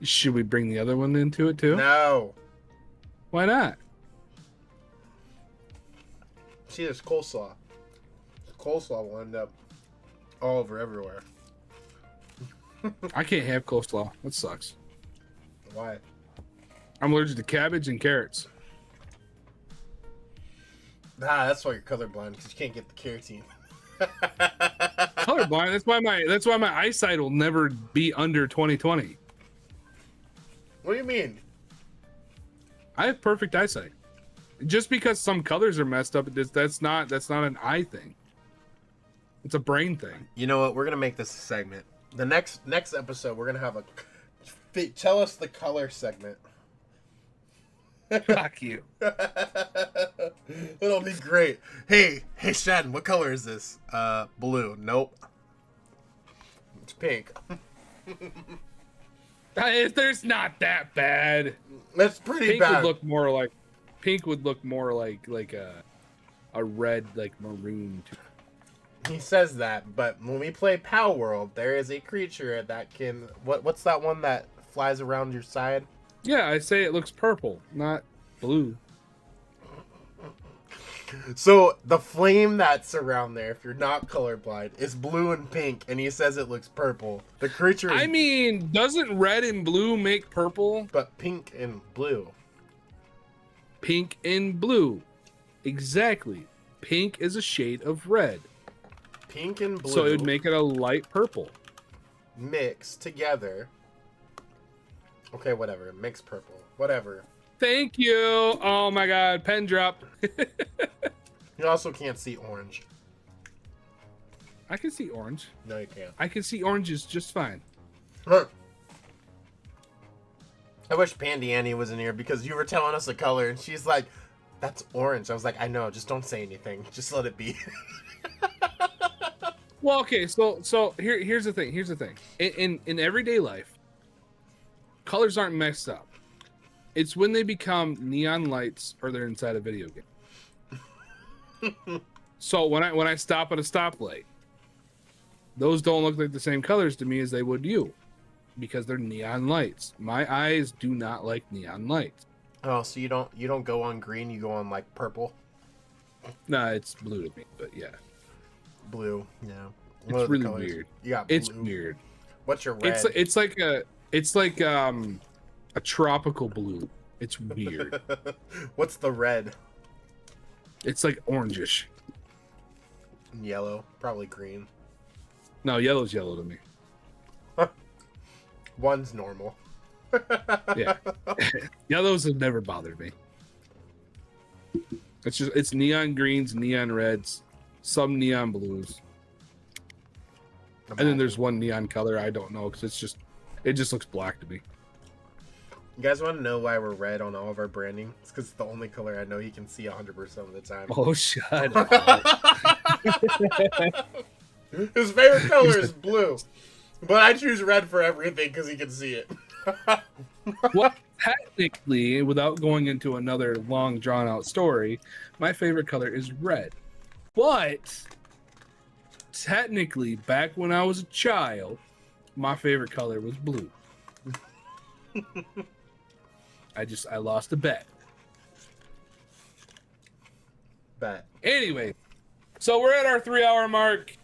Should we bring the other one into it too? No. Why not? See, there's coleslaw. The coleslaw will end up all over everywhere. I can't have coleslaw. That sucks. Why? I'm allergic to cabbage and carrots. Nah, that's why you're colorblind, because you can't get the carotene. Colorblind. That's why my eyesight will never be under 20/20. What do you mean? I have perfect eyesight. Just because some colors are messed up, that's not an eye thing. It's a brain thing. You know what? We're gonna make this a segment. The next episode, we're gonna have a tell us the color segment. Fuck you. It'll be great. Hey, Shadden, what color is this? Blue. Nope. It's pink. There's not that bad. That's pretty Pink bad. would look more like a red, like maroon. He says that, but when we play Pow World, there is a creature that can. What's that one that flies around your side? Yeah, I say it looks purple, not blue. So the flame that's around there, if you're not colorblind, is blue and pink, and he says it looks purple. The creature is... I mean, doesn't red and blue make purple? But pink and blue. Pink and blue. Exactly. Pink is a shade of red. Pink and blue. So it would make it a light purple. Mixed together. Okay, whatever. Mixed purple. Whatever. Thank you. Oh my god, pen drop. You also can't see orange. I can see orange. No, you can't. I can see oranges just fine. Huh. I wish Pandy Annie was in here because you were telling us a color and she's like, that's orange. I was like, I know, just don't say anything. Just let it be. Well, okay, so here's the thing. Here's the thing. In everyday life, colors aren't messed up. It's when they become neon lights or they're inside a video game. So when I stop at a stoplight, those don't look like the same colors to me as they would to you, because they're neon lights. My eyes do not like neon lights. Oh, so you don't go on green, you go on like purple, Nah, it's blue to me, but yeah, blue. Yeah, it's really weird. You got blue. It's weird. What's your red? It's like a tropical blue. It's weird. What's the red? It's like orangish. Yellow, probably green. No, yellow's yellow to me. One's normal. Yeah. Yellows have never bothered me. It's neon greens, neon reds, some neon blues. And then there's one neon color I don't know because it just looks black to me. You guys want to know why we're red on all of our branding? It's because it's the only color I know you can see 100% of the time. Oh, shut up. His favorite color is blue, but I choose red for everything because he can see it. Well, technically, without going into another long, drawn-out story, my favorite color is red. But technically, back when I was a child, my favorite color was blue. I lost a bet. Anyway, so we're at our 3-hour mark.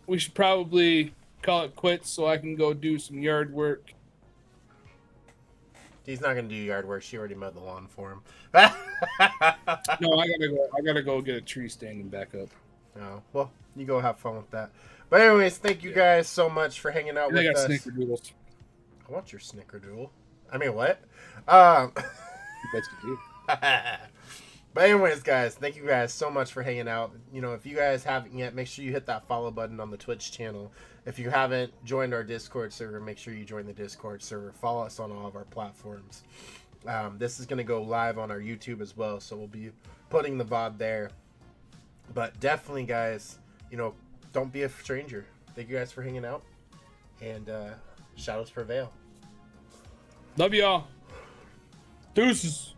We should probably call it quits so I can go do some yard work. He's not gonna do yard work. She already mowed the lawn for him. No, I gotta go get a tree standing back up. Oh, well, you go have fun with that. But anyways, thank you guys so much for hanging out And I with got us. snickerdoodles. I want your snickerdoodle. I mean, what? That's good. But anyways, guys, thank you guys so much for hanging out. You know, if you guys haven't yet, make sure you hit that follow button on the Twitch channel. If you haven't joined our Discord server, make sure you join the Discord server. Follow us on all of our platforms. This is going to go live on our YouTube as well, so we'll be putting the VOD there. But definitely, guys, you know, don't be a stranger. Thank you guys for hanging out, and shadows prevail. Love y'all. Deuces.